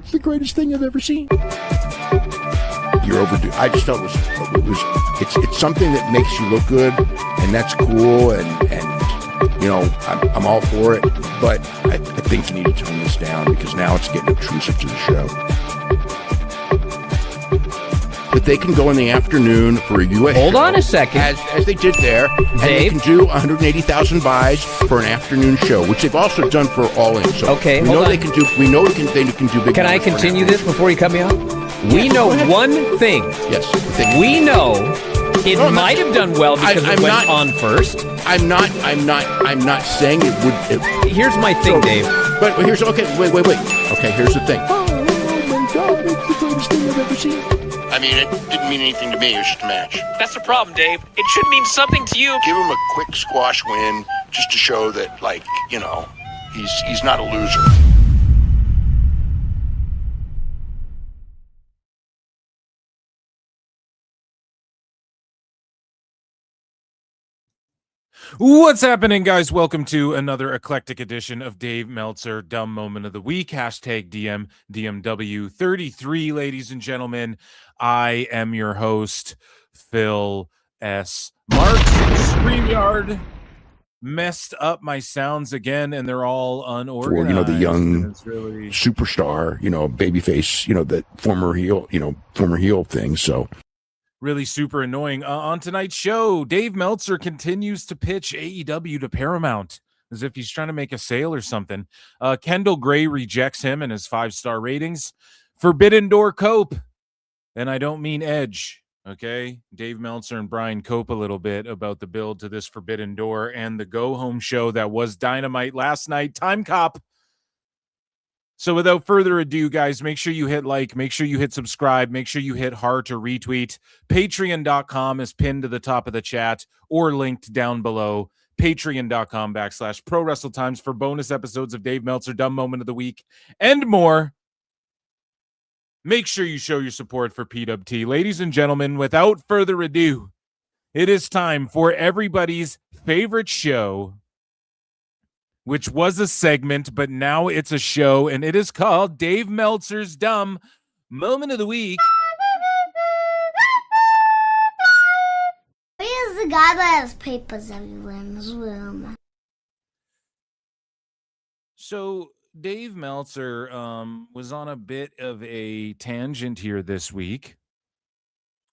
It's the greatest thing I've ever seen. You're overdue. I just felt it's something that makes you look good, and that's cool, and I'm all for it, but I think you need to tone this down because now it's getting obtrusive to the show. But they can go in the afternoon for a U.S. Hold show, on a second. as they did there, and Dave? they can do 180,000 buys for an afternoon show, which they've also done for All In. So okay, we know they can do. We know they can do big. Can I continue this before you cut me off? We know one thing. Yes. We know it might have done well because it went on first. I'm not saying it would. Here's my thing, Dave. But here's okay. Wait. Okay, here's the thing. Oh my God! It's the greatest thing I've ever seen. I mean, it didn't mean anything to me. It was just a match. That's the problem, Dave. It should mean something to you. Give him a quick squash win just to show that, he's not a loser. What's happening, guys? Welcome to another eclectic edition of Dave Meltzer Dumb Moment of the Week. Hashtag DMDMW 33, ladies and gentlemen. I am your host, Phil S. Marks. StreamYard messed up my sounds again, and they're all unorganized. For, the young superstar, babyface, the former heel thing, so... Really super annoying. On tonight's show, Dave Meltzer continues to pitch AEW to Paramount as if he's trying to make a sale or something. Kendal Grey rejects him and his 5-star ratings. Forbidden Door cope. And I don't mean Edge, okay? Dave Meltzer and Brian cope a little bit about the build to this Forbidden Door and the go-home show that was Dynamite last night. Time Cop. So without further ado, guys, make sure you hit like, make sure you hit subscribe, make sure you hit heart or retweet. Patreon.com is pinned to the top of the chat or linked down below. Patreon.com/Pro Wrestle Times for bonus episodes of Dave Meltzer Dumb Moment of the Week and more. Make sure you show your support for PWT. Ladies and gentlemen, without further ado, it is time for everybody's favorite show, which was a segment, but now it's a show, and it is called Dave Meltzer's Dumb Moment of the Week. Where's the guy that has papers everywhere in his room? So Dave Meltzer was on a bit of a tangent here this week,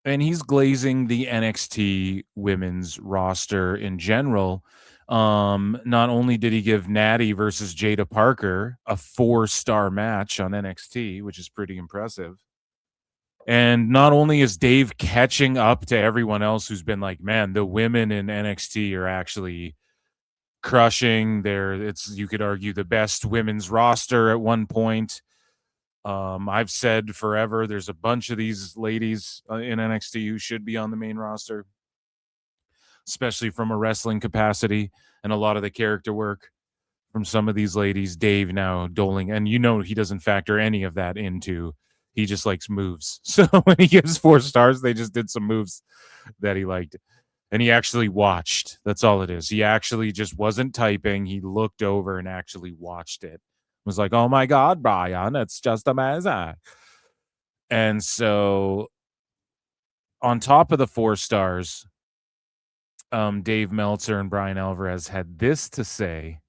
and he's glazing the NXT women's roster in general. Not only did he give Natty versus Jada Parker a 4-star match on NXT, which is pretty impressive. And not only is Dave catching up to everyone else who's been like, man, the women in NXT are actually crushing you could argue the best women's roster at one point. I've said forever, there's a bunch of these ladies in NXT who should be on the main roster, especially from a wrestling capacity, and a lot of the character work from some of these ladies. Dave now doling, and he doesn't factor any of that into. He just likes moves. So when he gives 4 stars, they just did some moves that he liked. And he actually watched. That's all it is. He actually just wasn't typing. He looked over and actually watched it. Was like, oh my God, Brian, it's just amazing. And so on top of the 4 stars, Dave Meltzer and Bryan Alvarez had this to say.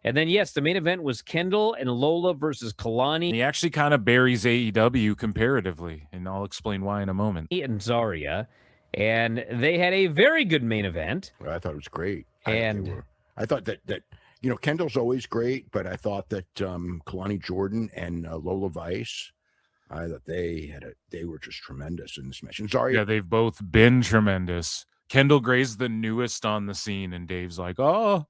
And then, yes, the main event was Kendal and Lola versus Kalani. He actually kind of buries AEW comparatively, and I'll explain why in a moment. And Zarya. And they had a very good main event. Well, I thought it was great. And I thought that Kendall's always great, but I thought that Kalani Jordan and Lola Vice, I thought they were just tremendous in this match. And Zarya, yeah, they've both been tremendous. Kendal Gray's the newest on the scene, and Dave's like, oh,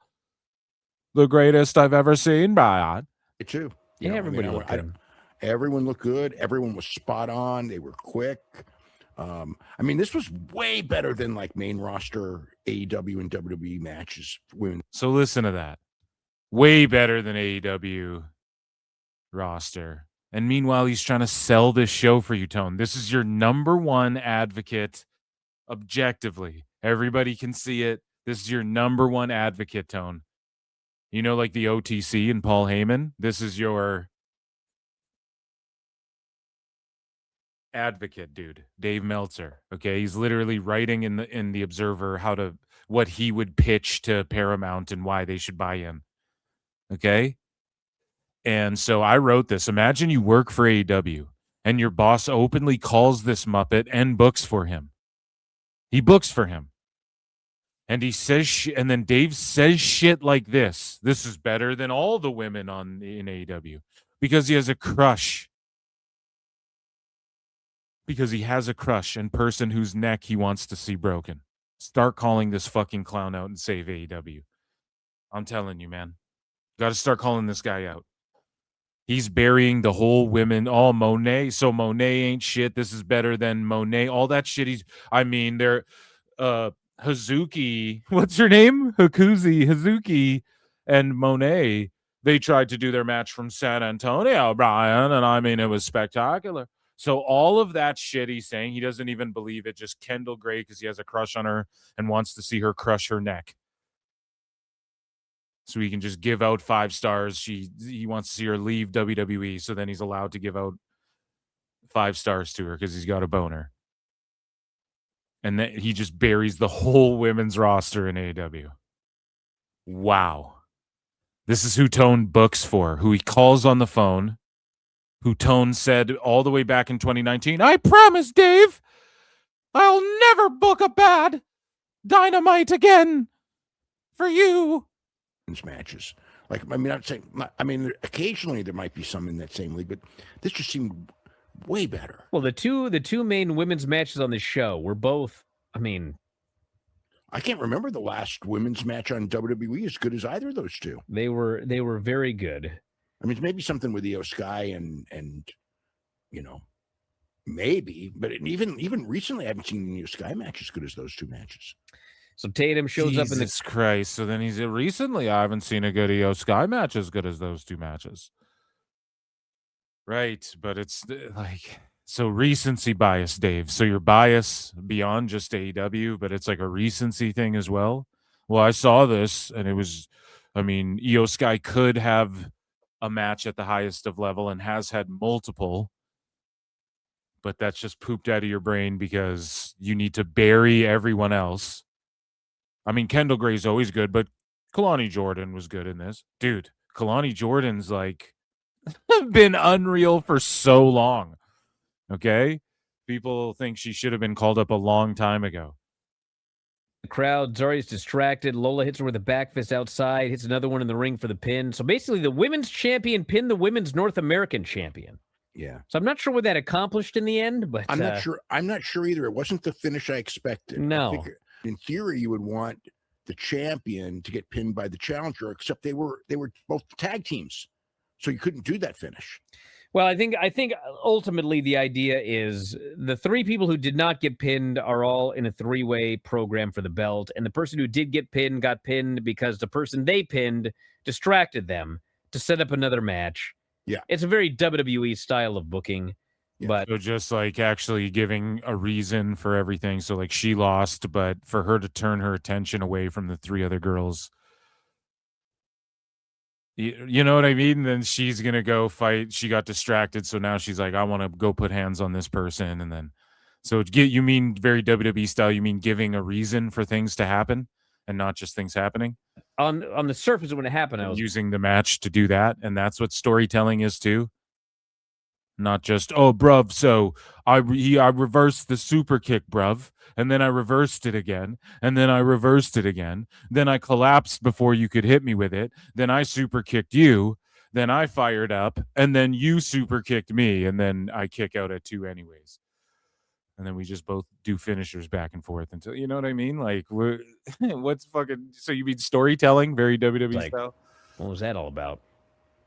the greatest I've ever seen, Brian. Me too. Yeah, everybody looked good. Everyone looked good. Everyone was spot on. They were quick. This was way better than like main roster AEW and WWE matches for women. So listen to that. Way better than AEW roster. And meanwhile, he's trying to sell this show for you, Tone. This is your number one advocate objectively. Everybody can see it. This is your number one advocate, Tone. Like the OTC and Paul Heyman. This is your advocate, dude. Dave Meltzer. Okay, he's literally writing in the Observer what he would pitch to Paramount and why they should buy him. Okay, and so I wrote this. Imagine you work for AEW and your boss openly calls this Muppet and books for him. He books for him. And he says, and then Dave says shit like this. This is better than all the women in AEW because he has a crush. Because he has a crush and person whose neck he wants to see broken. Start calling this fucking clown out and save AEW. I'm telling you, man. Got to start calling this guy out. He's burying the whole women. Oh, Monet. So Monet ain't shit. This is better than Monet. All that shit. They're Hazuki. What's her name? Hazuki and Monet. They tried to do their match from San Antonio, Brian. And it was spectacular. So all of that shit he's saying, he doesn't even believe it. Just Kendal Grey because he has a crush on her and wants to see her crush her neck. So he can just give out 5 stars. He wants to see her leave WWE, so then he's allowed to give out 5 stars to her because he's got a boner. And then he just buries the whole women's roster in AEW. Wow. This is who Tone books for, who he calls on the phone, who Tone said all the way back in 2019, I promise, Dave, I'll never book a bad Dynamite again for you. Matches. I'm saying, occasionally there might be some in that same league, but this just seemed way better. Well, the two main women's matches on the show were both, I can't remember the last women's match on WWE as good as either of those two. They were very good. Maybe something with Io Sky and maybe, but even recently I haven't seen Io Sky match as good as those two matches. So Tatum shows up in the Jesus Christ. So then recently I haven't seen a good Io Sky match as good as those two matches. Right, but it's so recency bias, Dave. So your bias beyond just AEW, but it's like a recency thing as well. Well, I saw this and it was, Io Sky could have a match at the highest of level and has had multiple, but that's just pooped out of your brain because you need to bury everyone else. Kendal Gray's always good, but Kalani Jordan was good in this. Dude, Kalani Jordan's been unreal for so long. Okay? People think she should have been called up a long time ago. The crowd, Zari's distracted. Lola hits her with a back fist outside, hits another one in the ring for the pin. So basically the women's champion pinned the women's North American champion. Yeah. So I'm not sure what that accomplished in the end, but I'm not sure. I'm not sure either. It wasn't the finish I expected. No. In theory, you would want the champion to get pinned by the challenger, except they were both tag teams, so you couldn't do that finish. Well, I think ultimately the idea is the 3 people who did not get pinned are all in a 3-way program for the belt, and the person who did get pinned got pinned because the person they pinned distracted them to set up another match. Yeah, it's a very WWE style of booking. Yeah. But so just actually giving a reason for everything. So she lost, but for her to turn her attention away from the 3 other girls, you know what I mean? Then she's going to go fight. She got distracted. So now she's like, I want to go put hands on this person. And then, so you mean very WWE style, you mean giving a reason for things to happen and not just things happening? On the surface when it happened, I was using the match to do that. And that's what storytelling is too. Not just, oh, bruv, so I reversed the super kick, bruv, and then I reversed it again, and then I reversed it again. Then I collapsed before you could hit me with it. Then I super kicked you. Then I fired up, and then you super kicked me, and then I kick out at 2 anyways. And then we just both do finishers back and forth until, you know what I mean? What's fucking, so you mean storytelling, very WWE style? What was that all about?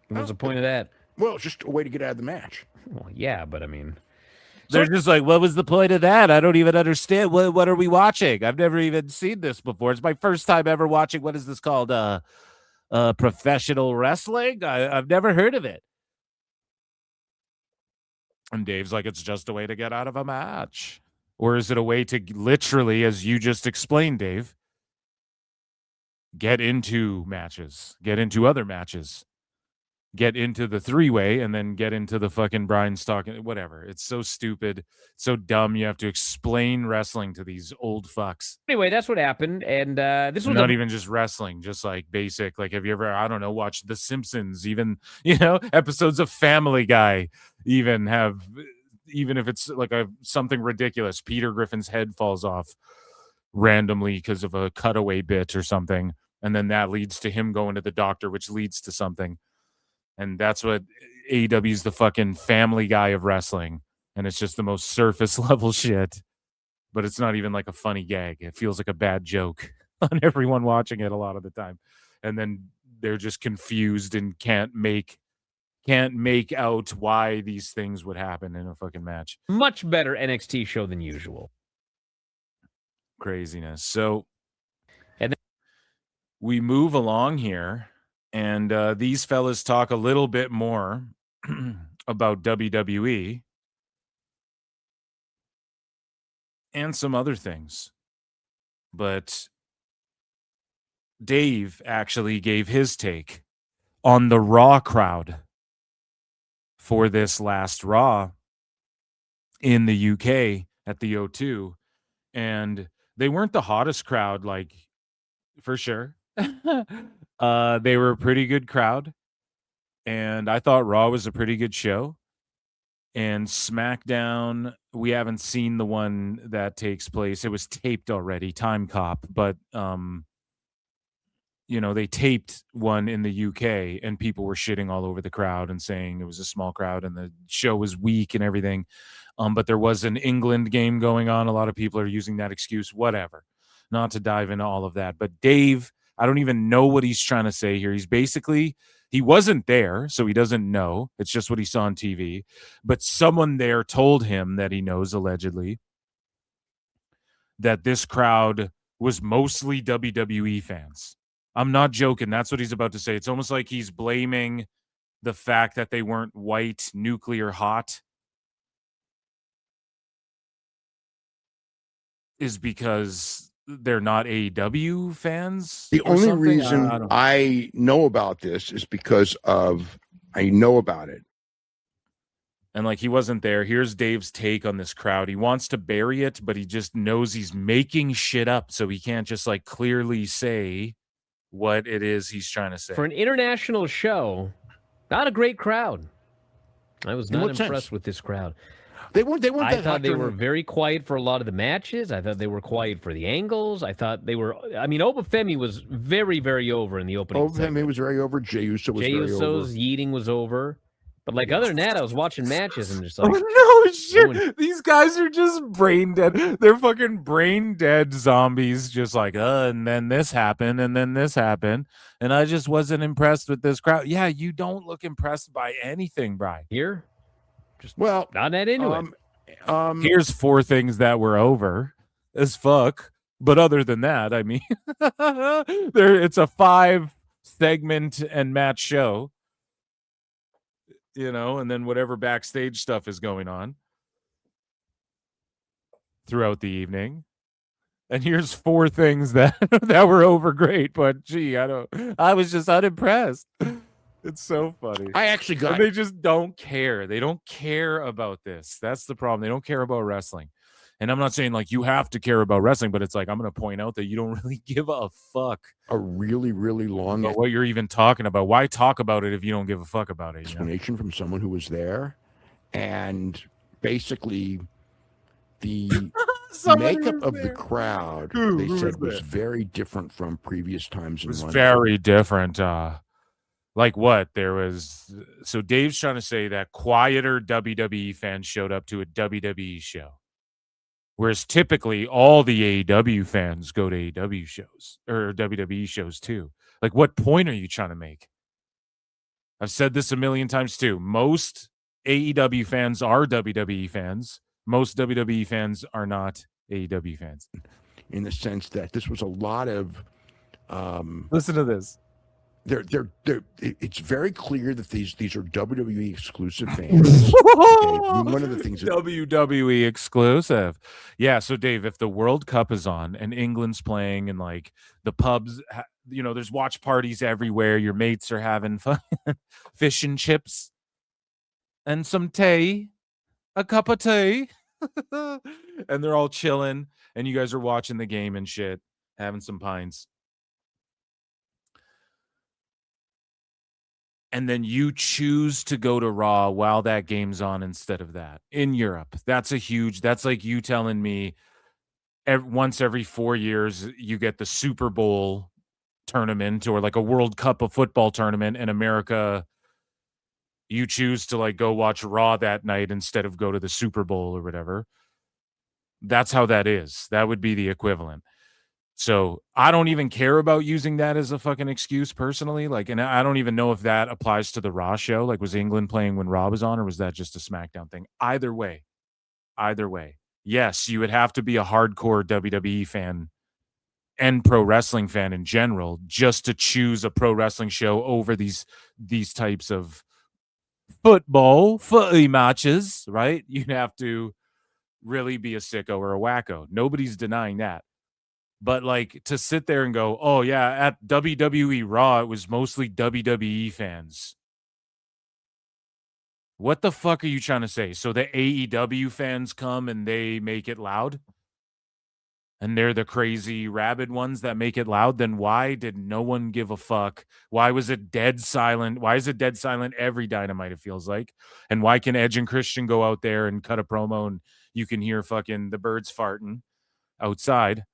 What was the point of that? Well, it's just a way to get out of the match. Well, yeah, but they're just what was the point of that? I don't even understand. What are we watching? I've never even seen this before. It's my first time ever watching. What is this called? Professional wrestling? I've never heard of it. And Dave's like, it's just a way to get out of a match. Or is it a way to literally, as you just explained, Dave, get into matches, get into other matches? get into the three-way and then get into the fucking Bryan stalking, whatever. It's so stupid, so dumb. You have to explain wrestling to these old fucks. Anyway, that's what happened, and this was Not even just wrestling, just like basic. Like, have you ever, I don't know, watched The Simpsons? Even, you know, episodes of Family Guy even have, even if it's like something ridiculous, Peter Griffin's head falls off randomly because of a cutaway bit or something, and then that leads to him going to the doctor, which leads to something. And that's what AEW is, the fucking Family Guy of wrestling. And it's just the most surface level shit. But it's not even like a funny gag. It feels like a bad joke on everyone watching it a lot of the time. And then they're just confused and can't make out why these things would happen in a fucking match. much better NXT show than usual. Craziness. So And then- we move along here. And these fellas talk a little bit more about WWE and some other things. But Dave actually gave his take on the Raw crowd for this last Raw in the UK at the O2. And they weren't the hottest crowd, like, for sure. They were a pretty good crowd, and I thought Raw was a pretty good show. And SmackDown, we haven't seen the one that takes place. It was taped already, Time Cop, but you know, they taped one in the UK, and people were shitting all over the crowd and saying it was a small crowd and the show was weak and everything. But there was an England game going on. A lot of people are using that excuse, whatever. Not to dive into all of that, but Dave, I don't even know what he's trying to say here. He's basically, he wasn't there, so he doesn't know. It's just what he saw on TV. But someone there told him that he knows, allegedly, that this crowd was mostly WWE fans. I'm not joking. That's what he's about to say. It's almost like he's blaming the fact that they weren't white, nuclear hot is because they're not AEW fans. The only reason I know about this is because of I know about it. And like, he wasn't there. Here's Dave's take on this crowd. He wants to bury it, but he just knows he's making shit up, so he can't just like clearly say what it is he's trying to say. For an international show, not a great crowd. I was not impressed with this crowd. They weren't. I thought they were very quiet for a lot of the matches. I thought they were quiet for the angles. I thought they were. I mean, Obafemi was very, very over in the opening. Obafemi was very over. Jey Uso was very over. Jey Uso's yeeting was over. But like, other than that, I was watching matches and just like, oh no shit! These guys are just brain dead. They're fucking brain dead zombies. Just like, and then this happened, and then this happened, and I just wasn't impressed with this crowd. Yeah, you don't look impressed by anything, Brian. Here. Just well, not that into it. Here's 4 things that were over as fuck. But other than that, I mean, it's a 5-segment and match show, you know, and then whatever backstage stuff is going on throughout the evening. And here's 4 things that were over great. But gee, I was just unimpressed. It's so funny. I actually got. And they just don't care. They don't care about this. That's the problem. They don't care about wrestling. And I'm not saying like you have to care about wrestling, but it's like I'm going to point out that you don't really give a fuck. A really, really long about what you're even talking about. Why talk about it if you don't give a fuck about it? Explanation from someone who was there, and basically the makeup of the crowd they said was very different from previous times. It was very different. Like what? There was, so Dave's trying to say that quieter WWE fans showed up to a WWE show, whereas typically all the AEW fans go to AEW shows or WWE shows too. Like, what point are you trying to make? I've said this a million times too. Most AEW fans are WWE fans. Most WWE fans are not AEW fans. In the sense that this was a lot of listen to this. It's very clear that these are WWE exclusive fans. One of the things WWE exclusive. Yeah, so Dave, if the World Cup is on and England's playing and like the pubs there's watch parties everywhere. Your mates are having fun, fish and chips and some tea, a cup of tea. And they're all chilling and you guys are watching the game and shit, having some pints. And then you choose to go to Raw while that game's on instead of that in Europe. That's like you telling me once every 4 years you get the Super Bowl tournament or like a World Cup of football tournament in America. You choose to like go watch Raw that night instead of go to the Super Bowl or whatever. That's how that is. That would be the equivalent. So I don't even care about using that as a fucking excuse personally. Like, and I don't even know if that applies to the Raw show. Like, was England playing when Raw was on, or was that just a SmackDown thing? Either way, yes, you would have to be a hardcore WWE fan and pro wrestling fan in general just to choose a pro wrestling show over these types of footy matches, right? You'd have to really be a sicko or a wacko. Nobody's denying that. But like to sit there and go, oh yeah, at WWE Raw, it was mostly WWE fans. What the fuck are you trying to say? So the AEW fans come and they make it loud? And they're the crazy rabid ones that make it loud? Then why did no one give a fuck? Why was it dead silent? Why is it dead silent every Dynamite, it feels like? And why can Edge and Christian go out there and cut a promo and you can hear fucking the birds farting outside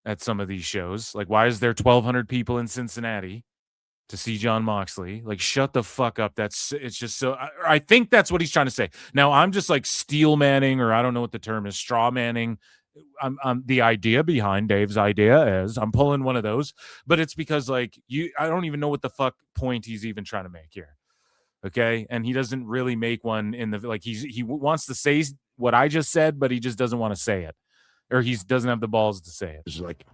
at some of these shows? Like, why is there 1,200 people in Cincinnati to see John Moxley? Like, shut the fuck up. It's just so, I think that's what he's trying to say. Now, I'm just like steel manning, or I don't know what the term is, straw manning. I'm the idea behind Dave's idea is I'm pulling one of those, but it's because like I don't even know what the fuck point he's even trying to make here. Okay. And he doesn't really make one in the, like he wants to say what I just said, but he just doesn't want to say it. Or he doesn't have the balls to say it. It's like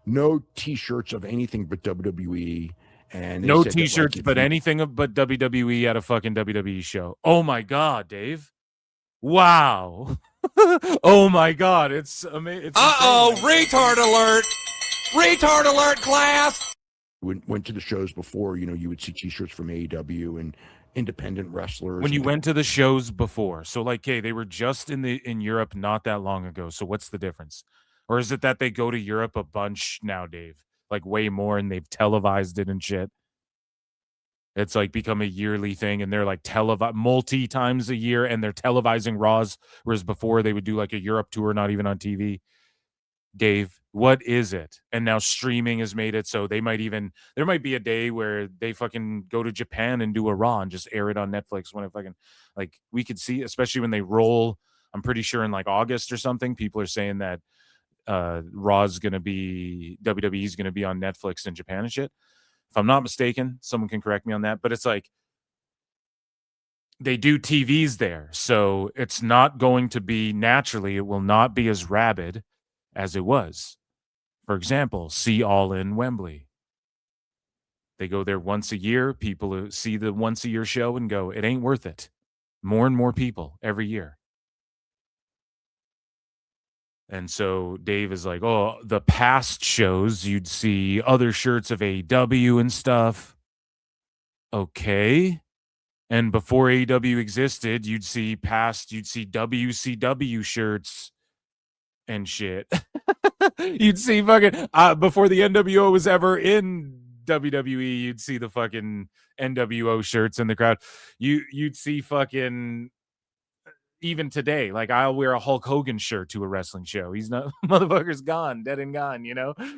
no T-shirts of anything but WWE, and no T-shirts but anything but WWE at a fucking WWE show. Oh my God, Dave! Wow! Oh my God, it's amazing. Retard alert! Retard alert, class! Went to the shows before. You would see T-shirts from AEW and independent wrestlers. When you went to the shows before, so like, hey, they were just in Europe not that long ago. So what's the difference? Or is it that they go to Europe a bunch now, Dave? Like way more, and they've televised it and shit. It's like become a yearly thing, and they're like multi times a year, and they're televising Raws, whereas before they would do like a Europe tour, not even on TV. Dave, what is it? And now streaming has made it so there might be a day where they fucking go to Japan and do a Raw and just air it on Netflix when it fucking, like, we could see, especially when they roll, I'm pretty sure in like August or something, people are saying that WWE's going to be on Netflix in Japan and shit. If I'm not mistaken, someone can correct me on that, but it's like they do TVs there. So it's not going to be naturally, it will not be as rabid as it was. For example, see All In Wembley. They go there once a year. People see the once a year show and go, it ain't worth it. More and more people every year. And so Dave is like, oh, the past shows, you'd see other shirts of AEW and stuff. Okay. And before AEW existed, you'd see WCW shirts and shit. You'd see fucking before the NWO was ever in WWE, you'd see the fucking NWO shirts in the crowd. You'd see fucking, even today, like I'll wear a Hulk Hogan shirt to a wrestling show. He's not, motherfucker's gone, dead and gone,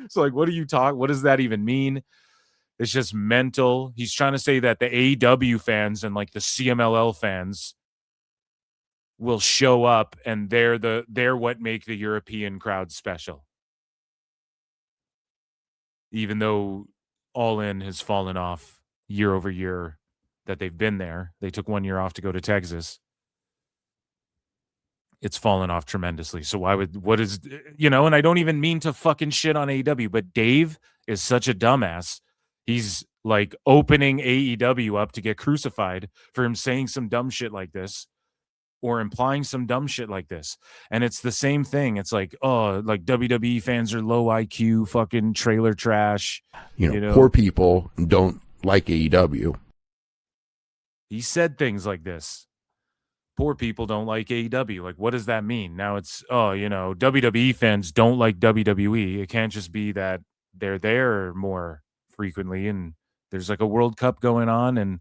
So like, what does that even mean? It's just mental. He's trying to say that the AEW fans and like the CMLL fans will show up and they're what make the European crowd special. Even though All In has fallen off year over year that they've been there. They took 1 year off to go to Texas. It's fallen off tremendously. So and I don't even mean to fucking shit on AEW, but Dave is such a dumbass. He's like opening AEW up to get crucified for him saying some dumb shit like this or implying some dumb shit like this. And it's the same thing. It's like, oh, like WWE fans are low IQ, fucking trailer trash. Poor people don't like AEW. He said things like this. Poor people don't like AEW. Like, what does that mean? Now it's, WWE fans don't like WWE. It can't just be that they're there more frequently and there's like a World Cup going on. And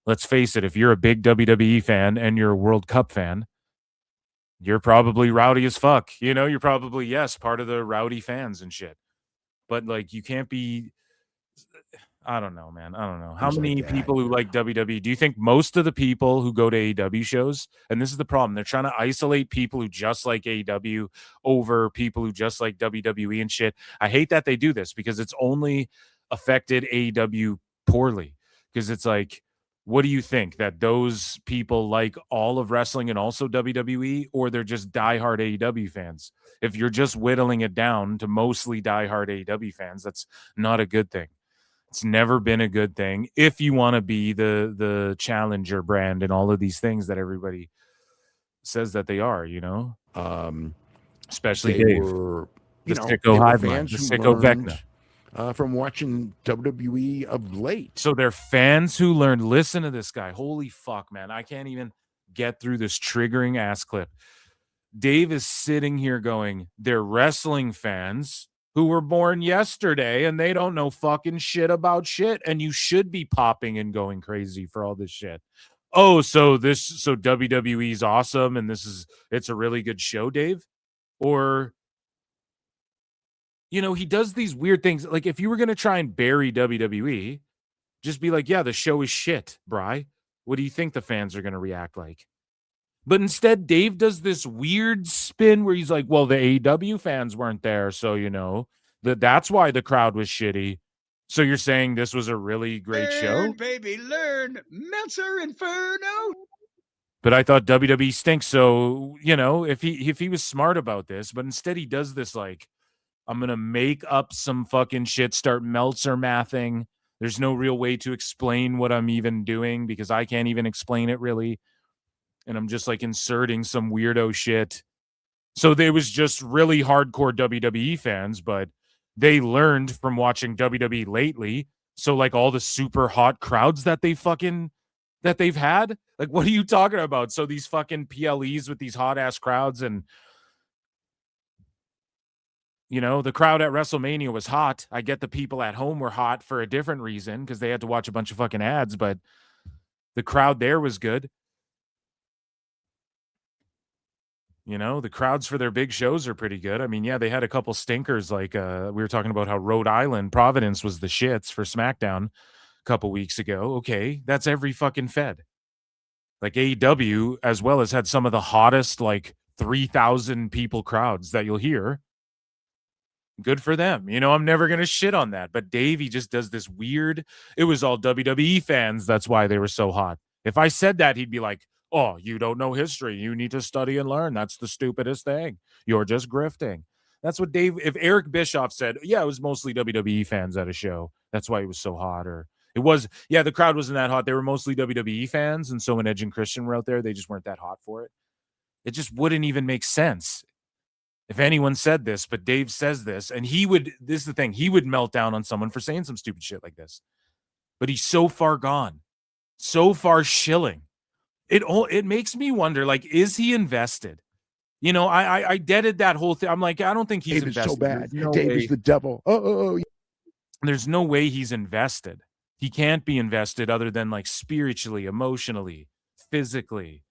let's face it, if you're a big WWE fan and you're a World Cup fan, you're probably rowdy as fuck. You're probably, yes, part of the rowdy fans and shit. But like, you can't be, I don't know, man. I don't know. How many people who like WWE, do you think most of the people who go to AEW shows, and this is the problem, they're trying to isolate people who just like AEW over people who just like WWE and shit. I hate that they do this because it's only affected AEW poorly. Because it's like, what do you think? That those people like all of wrestling and also WWE, or they're just diehard AEW fans? If you're just whittling it down to mostly diehard AEW fans, that's not a good thing. It's never been a good thing if you want to be the challenger brand and all of these things that everybody says that they are, especially They Dave. were, The they sicko were hive fans mind, the who sicko learned Vecna. from watching WWE of late. So they're fans who learned. Listen to this guy. Holy fuck, man. I can't even get through this triggering ass clip. Dave is sitting here going, they're wrestling fans who were born yesterday and they don't know fucking shit about shit. And you should be popping and going crazy for all this shit. Oh, so WWE is awesome and it's a really good show, Dave? Or, he does these weird things. Like if you were going to try and bury WWE, just be like, yeah, the show is shit, Bri. What do you think the fans are going to react like? But instead, Dave does this weird spin where he's like, well, the AEW fans weren't there, so, that's why the crowd was shitty. So you're saying this was a really great show? Baby, learn. Meltzer Inferno. But I thought WWE stinks, so, if he was smart about this, but instead he does this like, I'm going to make up some fucking shit, start Meltzer mathing. There's no real way to explain what I'm even doing because I can't even explain it really. And I'm just like inserting some weirdo shit. So they was just really hardcore WWE fans, but they learned from watching WWE lately. So like all the super hot crowds that they've had, like, what are you talking about? So these fucking PLEs with these hot ass crowds and, the crowd at WrestleMania was hot. I get the people at home were hot for a different reason because they had to watch a bunch of fucking ads, but the crowd there was good. The crowds for their big shows are pretty good. I mean, yeah, they had a couple stinkers. Like we were talking about how Rhode Island, Providence was the shits for SmackDown a couple weeks ago. Okay, that's every fucking Fed. Like AEW as well has had some of the hottest, like 3,000 people crowds that you'll hear. Good for them. I'm never going to shit on that. But Dave, he just does this weird, it was all WWE fans. That's why they were so hot. If I said that, he'd be like, oh, you don't know history. You need to study and learn. That's the stupidest thing. You're just grifting. That's what Dave, if Eric Bischoff said, yeah, it was mostly WWE fans at a show. That's why it was so hot. Or it was, yeah, the crowd wasn't that hot. They were mostly WWE fans. And so when Edge and Christian were out there, they just weren't that hot for it. It just wouldn't even make sense if anyone said this, but Dave says this. And this is the thing, he would melt down on someone for saying some stupid shit like this. But he's so far gone, so far shilling. It makes me wonder, like, is he invested? I deaded that whole thing. I'm like, I don't think he's Dave is invested. so bad. No Dave way. is the devil. Oh. There's no way he's invested. He can't be invested other than like spiritually, emotionally, physically,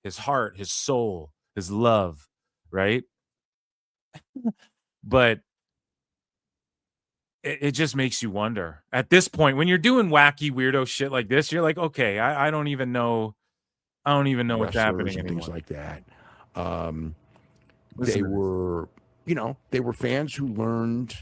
his heart, his soul, his love, right? But it just makes you wonder. At this point, when you're doing wacky, weirdo shit like this, you're like, okay, I don't even know. I don't even know what's happening and anymore. things like that. They were, they were fans who learned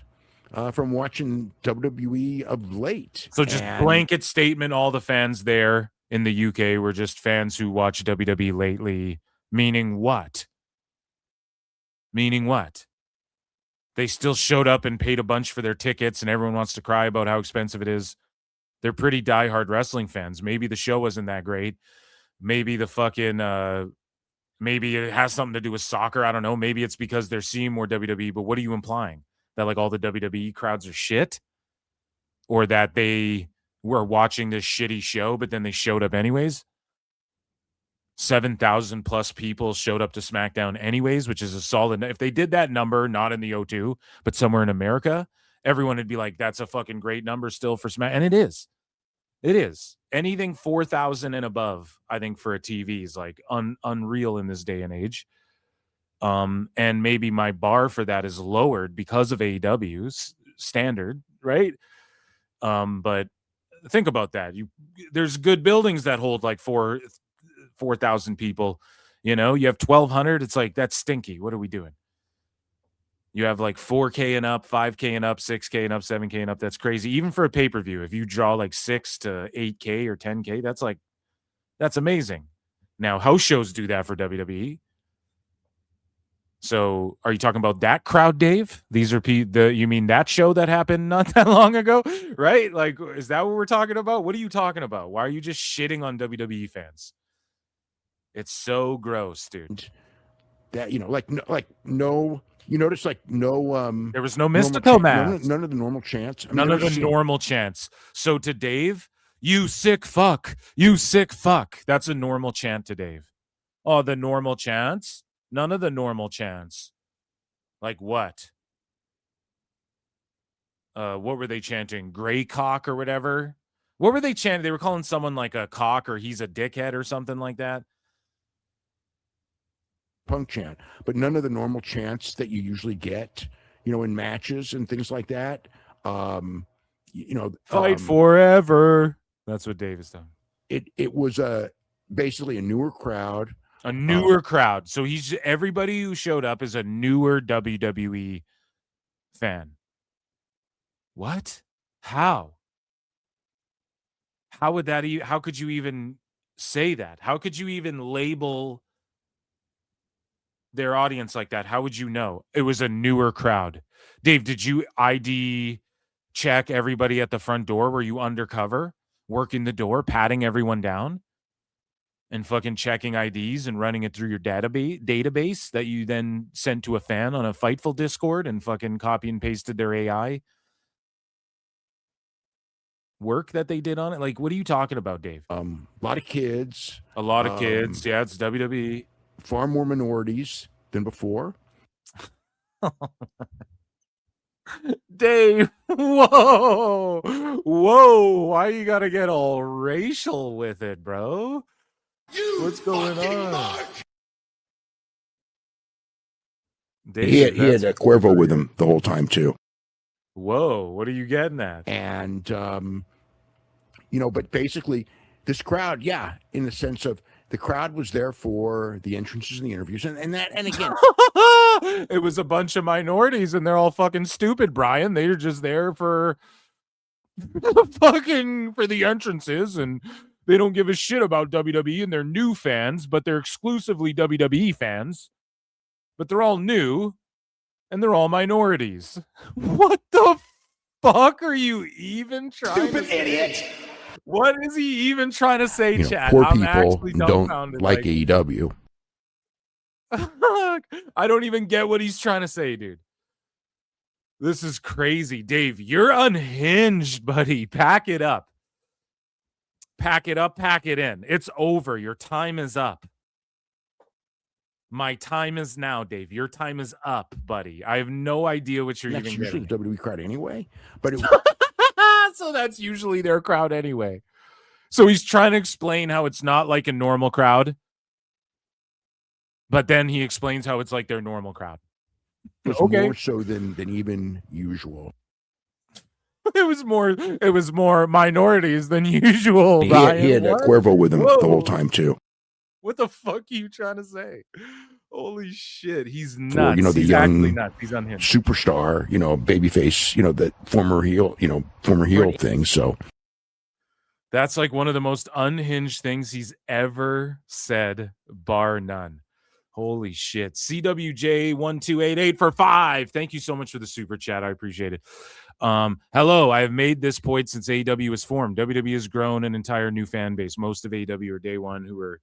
from watching WWE of late. So just blanket statement, all the fans there in the UK were just fans who watch WWE lately, meaning what? Meaning what? They still showed up and paid a bunch for their tickets and everyone wants to cry about how expensive it is. They're pretty diehard wrestling fans. Maybe the show wasn't that great. Maybe the fucking Maybe it has something to do with soccer. I don't know. Maybe it's because they're seeing more WWE. But what are you implying? That like all the WWE crowds are shit, or that they were watching this shitty show, but then they showed up anyways? 7,000 plus people showed up to SmackDown anyways, which is a solid. If they did that number, not in the O2, but somewhere in America, everyone would be like, that's a fucking great number still for Smack. And it is. It is. Anything 4,000 and above, I think, for a TV is like unreal in this day and age. And maybe my bar for that is lowered because of AEW's standard, right? But think about that. There's good buildings that hold like 4,000 people. You know, you have 1,200. It's like, that's stinky. What are we doing? You have like 4K and up, 5K and up, 6K and up, 7K and up. That's crazy. Even for a pay-per-view, if you draw like 6 to 8K or 10K, that's amazing. Now, house shows do that for WWE. So are you talking about that crowd, Dave? These are you mean that show that happened not that long ago, right? Like, is that what we're talking about? What are you talking about? Why are you just shitting on WWE fans? It's so gross, dude. That, you notice like no there was no mystical match. None of the normal chants. I mean, none of the normal chants. So to Dave, you sick fuck. You sick fuck. That's a normal chant to Dave. Oh, the normal chants? None of the normal chants. Like what? What were they chanting? Gray cock or whatever? What were they chanting? They were calling someone like a cock or he's a dickhead or something like that. Punk chant, but none of the normal chants that you usually get, in matches and things like that. Fight forever. That's what Dave has done. It was basically a newer crowd. A newer crowd. So everybody who showed up is a newer WWE fan. What? How? How would that? How could you even say that? How could you even label their audience like that? How would you know? It was a newer crowd. Dave, did you ID check everybody at the front door? Were you undercover, working the door, patting everyone down, and fucking checking IDs and running it through your database that you then sent to a fan on a Fightful Discord and fucking copy and pasted their AI work that they did on it? Like, what are you talking about, Dave? A lot of kids. A lot of kids. Yeah, it's WWE. Far more minorities than before. Dave, whoa, why you gotta get all racial with it, bro? What's going on? Dave, he had Cuervo with him the whole time too. Whoa, what are you getting at? And but basically this crowd, yeah, in the sense of the crowd was there for the entrances and the interviews, and again, it was a bunch of minorities, and they're all fucking stupid, Brian. They're just there for the entrances, and they don't give a shit about WWE, and they're new fans, but they're exclusively WWE fans. But they're all new, and they're all minorities. What the fuck are you even trying to say? Idiot. What is he even trying to say, Chad? Poor I'm people don't like AEW. I don't even get what he's trying to say, dude. This is crazy. Dave, you're unhinged, buddy. Pack it up. Pack it up, pack it in. It's over. Your time is up. My time is now, Dave. Your time is up, buddy. I have no idea what you're That's even usually getting. the WWE crowd anyway, but so that's usually their crowd anyway. So he's trying to explain how it's not like a normal crowd, but then he explains how it's like their normal crowd. it's more so than even usual. It was more minorities than usual. He had Cuervo with him the whole time too. What the fuck are you trying to say? Holy shit, he's nuts. The he's young nuts. He's unhinged. Superstar, babyface, the former heel thing. So that's like one of the most unhinged things he's ever said, bar none. Holy shit. CWJ1288 for 5. Thank you so much for the super chat. I appreciate it. Hello, I have made this point since AEW was formed. WWE has grown an entire new fan base. Most of AEW are day one who were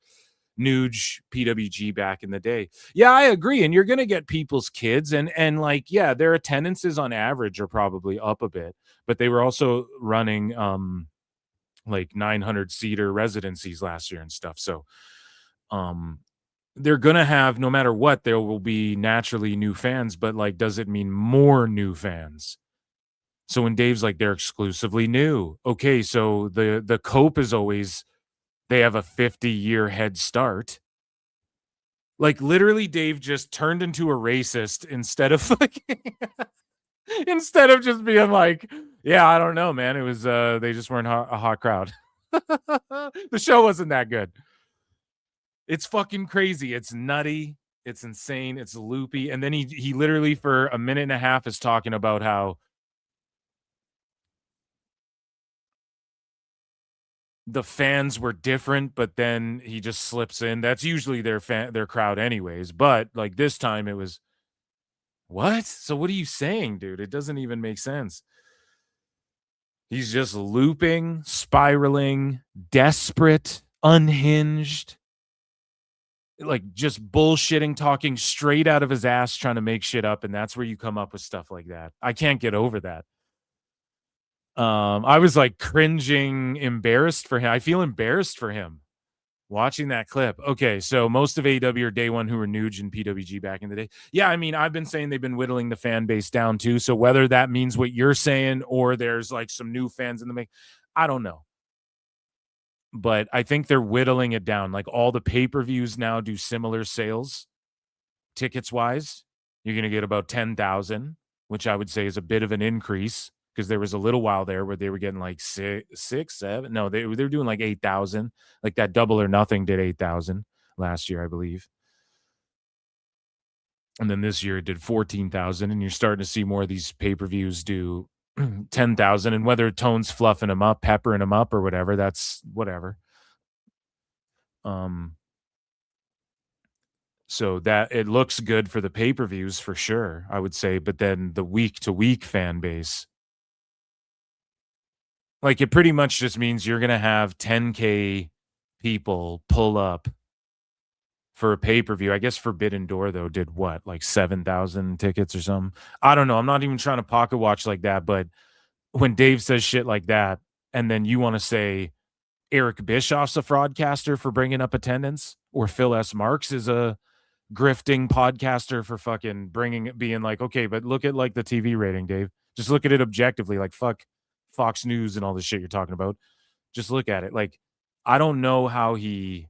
Nuge, PWG back in the day. Yeah, I agree. And you're going to get people's kids. And like, yeah, their attendances on average are probably up a bit. But they were also running like 900-seater residencies last year and stuff. So they're going to have, no matter what, there will be naturally new fans. But like, does it mean more new fans? So when Dave's like, they're exclusively new. Okay, so the cope is always, they have a 50-year head start. Like literally Dave just turned into a racist instead of instead of just being like, yeah, I don't know, man. It was they just weren't a hot crowd. The show wasn't that good. It's fucking crazy. It's nutty. It's insane. It's loopy. And then he literally for a minute and a half is talking about how the fans were different, but then he just slips in. That's usually their crowd anyways. But like this time it was, what? So what are you saying, dude? It doesn't even make sense. He's just looping, spiraling, desperate, unhinged, like just bullshitting, talking straight out of his ass, trying to make shit up. And that's where you come up with stuff like that. I can't get over that. I was like cringing, embarrassed for him. I feel embarrassed for him watching that clip. Okay, so most of AEW are day one who were Nuge and PWG back in the day. Yeah, I mean, I've been saying they've been whittling the fan base down too. So whether that means what you're saying or there's like some new fans in the make, I don't know. But I think they're whittling it down. Like all the pay-per-views now do similar sales, tickets-wise. You're going to get about 10,000, which I would say is a bit of an increase. Because there was a little while there where they were getting like 6, 7. No, they were doing like 8,000. Like that Double or Nothing did 8,000 last year, I believe. And then this year it did 14,000. And you're starting to see more of these pay-per-views do 10,000. And whether Tone's fluffing them up, peppering them up or whatever, that's whatever. So that it looks good for the pay-per-views for sure, I would say. But then the week-to-week fan base, like it pretty much just means you're going to have 10K people pull up for a pay-per-view. I guess Forbidden Door, though, did what? Like 7,000 tickets or something? I don't know. I'm not even trying to pocket watch like that. But when Dave says shit like that, and then you want to say Eric Bischoff's a fraudcaster for bringing up attendance, or Phil S. Marks is a grifting podcaster for fucking being like, okay, but look at like the TV rating, Dave. Just look at it objectively. Like, fuck Fox News and all this shit you're talking about. Just look at it. Like, I don't know how he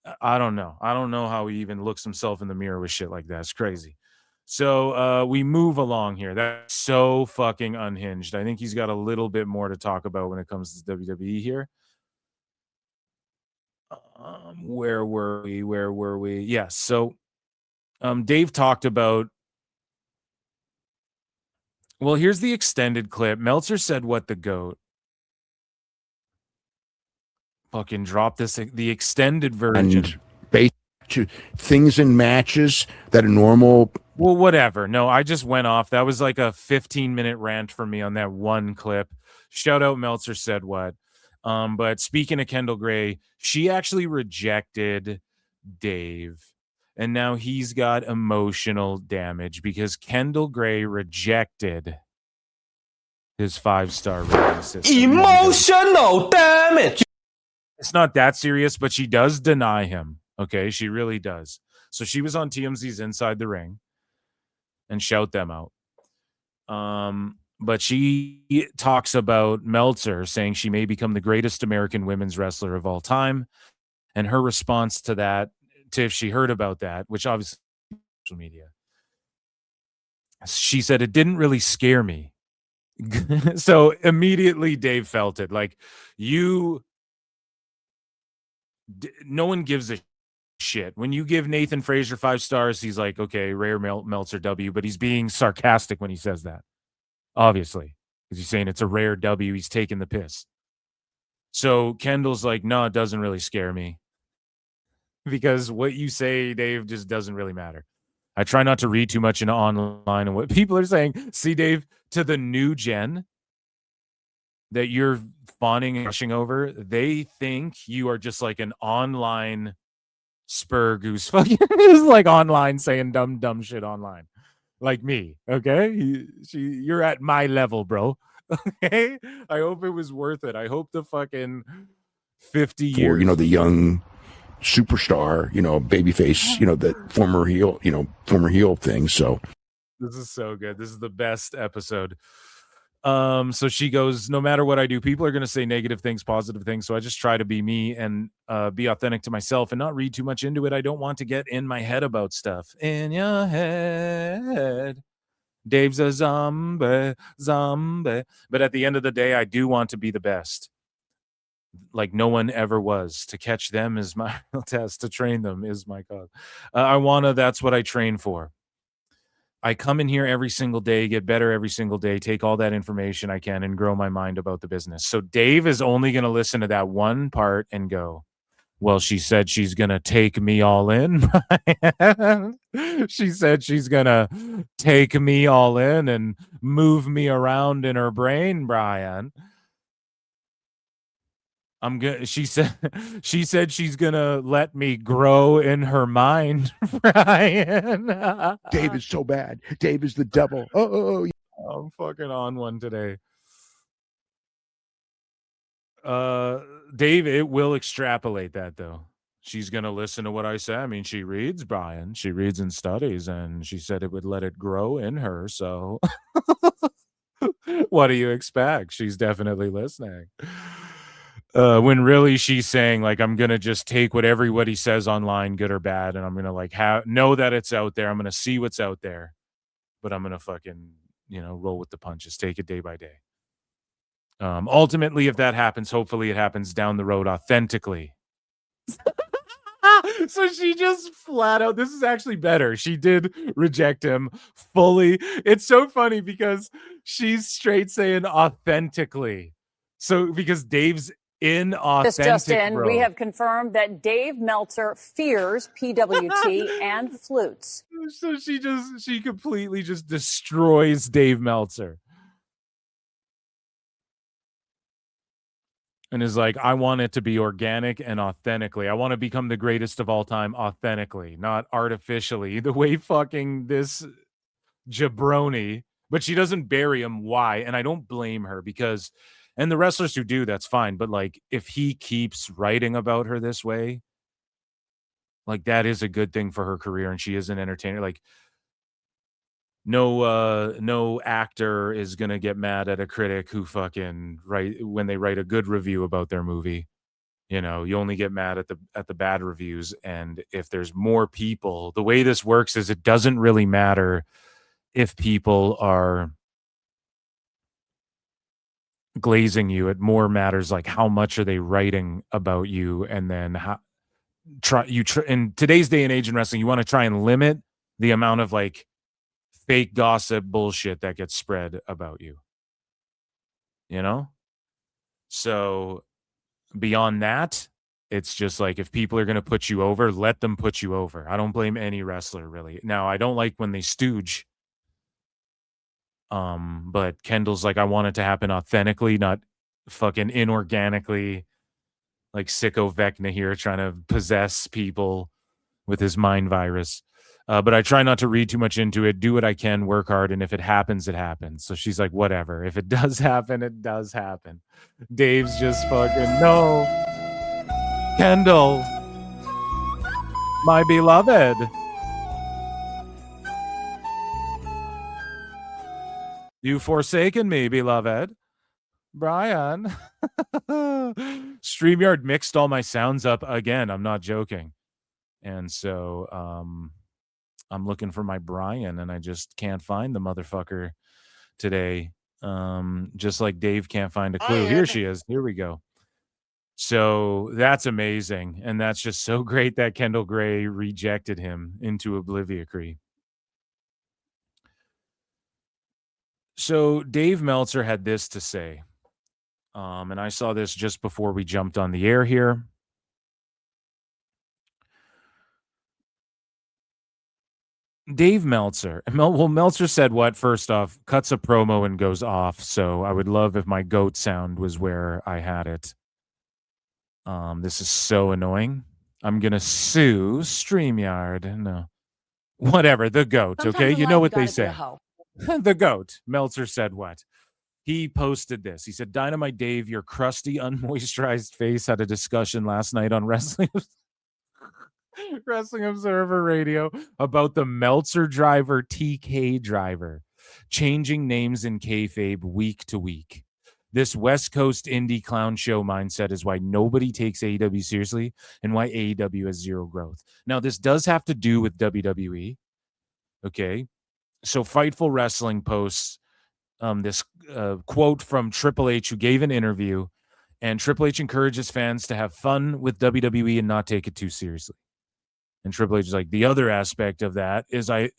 even looks himself in the mirror with shit like that. It's crazy. So we move along here. That's so fucking unhinged. I think he's got a little bit more to talk about when it comes to WWE here. Where were we? Yes. So Dave talked about, well, here's the extended clip. Meltzer said, what the GOAT? Fucking drop this, the extended version. And based to things in matches that are normal. Well, whatever. No, I just went off. That was like a 15-minute rant for me on that one clip. Shout out Meltzer said what. But speaking of Kendal Grey, she actually rejected Dave. And now he's got emotional damage because Kendal Grey rejected his 5-star rating system. Emotional damage. It's not that serious, but she does deny him. Okay, she really does. So she was on TMZ's Inside the Ring and shout them out. But she talks about Meltzer saying she may become the greatest American women's wrestler of all time. And her response to that, to if she heard about that, which obviously social media, she said, it didn't really scare me. So immediately Dave felt it. Like, no one gives a shit. When you give Nathan Frazier 5 stars, he's like, okay, rare Meltzer W, but he's being sarcastic when he says that. Obviously, because he's saying it's a rare W. He's taking the piss. So Kendall's like, no, it doesn't really scare me. Because what you say, Dave, just doesn't really matter. I try not to read too much into online and what people are saying. See, Dave, to the new gen, that you're fawning and rushing over, they think you are just like an online spur goose fucking is like online saying dumb shit online. Like me, okay? You're at my level, bro. Okay? I hope it was worth it. I hope the fucking 50 For, years. you know, the young superstar, you know, babyface, you know, the former heel thing. So This is so good. This is the best episode. So she goes, no matter what I do, people are going to say negative things, positive things. So I just try to be me and be authentic to myself and not read too much into it. I don't want to get in my head about stuff. In your head, Dave's a zombie. But at the end of the day, I do want to be the best. Like no one ever was. To catch them is my real test. To train them is my God. That's what I train for. I come in here every single day, get better every single day, take all that information I can and grow my mind about the business. So Dave is only going to listen to that one part and go, well, she said she's going to take me all in. She said she's going to take me all in and move me around in her brain, Brian. She said she's gonna let me grow in her mind, Brian. Dave is so bad. Dave is the devil. Oh, I'm fucking on one today. Dave, it will extrapolate that though. She's gonna listen to what I say. I mean, she reads, Brian. She reads and studies, and she said it would let it grow in her. So what do you expect? She's definitely listening. When really she's saying like, I'm going to just take what everybody says online, good or bad. And I'm going to like know that it's out there. I'm going to see what's out there, but I'm going to fucking, roll with the punches, take it day by day. Ultimately, if that happens, hopefully it happens down the road authentically. So she just flat out, this is actually better. She did reject him fully. It's so funny because she's straight saying authentically. So because Dave's inauthentic, This just in, bro. We have confirmed that Dave Meltzer fears PWT and flutes. So she completely just destroys Dave Meltzer. And is like, I want it to be organic and authentically. I want to become the greatest of all time authentically, not artificially. The way fucking this jabroni, but she doesn't bury him. Why? And I don't blame her because, and the wrestlers who do, that's fine. But like, if he keeps writing about her this way, like that is a good thing for her career. And she is an entertainer. Like, no actor is gonna get mad at a critic who fucking when they write a good review about their movie. You only get mad at the bad reviews. And if there's more people, the way this works is it doesn't really matter if people are glazing you. It more matters like how much are they writing about you, and then in today's day and age in wrestling, you want to try and limit the amount of like fake gossip bullshit that gets spread about you. So beyond that, it's just like, if people are going to put you over, let them put you over. I don't blame any wrestler really. Now, I don't like when they stooge. But Kendall's like, I want it to happen authentically, not fucking inorganically, like sicko Vecna here trying to possess people with his mind virus. But I try not to read too much into it, do what I can, work hard, and if it happens, it happens. So she's like, whatever. If it does happen, it does happen. Dave's just fucking, no. Kendall, my beloved. You forsaken me, beloved. Brian. StreamYard mixed all my sounds up again. I'm not joking. And so I'm looking for my Brian, and I just can't find the motherfucker today. Just like Dave can't find a clue. Here she is. Here we go. So that's amazing. And that's just so great that Kendal Grey rejected him into oblivion. So Dave Meltzer had this to say. And I saw this just before we jumped on the air here. Dave Meltzer. Well, Meltzer said what? First off, cuts a promo and goes off. So I would love if my goat sound was where I had it. This is so annoying. I'm gonna sue StreamYard. No, whatever. The goat. Sometimes okay, in you life, know you what they gotta be a say. hoe. The goat. Meltzer said what? He posted this. He said, "Dynamite Dave, your crusty, unmoisturized face had a discussion last night on Wrestling Wrestling Observer Radio about the Meltzer driver, TK driver, changing names in kayfabe week to week. This West Coast indie clown show mindset is why nobody takes AEW seriously and why AEW has zero growth." Now, this does have to do with WWE. Okay. So Fightful Wrestling posts this quote from Triple H, who gave an interview, and Triple H encourages fans to have fun with WWE and not take it too seriously. And Triple H is like, the other aspect of that is I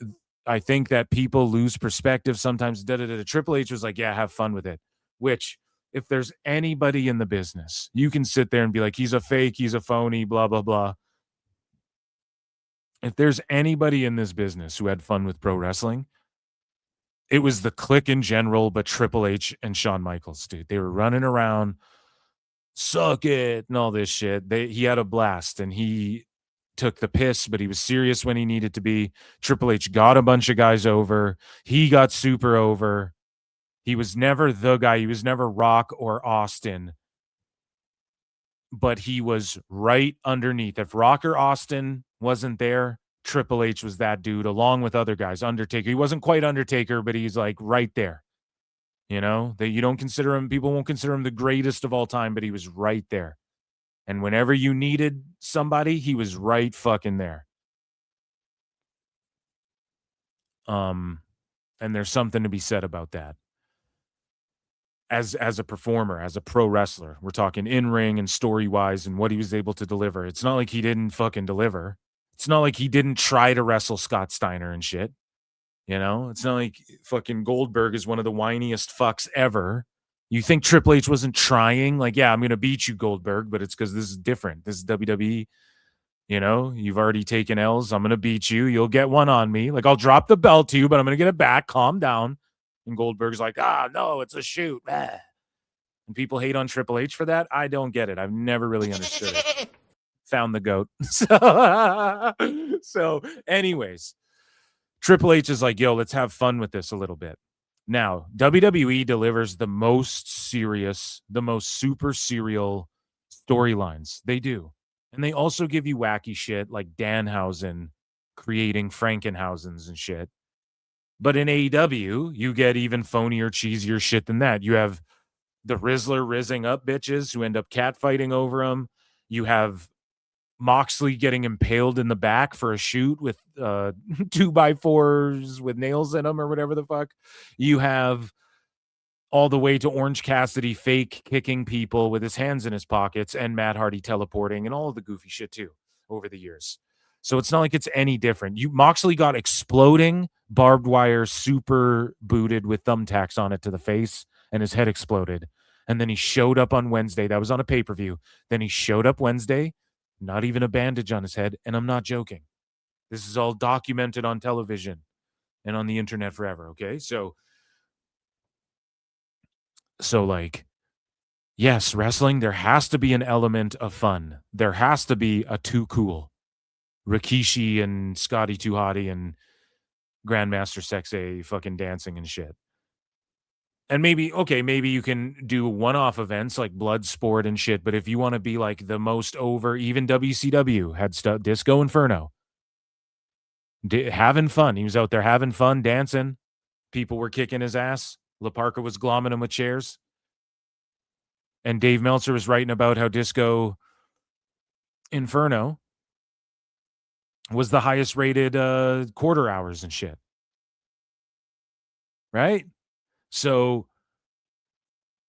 think that people lose perspective sometimes. Triple H was like, yeah, have fun with it. Which, if there's anybody in the business, you can sit there and be like, he's a fake, he's a phony, blah, blah, blah. If there's anybody in this business who had fun with pro wrestling, it was the clique in general, but Triple H and Shawn Michaels, dude. They were running around, suck it, and all this shit. He had a blast, and he took the piss, but he was serious when he needed to be. Triple H got a bunch of guys over. He got super over. He was never the guy. He was never Rock or Austin, but he was right underneath. If Rock or Austin wasn't there, Triple H was that dude, along with other guys. Undertaker, he wasn't quite Undertaker, but he's like right there. You know, that you don't consider him, people won't consider him the greatest of all time, but he was right there. And whenever you needed somebody, he was right fucking there. And there's something to be said about that. As a performer, as a pro wrestler, we're talking in-ring and story-wise and what he was able to deliver. It's not like he didn't fucking deliver. It's not like he didn't try to wrestle Scott Steiner and shit. You know, it's not like fucking Goldberg is one of the whiniest fucks ever. You think Triple H wasn't trying? Like, yeah, I'm going to beat you, Goldberg, but it's because this is different. This is WWE. You know, you've already taken L's. I'm going to beat you. You'll get one on me. Like, I'll drop the belt to you, but I'm going to get it back. Calm down. And Goldberg's like, no, it's a shoot. And people hate on Triple H for that. I don't get it. I've never really understood it. Found the goat. So anyways, Triple H is like, yo, let's have fun with this a little bit. Now, WWE delivers the most serious, the most super serial storylines. They do. And they also give you wacky shit like Danhausen creating Frankenhausens and shit. But in AEW, you get even phonier, cheesier shit than that. You have the Rizzler rizzing up bitches who end up catfighting over him. You have Moxley getting impaled in the back for a shoot with 2x4s with nails in them or whatever the fuck. You have all the way to Orange Cassidy fake kicking people with his hands in his pockets and Matt Hardy teleporting and all of the goofy shit too over the years. So it's not like it's any different. Moxley got exploding barbed wire super booted with thumbtacks on it to the face and his head exploded. And then he showed up on Wednesday. That was on a pay-per-view. Then he showed up Wednesday, not even a bandage on his head. And I'm not joking. This is all documented on television and on the internet forever. Okay. So like, yes, wrestling, there has to be an element of fun. There has to be a too cool. Rikishi and Scotty Too Hottie and Grandmaster Sexay fucking dancing and shit. And maybe you can do one-off events like Bloodsport and shit, but if you want to be like the most over, even WCW had Disco Inferno. Having fun. He was out there having fun, dancing. People were kicking his ass. La Parka was glomming him with chairs. And Dave Meltzer was writing about how Disco Inferno was the highest rated quarter hours and shit. Right? So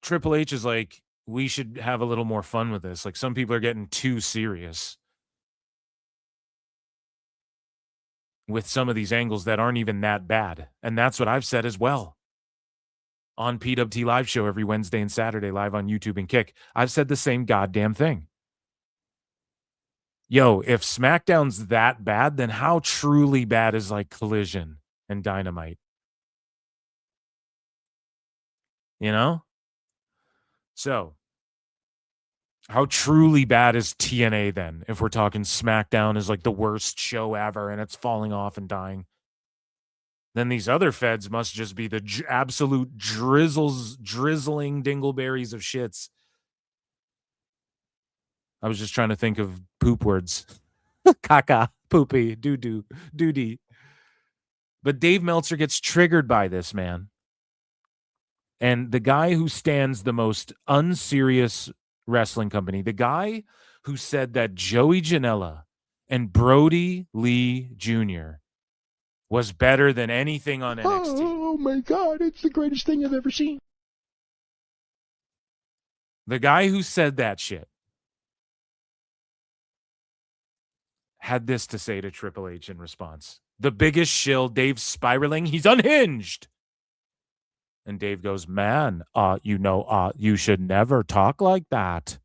Triple H is like, we should have a little more fun with this. Like, some people are getting too serious with some of these angles that aren't even that bad. And that's what I've said as well. On PWT Live Show every Wednesday and Saturday live on YouTube and Kick. I've said the same goddamn thing. Yo, if SmackDown's that bad, then how truly bad is like Collision and Dynamite? You know? So, how truly bad is TNA then? If we're talking SmackDown is like the worst show ever and it's falling off and dying, then these other feds must just be the absolute drizzling dingleberries of shits. I was just trying to think of poop words. Caca, poopy, doo-doo, doody. But Dave Meltzer gets triggered by this, man. And the guy who stands the most unserious wrestling company, the guy who said that Joey Janela and Brody Lee Jr. was better than anything on NXT. Oh my God, it's the greatest thing I've ever seen. The guy who said that shit had this to say to Triple H in response. The biggest shill, Dave's spiraling. He's unhinged. And Dave goes, man, you should never talk like that.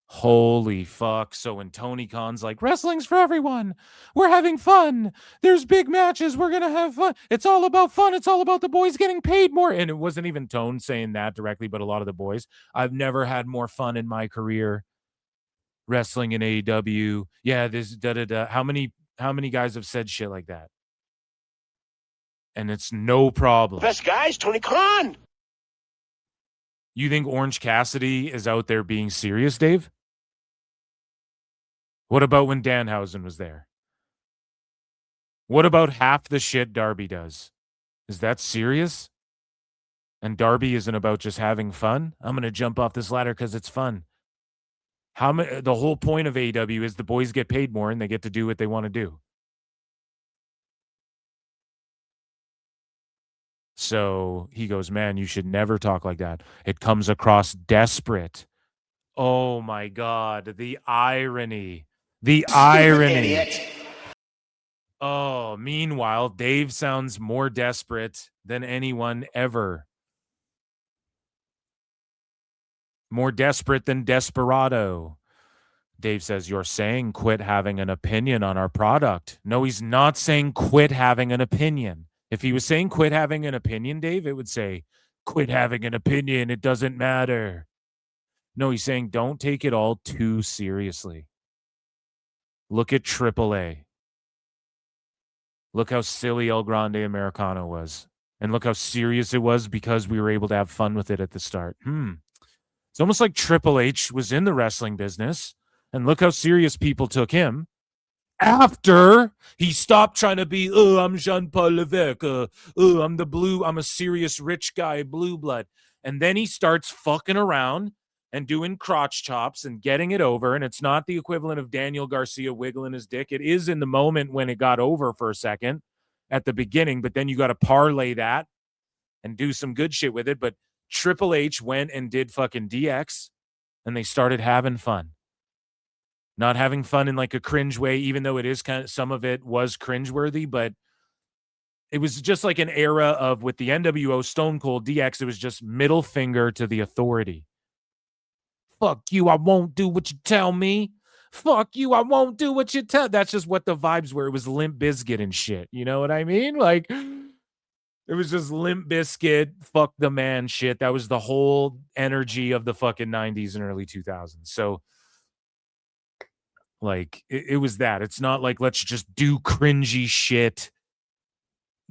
Holy fuck. So when Tony Khan's like, wrestling's for everyone. We're having fun. There's big matches. We're going to have fun. It's all about fun. It's all about the boys getting paid more. And it wasn't even Tone saying that directly, but a lot of the boys. I've never had more fun in my career wrestling in AEW. Yeah, this da-da-da. How many guys have said shit like that? And it's no problem. Best guys, Tony Khan. You think Orange Cassidy is out there being serious, Dave? What about when Danhausen was there? What about half the shit Darby does? Is that serious? And Darby isn't about just having fun? I'm going to jump off this ladder because it's fun. The whole point of AEW is the boys get paid more and they get to do what they want to do. So he goes, man, you should never talk like that. It comes across desperate. Oh my God. The irony. The irony. Idiot. Oh, meanwhile, Dave sounds more desperate than anyone ever. More desperate than Desperado. Dave says, you're saying quit having an opinion on our product. No, he's not saying quit having an opinion. If he was saying quit having an opinion, Dave, it would say, quit having an opinion. It doesn't matter. No, he's saying don't take it all too seriously. Look at AAA. Look how silly El Grande Americano was. And look how serious it was because we were able to have fun with it at the start. It's almost like Triple H was in the wrestling business. And look how serious people took him. After he stopped trying to be, I'm Jean-Paul Levesque, I'm a serious rich guy, blue blood. And then he starts fucking around and doing crotch chops and getting it over. And it's not the equivalent of Daniel Garcia wiggling his dick. It is in the moment when it got over for a second at the beginning, but then you got to parlay that and do some good shit with it. But Triple H went and did fucking DX and they started having fun. Not having fun in like a cringe way, even though it is kind of, some of it was cringeworthy, but it was just like an era of, with the NWO Stone Cold DX, it was just middle finger to the authority. Fuck you, I won't do what you tell me. Fuck you, I won't do what you tell. That's just what the vibes were. It was Limp Bizkit and shit. You know what I mean? Like, it was just Limp Bizkit, fuck the man shit. That was the whole energy of the fucking 90s and early 2000s. So, like, it was that. It's not like, let's just do cringy shit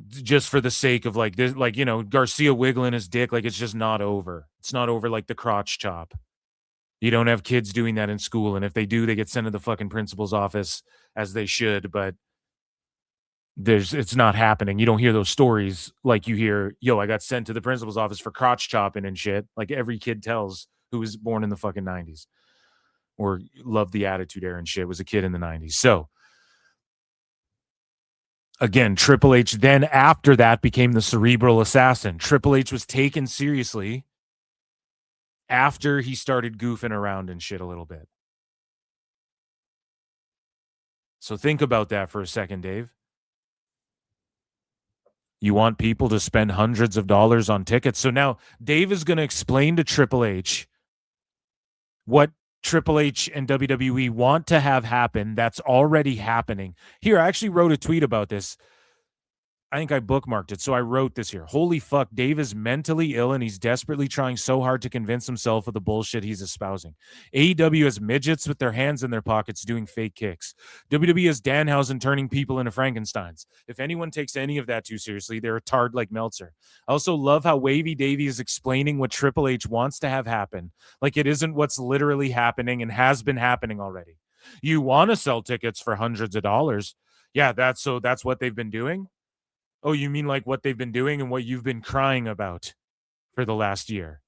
just for the sake of like this, like, you know, Garcia wiggling his dick. Like, it's just not over. It's not over like the crotch chop. You don't have kids doing that in school. And if they do, they get sent to the fucking principal's office, as they should. But it's not happening. You don't hear those stories like you hear, yo, I got sent to the principal's office for crotch chopping and shit. Like every kid tells who was born in the fucking 90s or loved the Attitude Era and shit was a kid in the 90s. So again, Triple H then after that became the cerebral assassin. Triple H was taken seriously after he started goofing around and shit a little bit. So think about that for a second, Dave. You want people to spend hundreds of dollars on tickets. So now Dave is going to explain to Triple H what Triple H and WWE want to have happen, that's already happening. Here, I actually wrote a tweet about this. I think I bookmarked it, so I wrote this here. Holy fuck, Dave is mentally ill and he's desperately trying so hard to convince himself of the bullshit he's espousing. AEW has midgets with their hands in their pockets doing fake kicks. WWE has Danhausen turning people into Frankensteins. If anyone takes any of that too seriously, they're a tard like Meltzer. I also love how Wavy Davey is explaining what Triple H wants to have happen, like it isn't what's literally happening and has been happening already. You want to sell tickets for hundreds of dollars. Yeah, that's what they've been doing. Oh, you mean like what they've been doing and what you've been crying about for the last year?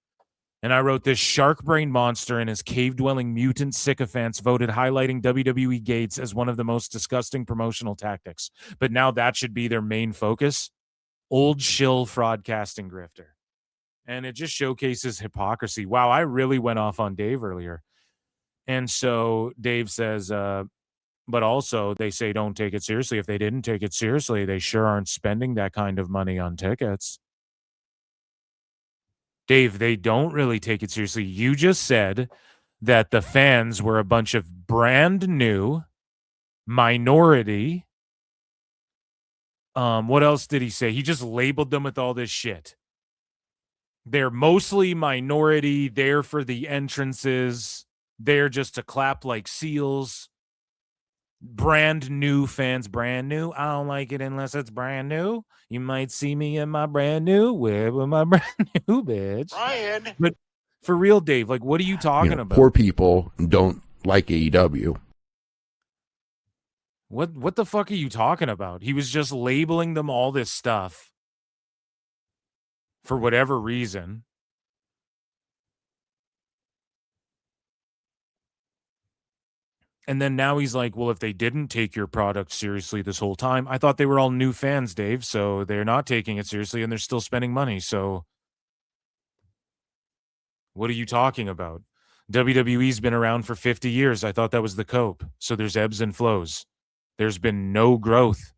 And I wrote, this shark brain monster and his cave-dwelling mutant sycophants voted highlighting WWE gates as one of the most disgusting promotional tactics. But now that should be their main focus. Old shill fraudcasting grifter. And it just showcases hypocrisy. Wow, I really went off on Dave earlier. And so Dave says, but also they say don't take it seriously. If they didn't take it seriously, they sure aren't spending that kind of money on tickets. Dave, they don't really take it seriously. You just said that the fans were a bunch of brand new minority. What else did he say? He just labeled them with all this shit. They're mostly minority, there for the entrances, there just to clap like seals. Brand new fans, brand new. I don't like it unless it's brand new. You might see me in my brand new whip with my brand new bitch. Brian. But for real, Dave, like, what are you talking about? Poor people don't like AEW. What the fuck are you talking about? He was just labeling them all this stuff for whatever reason. And then now he's like, well, if they didn't take your product seriously this whole time, I thought they were all new fans, Dave. So they're not taking it seriously and they're still spending money. So what are you talking about? WWE's been around for 50 years. I thought that was the cope. So there's ebbs and flows. There's been no growth.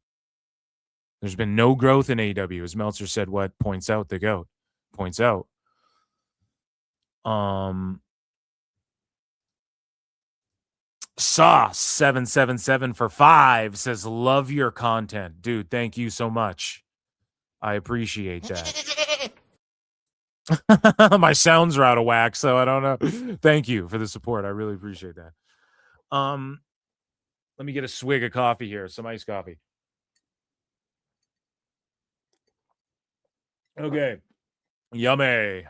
There's been no growth in AEW. As Meltzer said, what points out the goat. Points out. Sauce 777 for 5 says, love your content. Dude, thank you so much. I appreciate that. My sounds are out of whack, so I don't know. Thank you for the support. I really appreciate that. Let me get a swig of coffee here, some iced coffee. Okay. Yummy.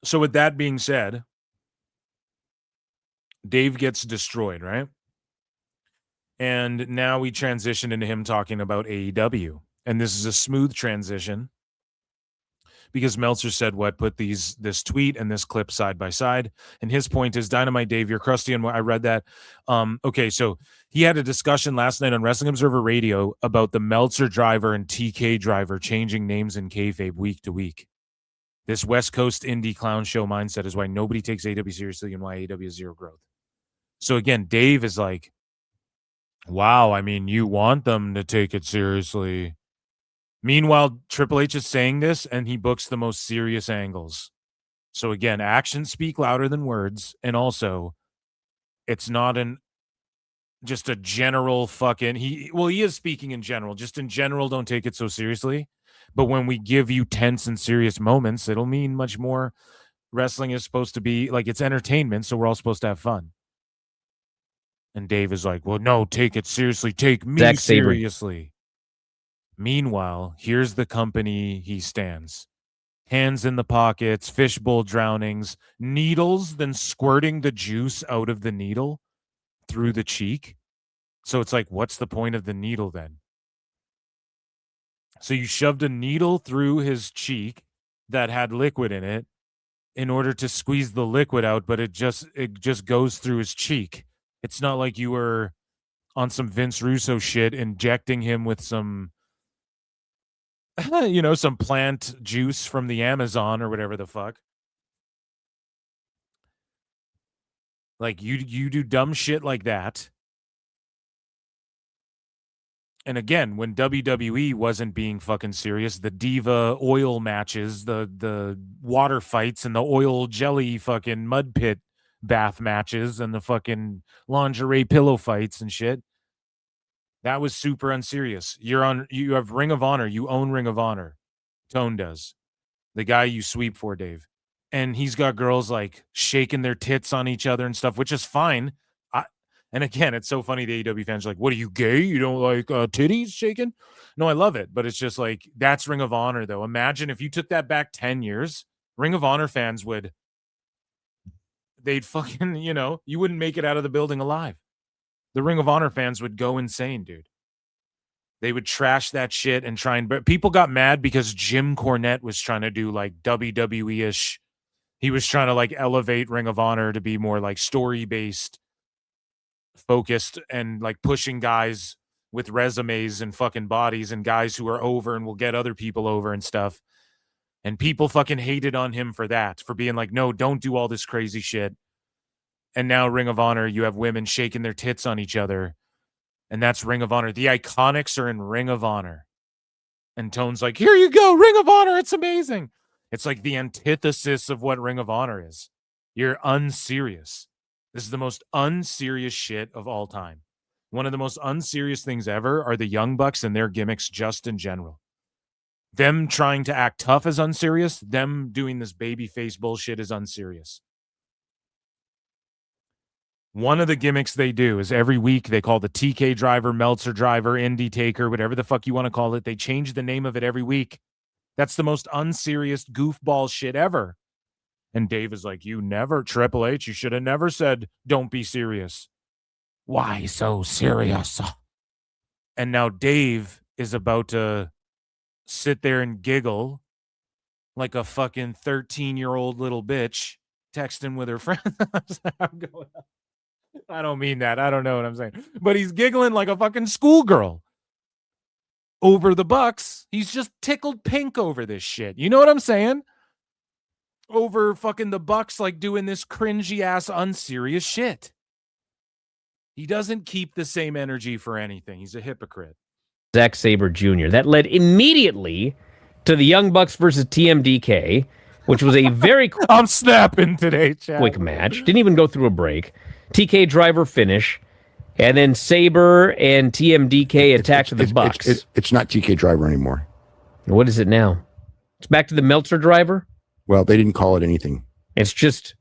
So with that being said, Dave gets destroyed, right? And now we transition into him talking about AEW. And this is a smooth transition because Meltzer said put this tweet and this clip side by side. And his point is, Dynamite Dave, you're crusty. And I read that. Okay, so he had a discussion last night on Wrestling Observer Radio about the Meltzer driver and TK driver changing names in kayfabe week to week. This West Coast indie clown show mindset is why nobody takes AEW seriously and why AEW is zero growth. So again, Dave is like, wow, I mean, you want them to take it seriously. Meanwhile, Triple H is saying this and he books the most serious angles. So again, actions speak louder than words. And also, it's not just a general fucking, he is speaking in general. Just in general, don't take it so seriously. But when we give you tense and serious moments, it'll mean much more. Wrestling is supposed to be like, it's entertainment, so we're all supposed to have fun. And Dave is like, well, no, take it seriously. Take me seriously. Meanwhile, here's the company he stands. Hands in the pockets, fishbowl drownings, needles, then squirting the juice out of the needle through the cheek. So it's like, what's the point of the needle then? So you shoved a needle through his cheek that had liquid in it in order to squeeze the liquid out, but it just goes through his cheek. It's not like you were on some Vince Russo shit injecting him with some, some plant juice from the Amazon or whatever the fuck. Like you do dumb shit like that. And again, when WWE wasn't being fucking serious, the diva oil matches, the water fights and the oil jelly fucking mud pit bath matches and the fucking lingerie pillow fights and shit, that was super unserious. You have Ring of Honor. You own Ring of Honor. Tone does. The guy you sweep for, Dave. And he's got girls like shaking their tits on each other and stuff, which is fine. And again, it's so funny. The AEW fans are like, what are you, gay? You don't like titties shaking? No, I love it. But it's just like, that's Ring of Honor, though. Imagine if you took that back 10 years, Ring of Honor fans they'd fucking, you wouldn't make it out of the building alive. The Ring of Honor fans would go insane, dude. They would trash that shit and try and... But people got mad because Jim Cornette was trying to do like WWE-ish. He was trying to like elevate Ring of Honor to be more like story-based, focused, and like pushing guys with resumes and fucking bodies and guys who are over and will get other people over and stuff. And people fucking hated on him for that, for being like, no, don't do all this crazy shit. And now Ring of Honor, you have women shaking their tits on each other. And that's Ring of Honor. The Iconics are in Ring of Honor. And Tone's like, here you go, Ring of Honor. It's amazing. It's like the antithesis of what Ring of Honor is. You're unserious. This is the most unserious shit of all time. One of the most unserious things ever are the Young Bucks and their gimmicks just in general. Them trying to act tough is unserious. Them doing this babyface bullshit is unserious. One of the gimmicks they do is every week they call the TK driver, Meltzer driver, Indie Taker, whatever the fuck you want to call it. They change the name of it every week. That's the most unserious goofball shit ever. And Dave is like, Triple H, you should have never said, don't be serious. Why so serious? And now Dave is about to sit there and giggle like a fucking 13-year-old little bitch texting with her friends. I don't mean that. I don't know what I'm saying. But he's giggling like a fucking schoolgirl over the Bucks. He's just tickled pink over this shit. You know what I'm saying? Over fucking the Bucks, like doing this cringy ass unserious shit. He doesn't keep the same energy for anything. He's a hypocrite. Zack Sabre Jr. That led immediately to the Young Bucks versus TMDK, which was a very I'm snapping today, Chad. quick match. Didn't even go through a break. TK driver finish, and then Sabre and TMDK attacked the Bucks. It's not TK driver anymore. What is it now? It's back to the Meltzer driver? Well, they didn't call it anything. It's just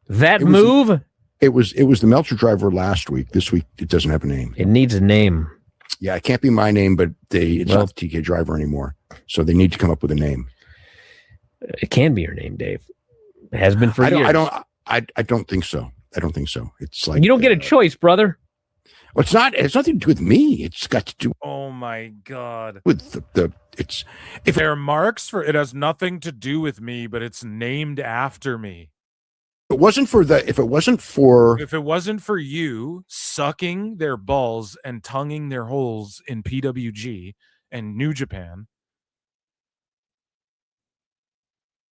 that move? It was the Meltzer driver last week. This week, it doesn't have a name. It needs a name. Yeah, it can't be my name, but it's not the TK driver anymore. So they need to come up with a name. It can be your name, Dave. It has been for years. I don't think so. I don't think so. It's like you don't get a choice, brother. Well, it's not. It's nothing to do with me. It's got to do. Oh my God. With if there are marks for it, has nothing to do with me, but it's named after me. If it wasn't for you sucking their balls and tonguing their holes in PWG and New Japan,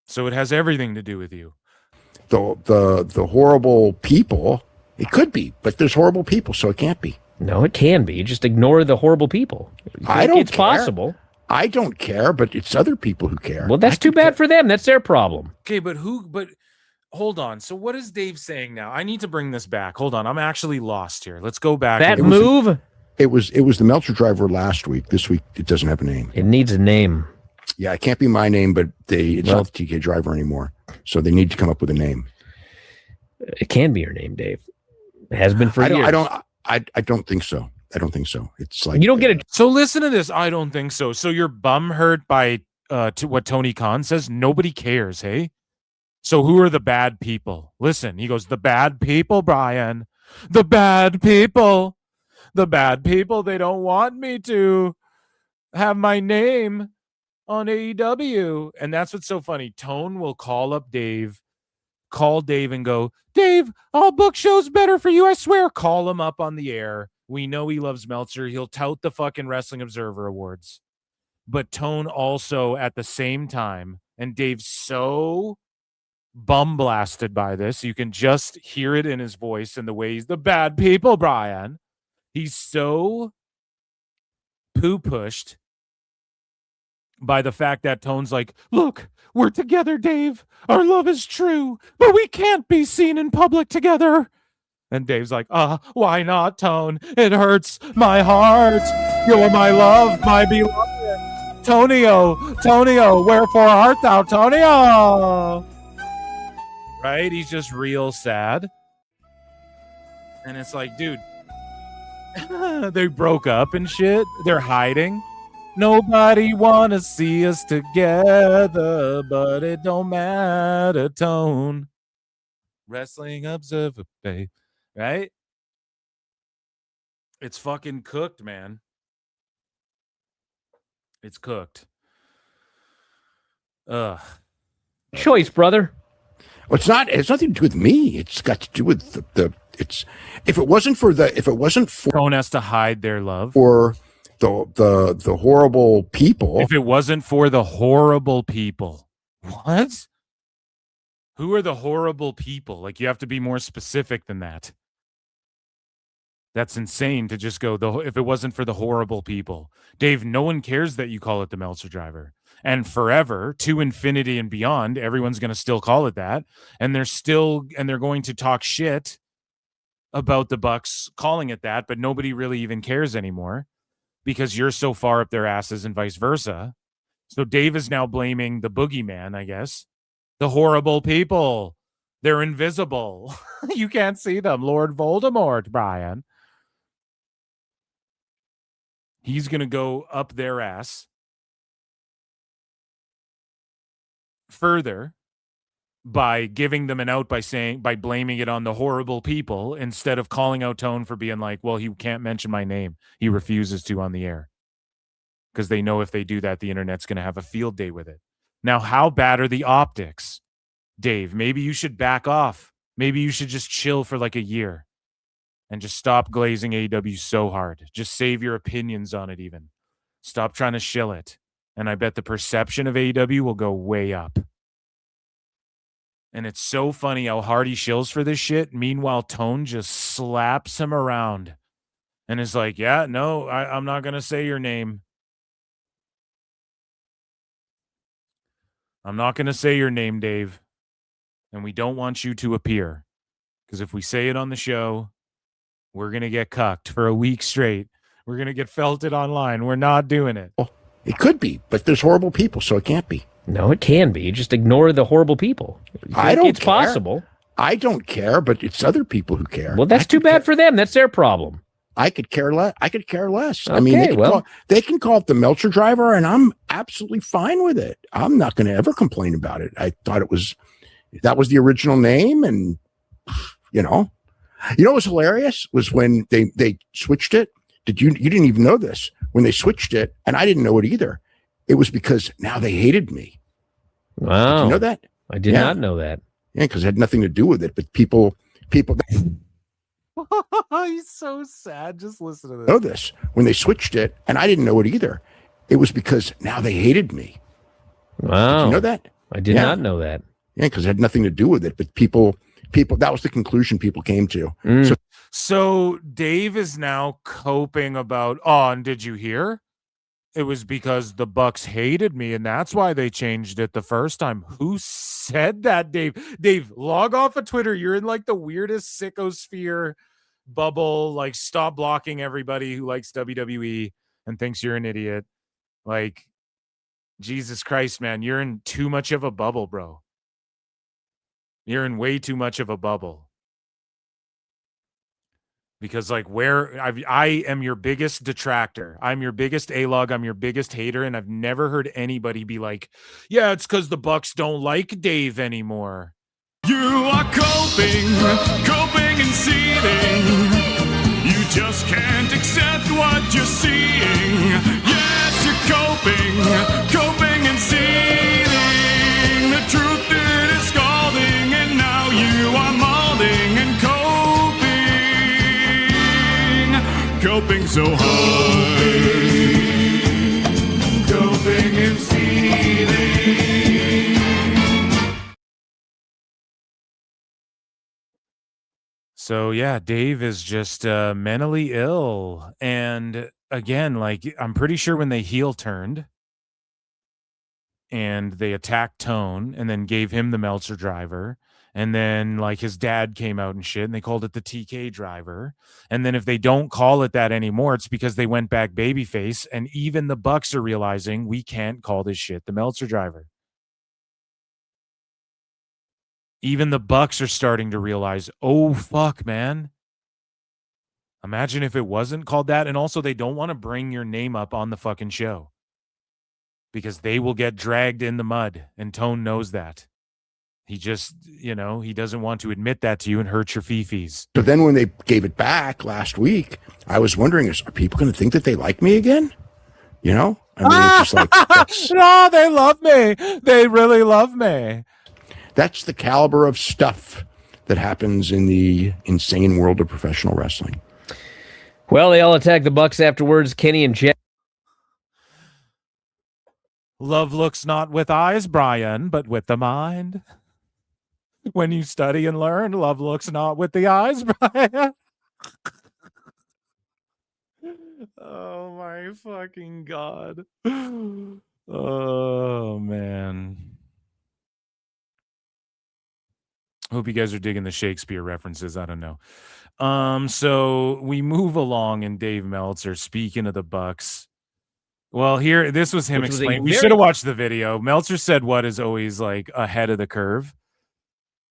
so it has everything to do with you. The horrible people, it could be, but there's horrible people, so it can't be. No, it can be. Just ignore the horrible people. It's possible. I don't care, but it's other people who care. Well, that's too bad for them. That's their problem. Okay, but hold on. So what is Dave saying now? I need to bring this back. Hold on. I'm actually lost here. Let's go back. That move? It was the Meltzer driver last week. This week, it doesn't have a name. It needs a name. Yeah, it can't be my name, but it's not the TK driver anymore. So they need to come up with a name. It can be your name, Dave. It has been for years. I don't think so. I don't think so. It's like you don't get it. So listen to this. I don't think so. So you're bum hurt by to what Tony Khan says. Nobody cares, hey? So who are the bad people? Listen, he goes, the bad people, Bryan. The bad people. The bad people. They don't want me to have my name on AEW. And that's what's so funny. Tone will call Dave and go, Dave, I'll book shows better for you, I swear. Call him up on the air. We know he loves Meltzer. He'll tout the fucking Wrestling Observer Awards. But Tone also at the same time, and Dave's so bum blasted by this, you can just hear it in his voice and the way he's the bad people, Bryan. He's so poo-pushed by the fact that Tone's like, look, we're together, Dave. Our love is true, but we can't be seen in public together. And Dave's like, why not, Tone? It hurts my heart. You're my love, my beloved. Tonio, wherefore art thou, Tonio? Right? He's just real sad. And it's like, dude, they broke up and shit. They're hiding. Nobody wanna see us together, but it don't matter, Tone. Wrestling Observer, babe. Right? It's fucking cooked, man. It's cooked. Ugh. Choice, brother. Well, it's not. It's nothing to do with me. It's got to do with it's. If it wasn't for Tone has to hide their love. For the horrible people. If it wasn't for the horrible people. What? Who are the horrible people? Like, you have to be more specific than that. That's insane to just go, if it wasn't for the horrible people. Dave, no one cares that you call it the Meltzer driver. And forever, to infinity and beyond, everyone's going to still call it that. And they're going to talk shit about the Bucks calling it that, but nobody really even cares anymore because you're so far up their asses and vice versa. So Dave is now blaming the boogeyman, I guess. The horrible people. They're invisible. You can't see them. Lord Voldemort, Brian. He's going to go up their ass further by giving them an out by blaming it on the horrible people instead of calling out Tone for being like, well, he can't mention my name. He refuses to on the air because they know if they do that, the internet's going to have a field day with it. Now, how bad are the optics, Dave? Maybe you should back off. Maybe you should just chill for like a year. And just stop glazing AEW so hard. Just save your opinions on it even. Stop trying to shill it. And I bet the perception of AEW will go way up. And it's so funny how hard he shills for this shit. Meanwhile, Tone just slaps him around. And is like, yeah, no, I'm not going to say your name. I'm not going to say your name, Dave. And we don't want you to appear. Because if we say it on the show, we're going to get cucked for a week straight. We're going to get felted online. We're not doing it. Well, it could be, but there's horrible people, so it can't be. No, it can be. You just ignore the horrible people. I don't It's care. possible. I don't care, but it's other people who care. Well, that's too bad for them. That's their problem. I could care less. Okay, I mean, they can call it the Meltzer driver, and I'm absolutely fine with it. I'm not going to ever complain about it. I thought that was the original name, and what was hilarious was when they switched it. You didn't even know this when they switched it, and I didn't know it either. It was because now they hated me. Wow, did you know that? I did not know that. Yeah, because it had nothing to do with it, but people. He's so sad. Just listen to this. Know this when they switched it, and I didn't know it either. It was because now they hated me. Wow, did you know that? I did not know that. Yeah, because it had nothing to do with it, but people. That was the conclusion people came to. So Dave is now coping about. Oh, and did you hear? It was because the Bucks hated me, and that's why they changed it the first time. Who said that, Dave? Dave, log off of Twitter. You're in like the weirdest sickosphere bubble. Like, stop blocking everybody who likes WWE and thinks you're an idiot. Like, Jesus Christ, man, you're in too much of a bubble, bro. You're in way too much of a bubble. Because like I am your biggest detractor. I'm your biggest A-log. I'm your biggest hater. And I've never heard anybody be like, yeah, it's because the Bucks don't like Dave anymore. You are coping and seething. You just can't accept what you're seeing. Yes, you're coping and seething. The truth it is scalding, and now you are molding and coping so hard, coping and seething. So yeah, Dave is just mentally ill, and again, like, I'm pretty sure when they heel turned and they attacked Tone and then gave him the Meltzer driver, and then like his dad came out and shit and they called it the TK driver, and then if they don't call it that anymore, it's because they went back babyface, and even the Bucks are realizing we can't call this shit the Meltzer driver. Even the Bucks are starting to realize, oh fuck, man. Imagine if it wasn't called that. And also, they don't want to bring your name up on the fucking show because they will get dragged in the mud, and Tone knows that. He just, he doesn't want to admit that to you and hurt your fifis. So then when they gave it back last week, I was wondering, are people going to think that they like me again? I mean, it's just like, no, they love me. They really love me. That's the caliber of stuff that happens in the insane world of professional wrestling. Well, they all attacked the Bucks afterwards. Kenny and Jeff. Love looks not with eyes, Brian, but with the mind. When you study and learn, love looks not with the eyes, Brian. Oh, my fucking God. Oh, man. Hope you guys are digging the Shakespeare references. I don't know. So we move along, and Dave Meltzer, speaking of the Bucks. Well, this was him explaining. We should have watched the video. Meltzer said what is always like ahead of the curve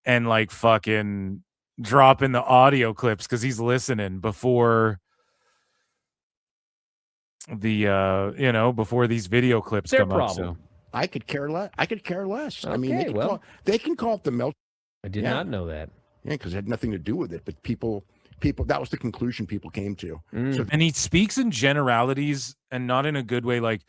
and like fucking dropping the audio clips because he's listening before the before these video clips come up. So I could care less. Okay, I mean, they can call it the Meltzer. I did not know that. Yeah, because it had nothing to do with it. But people, that was the conclusion people came to. So, and he speaks in generalities and not in a good way. Like,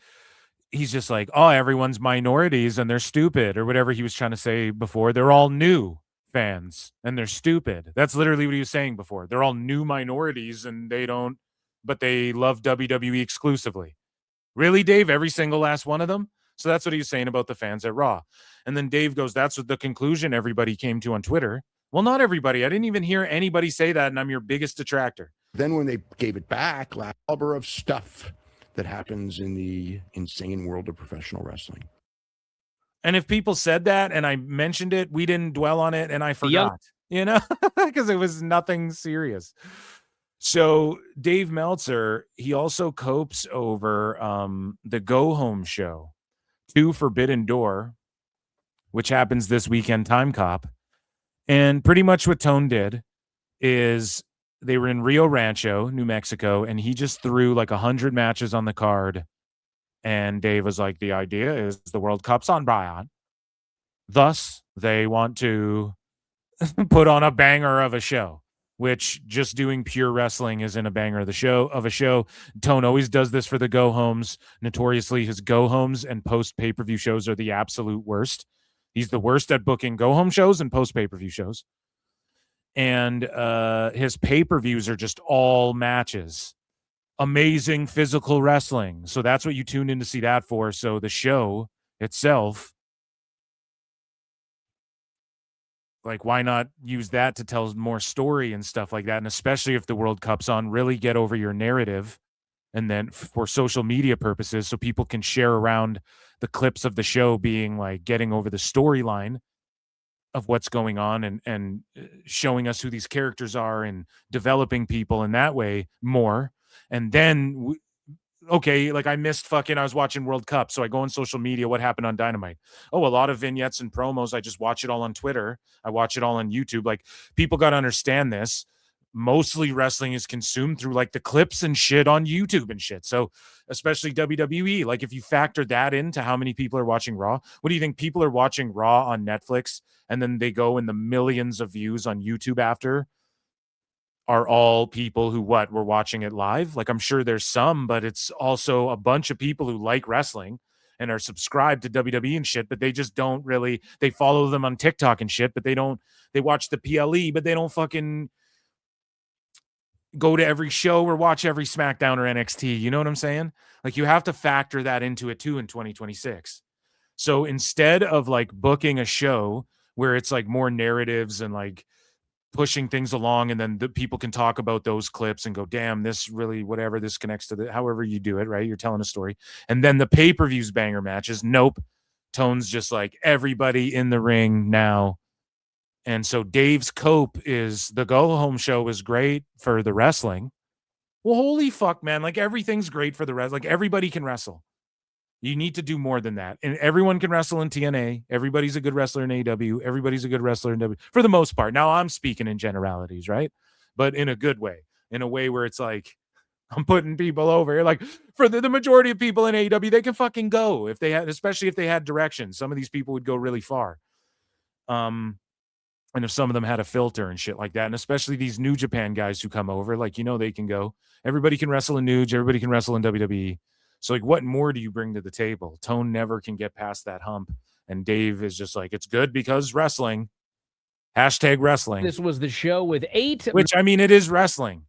he's just like, oh, everyone's minorities and they're stupid or whatever he was trying to say before. They're all new fans and they're stupid. That's literally what he was saying before. They're all new minorities and they love WWE exclusively. Really, Dave? Every single last one of them? So that's what he was saying about the fans at Raw. And then Dave goes, that's what the conclusion everybody came to on Twitter. Well, not everybody. I didn't even hear anybody say that, and I'm your biggest detractor. Then when they gave it back, caliber of stuff that happens in the insane world of professional wrestling. And if people said that and I mentioned it, we didn't dwell on it, and I forgot, because it was nothing serious. So Dave Meltzer, he also copes over the Go Home show, 2 Forbidden Door, which happens this weekend, Time Cop. And pretty much what Tone did is they were in Rio Rancho, New Mexico, and he just threw like 100 matches on the card. And Dave was like, the idea is the World Cup's on, Brian. Thus, they want to put on a banger of a show, which just doing pure wrestling isn't a banger of a show. Tone always does this for the go-homes. Notoriously, his go-homes and post-pay-per-view shows are the absolute worst. He's the worst at booking go-home shows and post-pay-per-view shows. And his pay-per-views are just all matches. Amazing physical wrestling. So that's what you tuned in to see that for. So the show itself, like, why not use that to tell more story and stuff like that? And especially if the World Cup's on, really get over your narrative. And then for social media purposes, so people can share around the clips of the show being like getting over the storyline of what's going on and showing us who these characters are and developing people in that way more. And then, like I missed I was watching World Cup. So I go on social media. What happened on Dynamite? Oh, a lot of vignettes and promos. I just watch it all on Twitter. I watch it all on YouTube. Like, people got to understand this. Mostly wrestling is consumed through like the clips and shit on YouTube and shit. So especially WWE, like if you factor that into how many people are watching Raw, what do you think? People are watching Raw on Netflix and then they go in the millions of views on YouTube after are all people who were watching it live. Like, I'm sure there's some, but it's also a bunch of people who like wrestling and are subscribed to WWE and shit, but they just don't really, they follow them on TikTok and shit, but they watch the PLE, but they don't fucking go to every show or watch every SmackDown or NXT. You know what I'm saying? Like, you have to factor that into it too in 2026. So instead of like booking a show where it's like more narratives and like pushing things along, and then the people can talk about those clips and go, damn, this really, whatever, this connects to the, however you do it, right? You're telling a story. And then the pay-per-views banger matches. Nope. Tone's just like everybody in the ring now. And so Dave's cope is the go-home show is great for the wrestling. Well, holy fuck, man. Like everything's great for the wrestling. Like everybody can wrestle. You need to do more than that. And everyone can wrestle in TNA. Everybody's a good wrestler in AEW. Everybody's a good wrestler in W for the most part. Now I'm speaking in generalities, right? But in a good way, in a way where it's like, I'm putting people over. Like for the majority of people in AEW, they can fucking go if they had, especially if they had direction. Some of these people would go really far. And if some of them had a filter and shit like that, and especially these New Japan guys who come over, like, they can go. Everybody can wrestle in New Japan. Everybody can wrestle in WWE. So, like, what more do you bring to the table? Tone never can get past that hump. And Dave is just like, it's good because wrestling. Hashtag wrestling. This was the show with 8. Which, I mean, it is wrestling.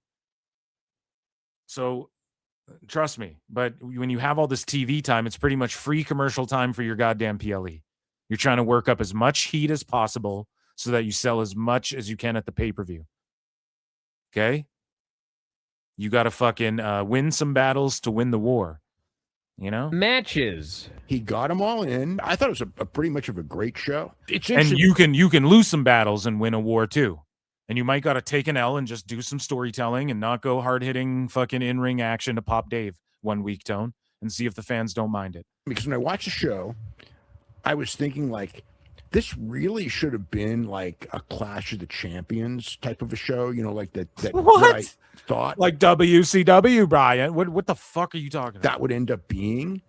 So, trust me. But when you have all this TV time, it's pretty much free commercial time for your goddamn PLE. You're trying to work up as much heat as possible so that you sell as much as you can at the pay-per-view. Okay? You got to fucking win some battles to win the war. Matches. He got them all in. I thought it was a pretty much of a great show. It's and you can lose some battles and win a war too. And you might got to take an L and just do some storytelling and not go hard-hitting fucking in-ring action to pop Dave one week, Tone, and see if the fans don't mind it. Because when I watched the show, I was thinking like, this really should have been like a Clash of the Champions type of a show, like that what I thought. Like WCW, Brian. What the fuck are you talking about? That would end up being,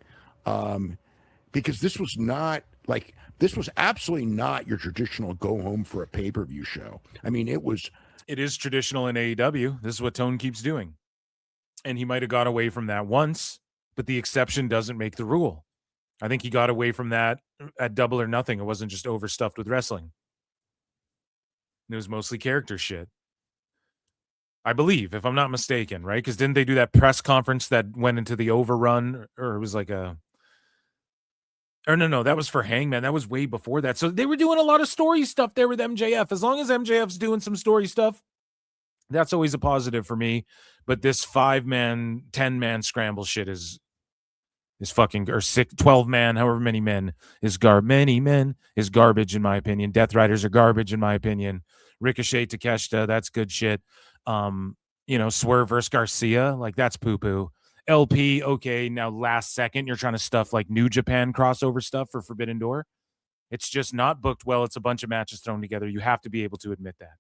because this was absolutely not your traditional go home for a pay-per-view show. I mean, it is traditional in AEW. This is what Tone keeps doing. And he might have got away from that once, but the exception doesn't make the rule. I think he got away from that at Double or Nothing. It wasn't just overstuffed with wrestling. It was mostly character shit. I believe, if I'm not mistaken, right? Because didn't they do that press conference that went into the overrun? Or it was like no, that was for Hangman. That was way before that. So they were doing a lot of story stuff there with MJF. As long as MJF's doing some story stuff, that's always a positive for me. But this 5-man, 10-man scramble shit is fucking, or 12-man, however many men is garbage in my opinion. Death Riders are garbage in my opinion. Ricochet, Takeshita, that's good shit. Swerve versus Garcia, like that's poo-poo. LP, okay, now last second you're trying to stuff like New Japan crossover stuff for Forbidden Door. It's just not booked well. It's a bunch of matches thrown together. You have to be able to admit that.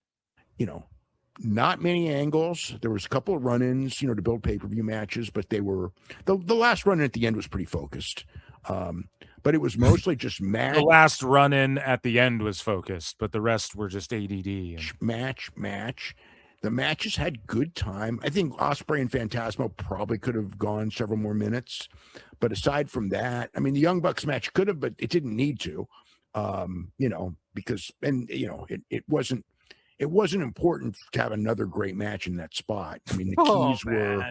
Not many angles. There was a couple of run-ins, to build pay-per-view matches, but they were the last run-in at the end was pretty focused. But it was mostly just match. The last run-in at the end was focused, but the rest were just ADD. Match. The matches had good time. I think Ospreay and Phantasmo probably could have gone several more minutes. But aside from that, I mean, the Young Bucks match could have, but it didn't need to, because it wasn't important to have another great match in that spot. I mean, the keys were,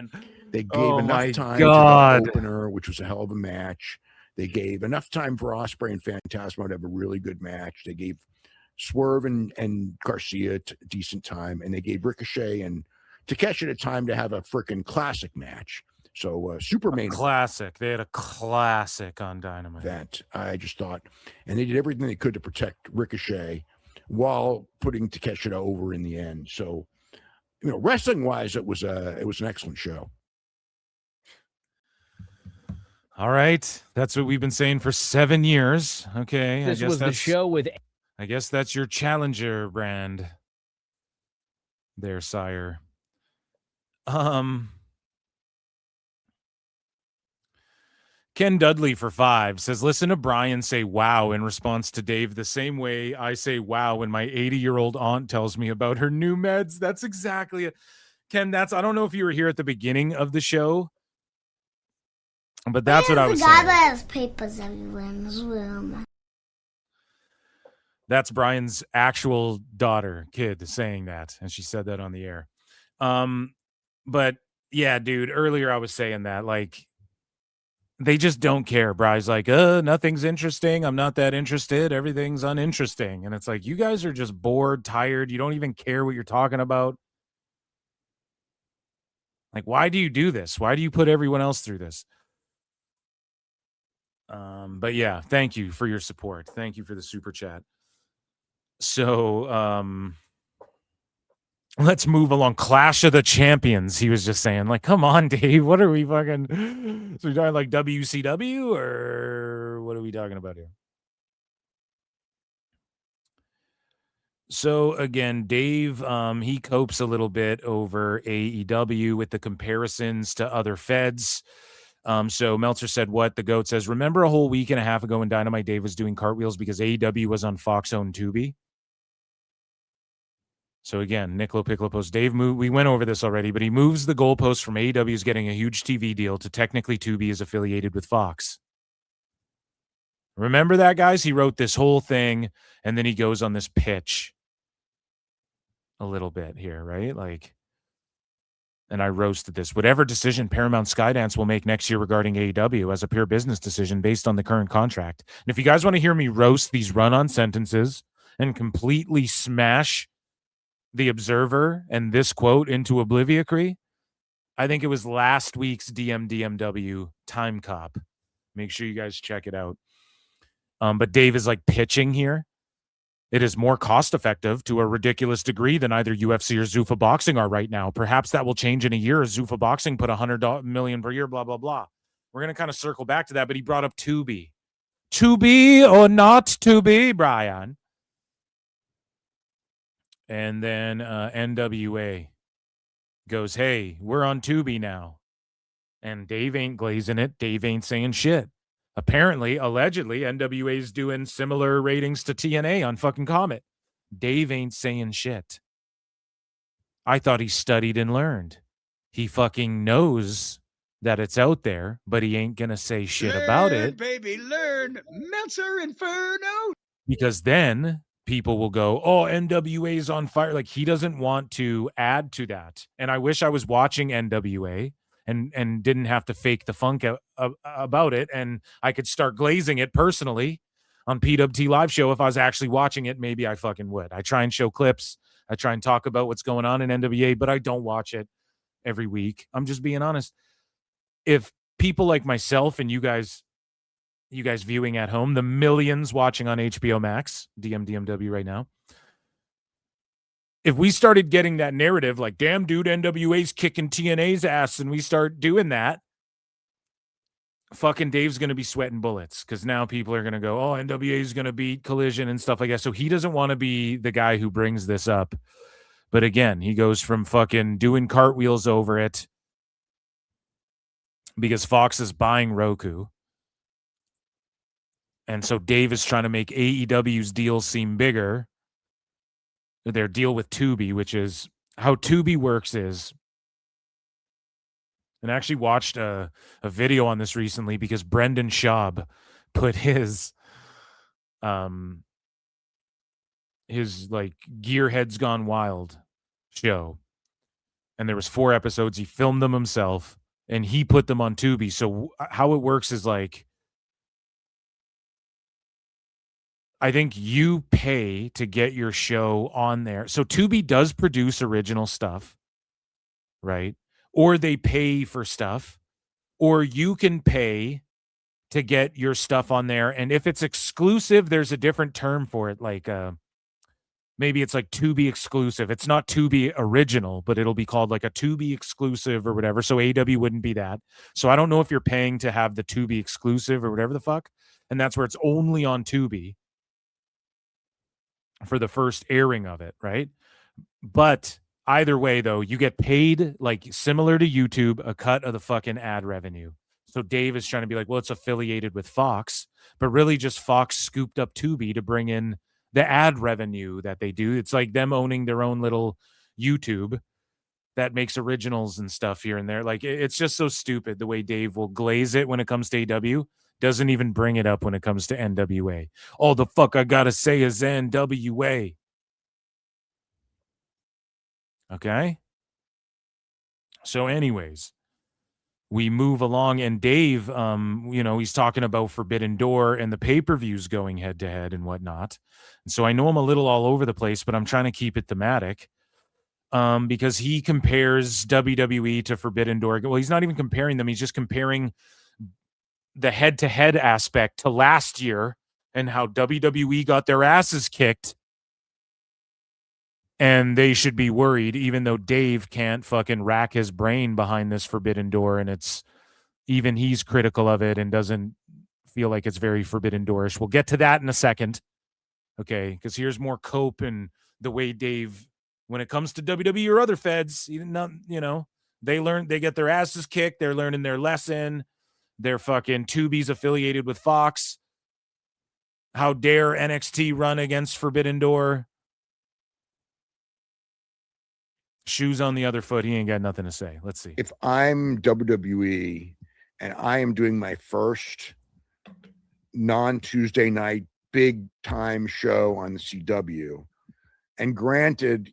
they gave enough time to the opener, which was a hell of a match. They gave enough time for Ospreay and Phantasmo to have a really good match. They gave Swerve and Garcia decent time, and they gave Ricochet and Takeshita time to have a freaking classic match. So Superman classic. They had a classic on Dynamite. That I just thought, and they did everything they could to protect Ricochet while putting Takeshita over in the end. So, wrestling wise, it was an excellent show. All right, that's what we've been saying for 7 years. Okay, This was the show with. I guess that's your challenger brand there, sire. Ken Dudley for 5 says, listen to Brian say wow in response to Dave the same way I say wow when my 80-year-old aunt tells me about her new meds. That's exactly it. Ken, I don't know if you were here at the beginning of the show, but that's what I was saying. The guy that has papers everywhere in his room. That's Brian's actual kid saying that. And she said that on the air. But yeah, dude, earlier I was saying that, like, they just don't care. Bry's like, nothing's interesting. I'm not that interested. Everything's uninteresting. And it's like, you guys are just bored, tired. You don't even care what you're talking about. Like, why do you do this? Why do you put everyone else through this? But yeah, thank you for your support. Thank you for the super chat. So, let's move along. Clash of the Champions. He was just saying, like, come on, Dave. What are we fucking? So we talking like WCW or what are we talking about here? So again, Dave, he copes a little bit over AEW with the comparisons to other feds. So Meltzer said, what? The GOAT says, remember a whole week and a half ago when Dynamite Dave was doing cartwheels because AEW was on Fox-owned Tubi? So again, Niccolo Piccolo post, Dave moved, we went over this already, but he moves the goalpost from AEW is getting a huge TV deal to technically Tubi is affiliated with Fox. Remember that, guys? He wrote this whole thing, and then he goes on this pitch a little bit here, right? Like, and I roasted this. Whatever decision Paramount Skydance will make next year regarding AEW as a pure business decision based on the current contract. And if you guys want to hear me roast these run-on sentences and completely smash the Observer and this quote into obliviacry, I think it was last week's DMDMW Time Cop. Make sure you guys check it out. But Dave is like pitching here. It is more cost-effective to a ridiculous degree than either UFC or Zuffa Boxing are right now. Perhaps that will change in a year as Zuffa Boxing put $100 million per year, blah, blah, blah. We're going to kind of circle back to that, but he brought up Tubi. Tubi or not Tubi, Bryan? And then NWA goes, hey, we're on Tubi now. And Dave ain't glazing it. Dave ain't saying shit. Apparently, allegedly, NWA's doing similar ratings to TNA on fucking Comet. Dave ain't saying shit. I thought he studied and learned. He fucking knows that it's out there, but he ain't gonna say shit about it. Baby, learn Meltzer Inferno. Because then people will go, oh, NWA's on fire. Like, he doesn't want to add to that. And I wish I was watching NWA and didn't have to fake the funk about it, and I could start glazing it personally on PWT Live Show. If I was actually watching it, maybe I fucking would. I try and show clips. I try and talk about what's going on in NWA, but I don't watch it every week. I'm just being honest. If people like myself and you guys viewing at home, the millions watching on HBO Max, DMDMW right now, if we started getting that narrative, like, damn, dude, NWA's kicking TNA's ass, and we start doing that, fucking Dave's going to be sweating bullets because now people are going to go, oh, NWA's going to beat Collision and stuff like that. So he doesn't want to be the guy who brings this up. But again, he goes from fucking doing cartwheels over it because Fox is buying Roku. And so Dave is trying to make AEW's deal seem bigger. Their deal with Tubi, which is how Tubi works is, and I actually watched a video on this recently because Brendan Schaub put his like Gearheads Gone Wild show, and there was 4 episodes. He filmed them himself and he put them on Tubi. So how it works is, like, I think you pay to get your show on there. So Tubi does produce original stuff, right? Or they pay for stuff, or you can pay to get your stuff on there. And if it's exclusive, there's a different term for it. Like, maybe it's like Tubi exclusive. It's not Tubi original, but it'll be called like a Tubi exclusive or whatever. So AEW wouldn't be that. So I don't know if you're paying to have the Tubi exclusive or whatever the fuck. And that's where it's only on Tubi for the first airing of it, right? But either way, though, you get paid, like, similar to YouTube, a cut of the fucking ad revenue. So Dave is trying to be like, well, it's affiliated with Fox, but really just Fox scooped up Tubi to bring in the ad revenue that they do. It's like them owning their own little YouTube that makes originals and stuff here and there. Like, it's just so stupid the way Dave will glaze it when it comes to AEW. Doesn't even bring it up when it comes to NWA. All the fuck I gotta say is NWA. Okay? So anyways, we move along, and Dave, he's talking about Forbidden Door and the pay-per-views going head-to-head and whatnot. And so I know I'm a little all over the place, but I'm trying to keep it thematic. Because he compares WWE to Forbidden Door. Well, he's not even comparing them. He's just comparing the head-to-head aspect to last year and how WWE got their asses kicked. And they should be worried, even though Dave can't fucking rack his brain behind this Forbidden Door. And even he's critical of it and doesn't feel like it's very Forbidden Door-ish. We'll get to that in a second. Okay, because here's more Cope and the way Dave... When it comes to WWE or other feds, they get their asses kicked. They're learning their lesson. They're fucking Tubi's affiliated with Fox. How dare NXT run against Forbidden Door? Shoes on the other foot. He ain't got nothing to say. Let's see. If I'm WWE and I am doing my first non-Tuesday night big time show on the CW, and granted,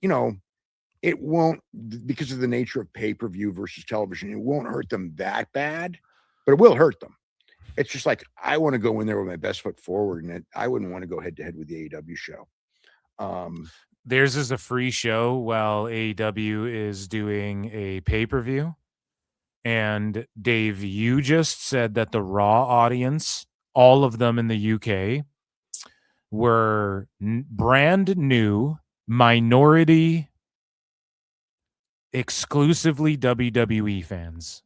it won't, because of the nature of pay-per-view versus television, it won't hurt them that bad, but it will hurt them. It's just like, I want to go in there with my best foot forward, and I wouldn't want to go head-to-head with the AEW show. Theirs is a free show while AEW is doing a pay-per-view. And Dave, you just said that the Raw audience, all of them in the UK, were brand new, minority, exclusively WWE fans,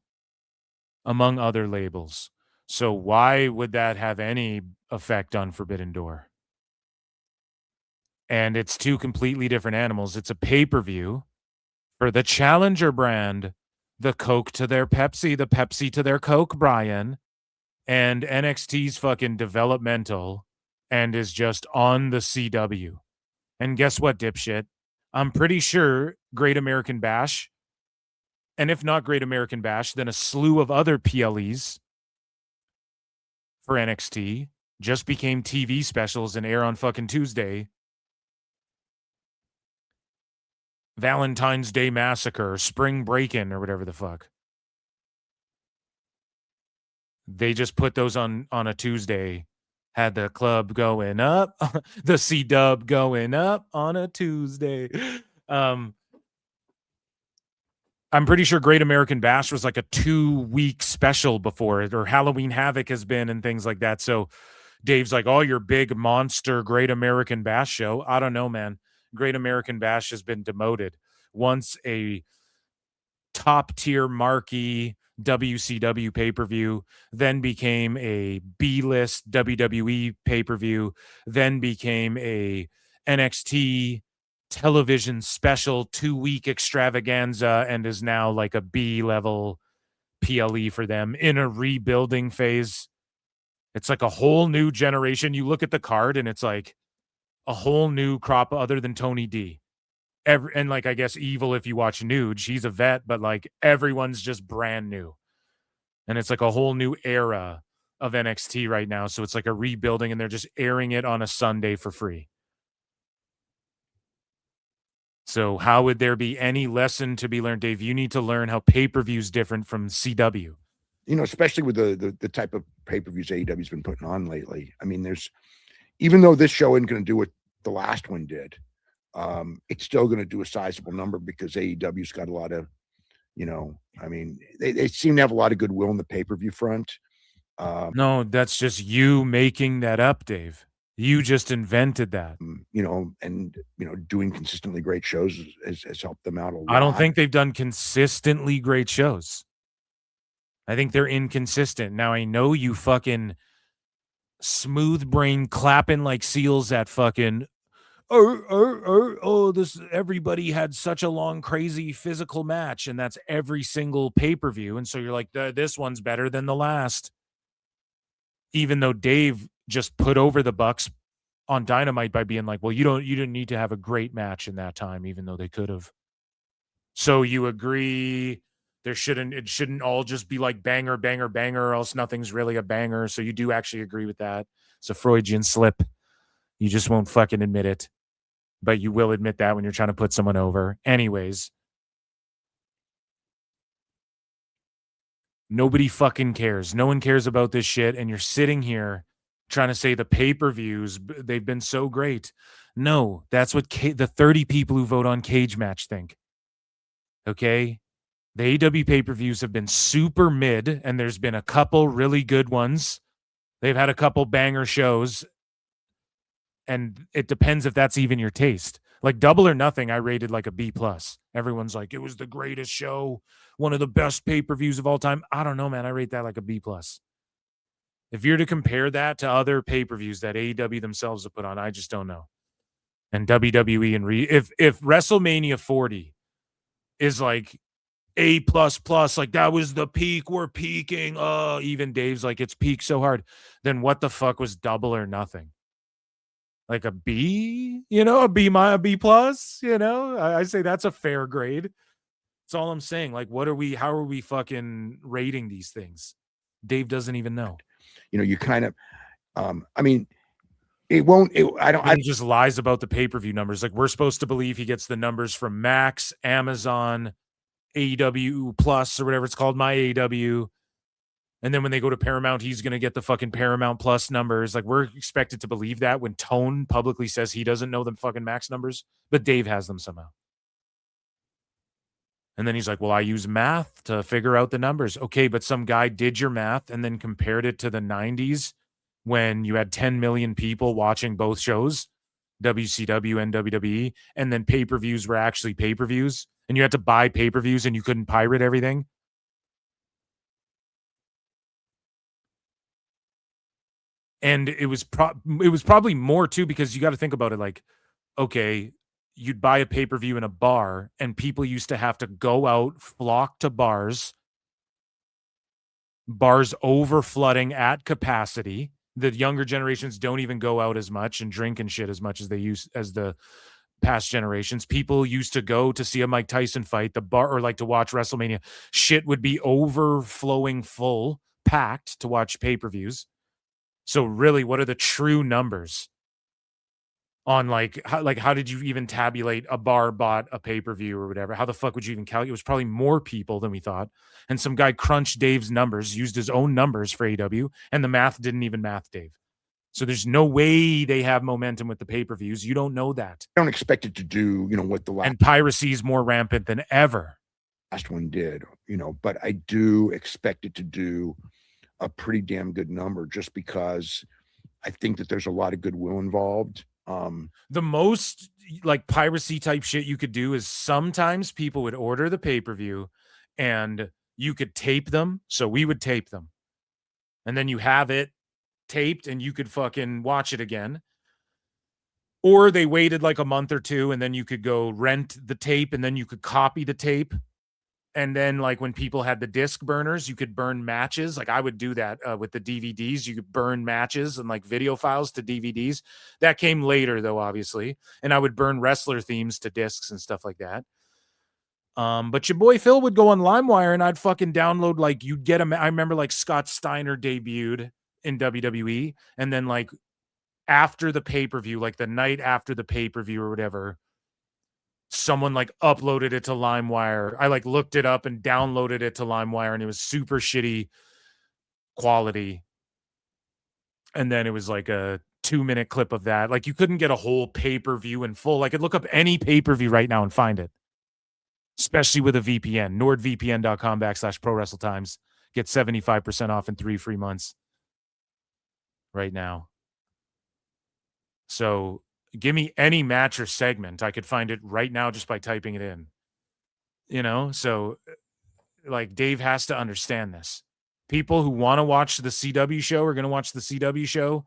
among other labels. So why would that have any effect on Forbidden Door? And it's two completely different animals. It's a pay-per-view for the Challenger brand, the Coke to their Pepsi, the Pepsi to their Coke, Brian, and NXT's fucking developmental and is just on the CW. And guess what, dipshit? I'm pretty sure Great American Bash, and if not Great American Bash, then a slew of other PLEs for NXT just became TV specials and air on fucking Tuesday. Valentine's Day Massacre, Spring Breakin', or whatever the fuck. They just put those on a Tuesday. Had the club going up, the C-dub going up on a Tuesday. I'm pretty sure Great American Bash was like a 2-week special before it, or Halloween Havoc has been and things like that. So Dave's like, oh, your big monster Great American Bash show. I don't know, man. Great American Bash has been demoted. Once a top-tier marquee WCW pay-per-view, then became a B-list WWE pay-per-view, then became a NXT television special 2-week extravaganza, and is now like a B-level PLE for them in a rebuilding phase. It's like a whole new generation. You look at the card and it's like a whole new crop other than Tony D. And like, I guess Evil, if you watch Nude, she's a vet, but like everyone's just brand new. And it's like a whole new era of NXT right now. So it's like a rebuilding, and they're just airing it on a Sunday for free. So how would there be any lesson to be learned, Dave? You need to learn how pay-per-view is different from CW. Especially with the type of pay-per-views AEW's been putting on lately. I mean, even though this show isn't going to do what the last one did, it's still going to do a sizable number because AEW's got a lot of, they seem to have a lot of goodwill in the pay-per-view front. No, that's just you making that up, Dave. You just invented that. Doing consistently great shows has helped them out a lot. I don't think they've done consistently great shows. I think they're inconsistent. Now, I know you fucking smooth brain clapping like seals at fucking everybody had such a long, crazy physical match, and that's every single pay-per-view. And so you're like, this one's better than the last. Even though Dave just put over the Bucks on Dynamite by being like, well, you didn't need to have a great match in that time, even though they could have. So you agree it shouldn't all just be like banger, banger, banger, or else nothing's really a banger. So you do actually agree with that. It's a Freudian slip. You just won't fucking admit it. But you will admit that when you're trying to put someone over. Anyways. Nobody fucking cares. No one cares about this shit. And you're sitting here trying to say the pay-per-views, they've been so great. No, that's what the 30 people who vote on Cage Match think. Okay? The AEW pay-per-views have been super mid, and there's been a couple really good ones. They've had a couple banger shows, and it depends if that's even your taste. Like Double or Nothing, I rated like a B+. Everyone's like, it was the greatest show, one of the best pay-per-views of all time. I don't know, man. I rate that like a B+. If you're to compare that to other pay-per-views that AEW themselves have put on, I just don't know. And WWE and if WrestleMania 40 is like A++, like that was the peak, we're peaking. Even Dave's like, it's peaked so hard. Then what the fuck was Double or Nothing? Like a B, a B+, I say that's a fair grade. That's all I'm saying. Like, how are we fucking rating these things? Dave doesn't even know. You kind of, I mean, it won't, He just lies about the pay-per-view numbers. Like, we're supposed to believe he gets the numbers from Max, Amazon, AEW Plus, or whatever it's called, My AEW. And then when they go to Paramount, he's going to get the fucking Paramount Plus numbers. Like, we're expected to believe that when Tone publicly says he doesn't know the fucking Max numbers, but Dave has them somehow. And then he's like, well, I use math to figure out the numbers. Okay, but some guy did your math and then compared it to the 90s when you had 10 million people watching both shows, WCW and WWE, and then pay-per-views were actually pay-per-views, and you had to buy pay-per-views and you couldn't pirate everything. And it was probably more too, because you got to think about it. Like, okay, you'd buy a pay-per-view in a bar and people used to have to go out, flock to bars over flooding at capacity. The younger generations don't even go out as much and drink and shit as much as they used as the past generations. People used to go to see a Mike Tyson fight, the bar, or like to watch WrestleMania. Shit would be overflowing full, packed to watch pay-per-views. So really, what are the true numbers on how did you even tabulate a bar bought a pay-per-view or whatever? How the fuck would you even calculate? It was probably more people than we thought. And some guy crunched Dave's numbers, used his own numbers for AEW, and the math didn't even math Dave. So there's no way they have momentum with the pay-per-views. You don't know that. I don't expect it to do, what the last. And piracy is more rampant than ever. Last one did, but I do expect it to do a pretty damn good number, just because I think that there's a lot of goodwill involved. The most like piracy type shit you could do is sometimes people would order the pay-per-view and you could tape them. So we would tape them and then you have it taped and you could fucking watch it again. Or they waited like a month or two and then you could go rent the tape and then you could copy the tape. And then, like, when people had the disc burners, you could burn matches. Like, I would do that with the DVDs. You could burn matches and, like, video files to DVDs. That came later, though, obviously. And I would burn wrestler themes to discs and stuff like that. But your boy Phil would go on LimeWire, and I'd fucking download, like, you'd get I remember, like, Scott Steiner debuted in WWE. And then, like, after the pay-per-view, like, the night after the pay-per-view or whatever, someone like uploaded it to LimeWire. I like looked it up and downloaded it to LimeWire and it was super shitty quality. And then it was like a 2-minute clip of that. Like you couldn't get a whole pay-per-view in full. I could look up any pay-per-view right now and find it, especially with a VPN. NordVPN.com/ProWrestleTimes. Get 75% off and 3 free months right now. So give me any match or segment. I could find it right now just by typing it in. So like Dave has to understand this. People who want to watch the CW show are going to watch the CW show.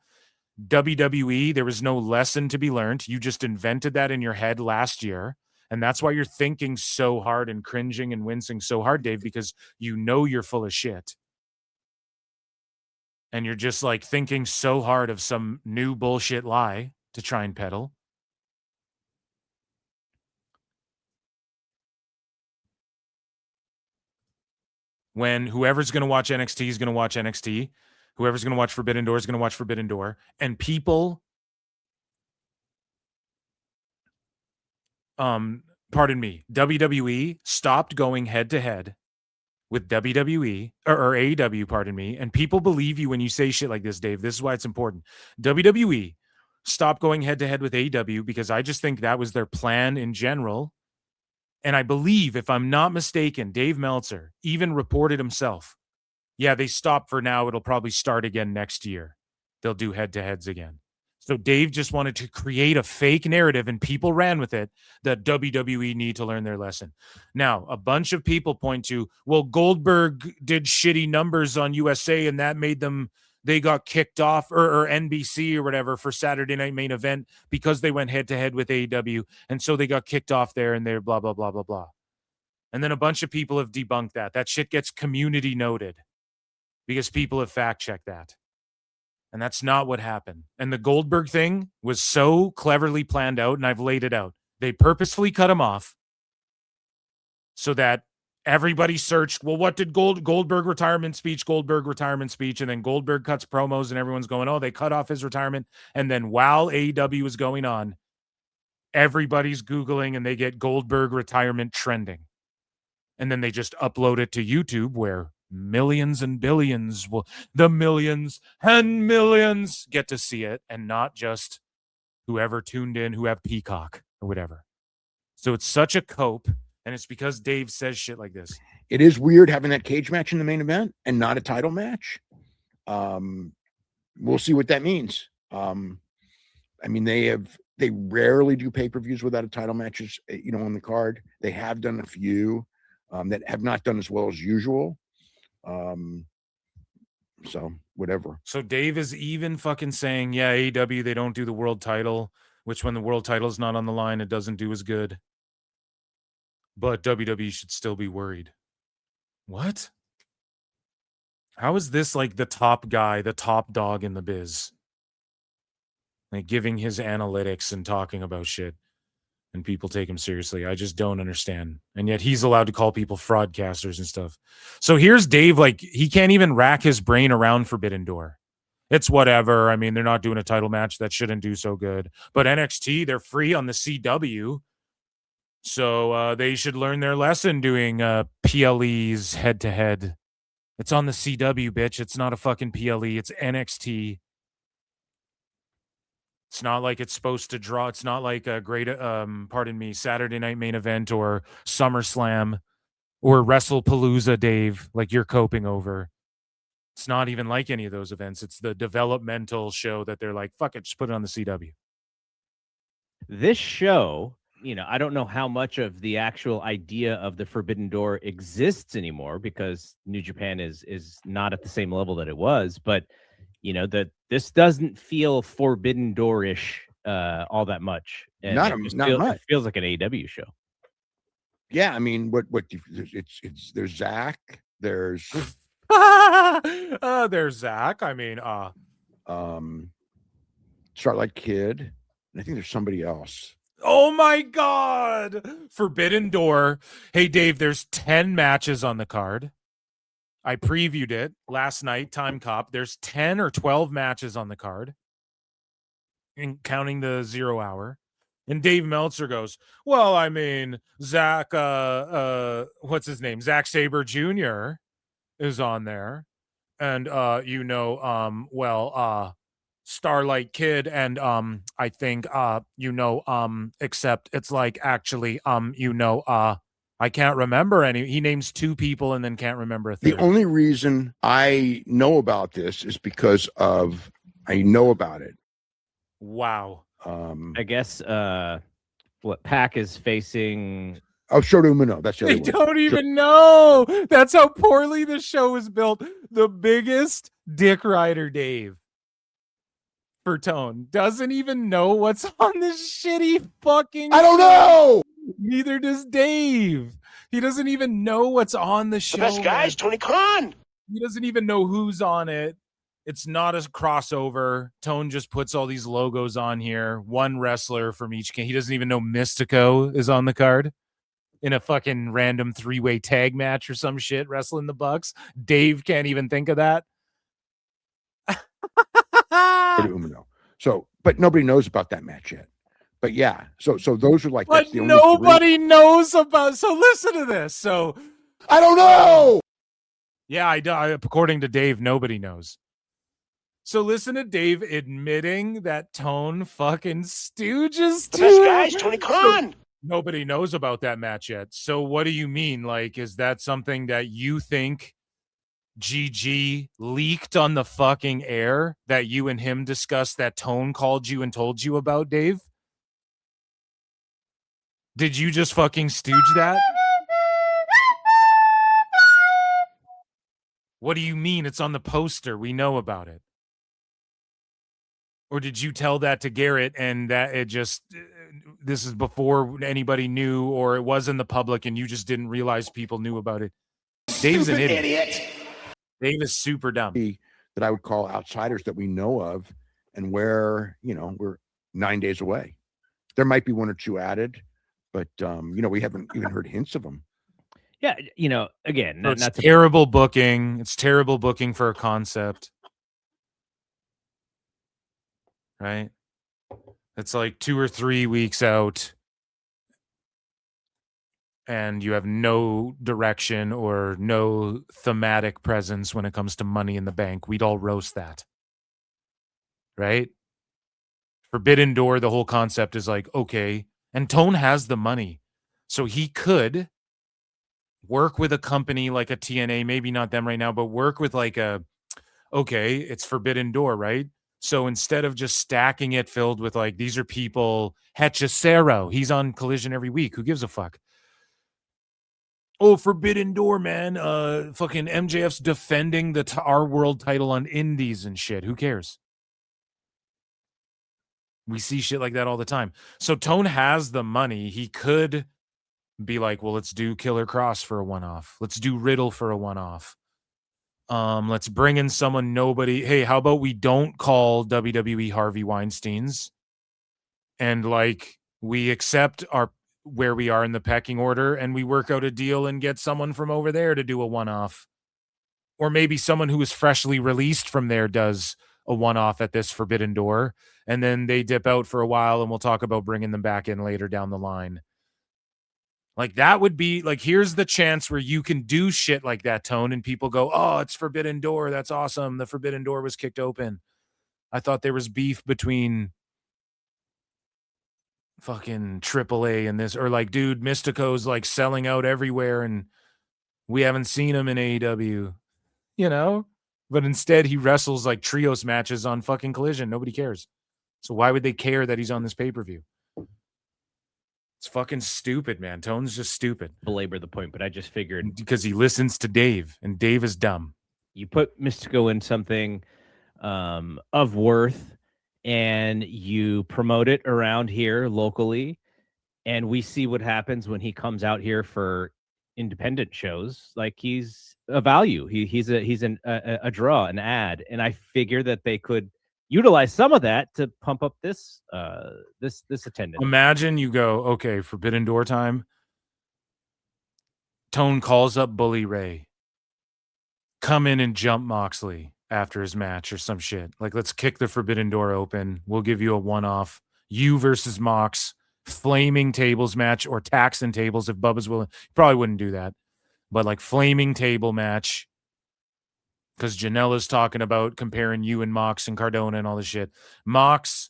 WWE, there was no lesson to be learned. You just invented that in your head last year. And that's why you're thinking so hard and cringing and wincing so hard, Dave, because you're full of shit. And you're just like thinking so hard of some new bullshit lie to try and peddle. When whoever's going to watch NXT is going to watch NXT. Whoever's going to watch Forbidden Door is going to watch Forbidden Door. And people, WWE stopped going head to head with WWE or AEW, pardon me, and people believe you when you say shit like this, Dave. This is why it's important. WWE stopped going head to head with AEW because I just think that was their plan in general. And I believe, if I'm not mistaken, Dave Meltzer even reported himself. Yeah, they stopped for now. It'll probably start again next year. They'll do head to heads again. So Dave just wanted to create a fake narrative, and people ran with it, that WWE need to learn their lesson. Now, a bunch of people point to, well, Goldberg did shitty numbers on USA, and that made them, they got kicked off, or NBC or whatever, for Saturday Night Main Event because they went head-to-head with AEW, and so they got kicked off there, and they're blah, blah, blah, blah, blah. And then a bunch of people have debunked that. That shit gets community noted because people have fact-checked that. And that's not what happened. And the Goldberg thing was so cleverly planned out, and I've laid it out. They purposefully cut him off so that everybody searched, well, what did Goldberg retirement speech, and then Goldberg cuts promos, and everyone's going, oh, they cut off his retirement. And then while AEW is going on, everybody's Googling, and they get Goldberg retirement trending. And then they just upload it to YouTube, where millions and billions the millions and millions get to see it, and not just whoever tuned in who have Peacock or whatever. So it's such a cope, and it's because Dave says shit like this. It is weird having that cage match in the main event and not a title match. We'll see what that means. I mean, they rarely do pay-per-views without a title matches, on the card. They have done a few that have not done as well as usual. So whatever. So Dave is even fucking saying, yeah, AEW, they don't do the world title, which when the world title is not on the line, it doesn't do as good. But WWE should still be worried. What? How is this like the top guy, the top dog in the biz? Like giving his analytics and talking about shit, and people take him seriously. I just don't understand. And yet he's allowed to call people fraudcasters and stuff. So here's Dave, like, he can't even rack his brain around Forbidden Door. It's whatever. I mean, they're not doing a title match. That shouldn't do so good. But NXT, they're free on the CW. So they should learn their lesson doing PLEs head-to-head. It's on the CW, bitch. It's not a fucking PLE. It's NXT. It's not like it's supposed to draw. It's not like a great, Saturday Night Main Event or SummerSlam or WrestlePalooza, Dave, like you're coping over. It's not even like any of those events. It's the developmental show that they're like, fuck it, just put it on the CW. This show, I don't know how much of the actual idea of the Forbidden Door exists anymore, because New Japan is not at the same level that it was, but that this doesn't feel Forbidden Door-ish all that much. And not much. It feels like an AEW show. Yeah, I mean, there's Zach, there's there's Zach. I mean, Starlight Kid, and I think there's somebody else. Oh my God, Forbidden Door. Hey Dave, there's 10 matches on the card. I previewed it last night, Time Cop. There's 10 or 12 matches on the card, counting the 0 hour. And Dave Meltzer goes, well, I mean, Zach, what's his name? Zack Sabre Jr. is on there. And, Starlight Kid. And, I think, except it's like, actually, I can't remember any. He names 2 people and then can't remember a third. The only reason I know about this is because I know about it. Wow. I guess what Pac is facing. Oh, Shota Umino. That's the other They one. don't even know. That's how poorly the show is built. The biggest dick rider, Dave, for Tone, doesn't even know what's on this shitty fucking I don't show. know. Neither does Dave. He doesn't even know what's on the show. The best guy is Tony Khan. He doesn't even know who's on it. It's not a crossover. Tone just puts all these logos on here. One wrestler from each game. He doesn't even know Mystico is on the card in a fucking random 3-way tag match or some shit wrestling the Bucks. Dave can't even think of that. So, but nobody knows about that match yet. But yeah, so those are like, but that's the only nobody knows about. So listen to this. So I don't know. Yeah, according to Dave, nobody knows. So listen to Dave admitting that Tone fucking stooges The best guys, Tony Khan. Nobody knows about that match yet. So what do you mean? Like, is that something that you think GG leaked on the fucking air that you and him discussed that Tone called you and told you about, Dave? Did you just fucking stooge that? What do you mean? It's on the poster. We know about it. Or did you tell that to Garrett and that it just, this is before anybody knew, or it was in the public and you just didn't realize people knew about it? Dave's an idiot. Dave is super dumb. That I would call outsiders that we know of, and where, we're 9 days away. There might be one or two added, but, we haven't even heard hints of them. Yeah, again, it's terrible booking. It's terrible booking for a concept. Right? It's like 2 or 3 weeks out and you have no direction or no thematic presence when it comes to Money in the Bank. We'd all roast that. Right? Forbidden Door, the whole concept is like, okay, and Tone has the money. So he could work with a company like a TNA, maybe not them right now, but work with like it's Forbidden Door, right? So instead of just stacking it filled with like, these are people, Hechicero, he's on Collision every week. Who gives a fuck? Oh, Forbidden Door, man. Fucking MJF's defending our world title on Indies and shit. Who cares? We see shit like that all the time. So Tone has the money. He could be like, well, let's do Killer Cross for a one-off. Let's do Riddle for a one-off. Let's bring in someone nobody. Hey, how about we don't call WWE Harvey Weinstein's, and like we accept where we are in the pecking order, and we work out a deal and get someone from over there to do a one-off, or maybe someone who is freshly released from there does a one-off at this Forbidden Door, and then they dip out for a while, and we'll talk about bringing them back in later down the line. Like that would be like, here's the chance where you can do shit like that, Tone, and people go, oh, it's Forbidden Door. That's awesome. The Forbidden Door was kicked open. I thought there was beef between fucking AAA and this, or like, dude, Mystico's like selling out everywhere and we haven't seen him in AEW, but instead he wrestles like trios matches on fucking Collision. Nobody cares. So why would they care that he's on this pay-per-view? It's fucking stupid, man. Tone's just stupid. Belabor the point, but I just figured because he listens to Dave, and Dave is dumb. You put Mystico in something of worth, and you promote it around here locally, and we see what happens when he comes out here for independent shows. Like he's a value. He's a draw, an ad, and I figure that they could utilize some of that to pump up this attendance. Imagine you go, okay, Forbidden Door time. Tone calls up Bully Ray. Come in and jump Moxley after his match or some shit. Like, let's kick the Forbidden Door open. We'll give you a one-off. You versus Mox. Flaming tables match, or tax and tables if Bubba's willing. Probably wouldn't do that. But like flaming table match. Because Janela's talking about comparing you and Mox and Cardona and all this shit. Mox,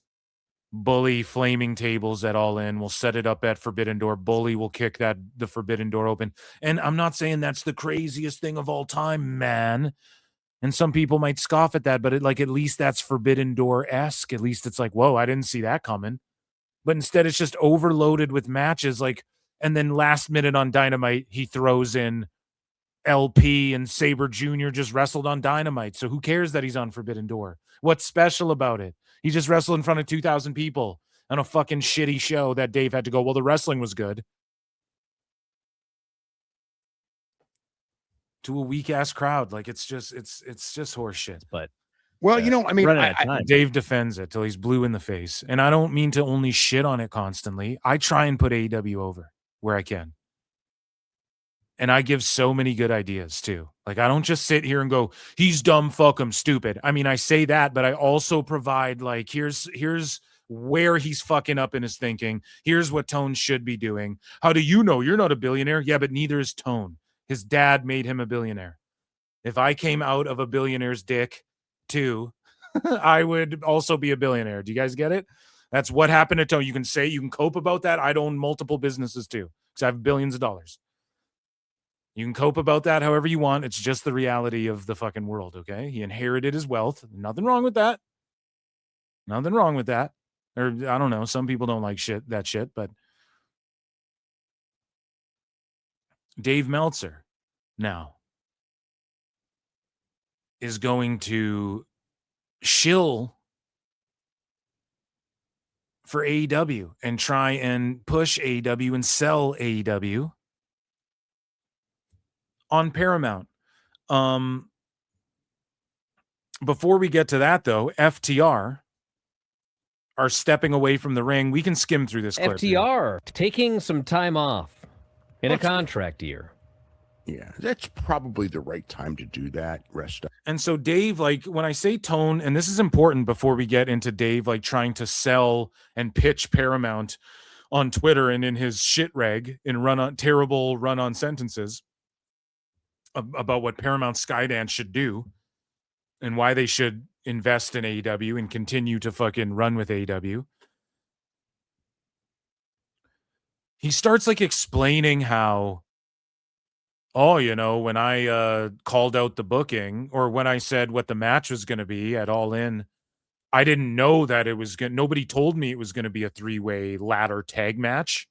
Bully, flaming tables at All In. We'll set it up at Forbidden Door. Bully will kick the Forbidden Door open. And I'm not saying that's the craziest thing of all time, man. And some people might scoff at that, but at least that's Forbidden Door-esque. At least it's like, whoa, I didn't see that coming. But instead it's just overloaded with matches. And then last minute on Dynamite, he throws in LP and Sabre Jr. just wrestled on Dynamite. So who cares that he's on Forbidden Door? What's special about it? He just wrestled in front of 2,000 people on a fucking shitty show that Dave had to go, well, the wrestling was good. To a weak ass crowd. Like it's just horseshit. But Dave defends it till he's blue in the face. And I don't mean to only shit on it constantly. I try and put AEW over where I can. And I give so many good ideas too. Like I don't just sit here and go, he's dumb, fuck him, stupid. I mean, I say that, but I also provide like, here's where he's fucking up in his thinking. Here's what Tone should be doing. How do you know you're not a billionaire? Yeah, but neither is Tone. His dad made him a billionaire. If I came out of a billionaire's dick too, I would also be a billionaire. Do you guys get it? That's what happened to Tony. You can cope about that. I'd own multiple businesses too because I have billions of dollars. You can cope about that however you want. It's just the reality of the fucking world, okay? He inherited his wealth. Nothing wrong with that. Nothing wrong with that. Or I don't know. Some people don't like that shit, but Dave Meltzer now is going to shill for AEW and try and push AEW and sell AEW on Paramount. Before we get to that, though, FTR are stepping away from the ring. We can skim through this clip. FTR taking some time off in a contract year. Yeah, that's probably the right time to do that. Rest up. And so Dave, like when I say tone, and this is important before we get into Dave, like trying to sell and pitch Paramount on Twitter and in his shit rag and terrible run-on sentences about what Paramount Skydance should do and why they should invest in AEW and continue to fucking run with AEW. He starts like explaining how, when I called out the booking or when I said what the match was going to be at All In, I didn't know that it was going to, nobody told me it was going to be a 3-way ladder tag match.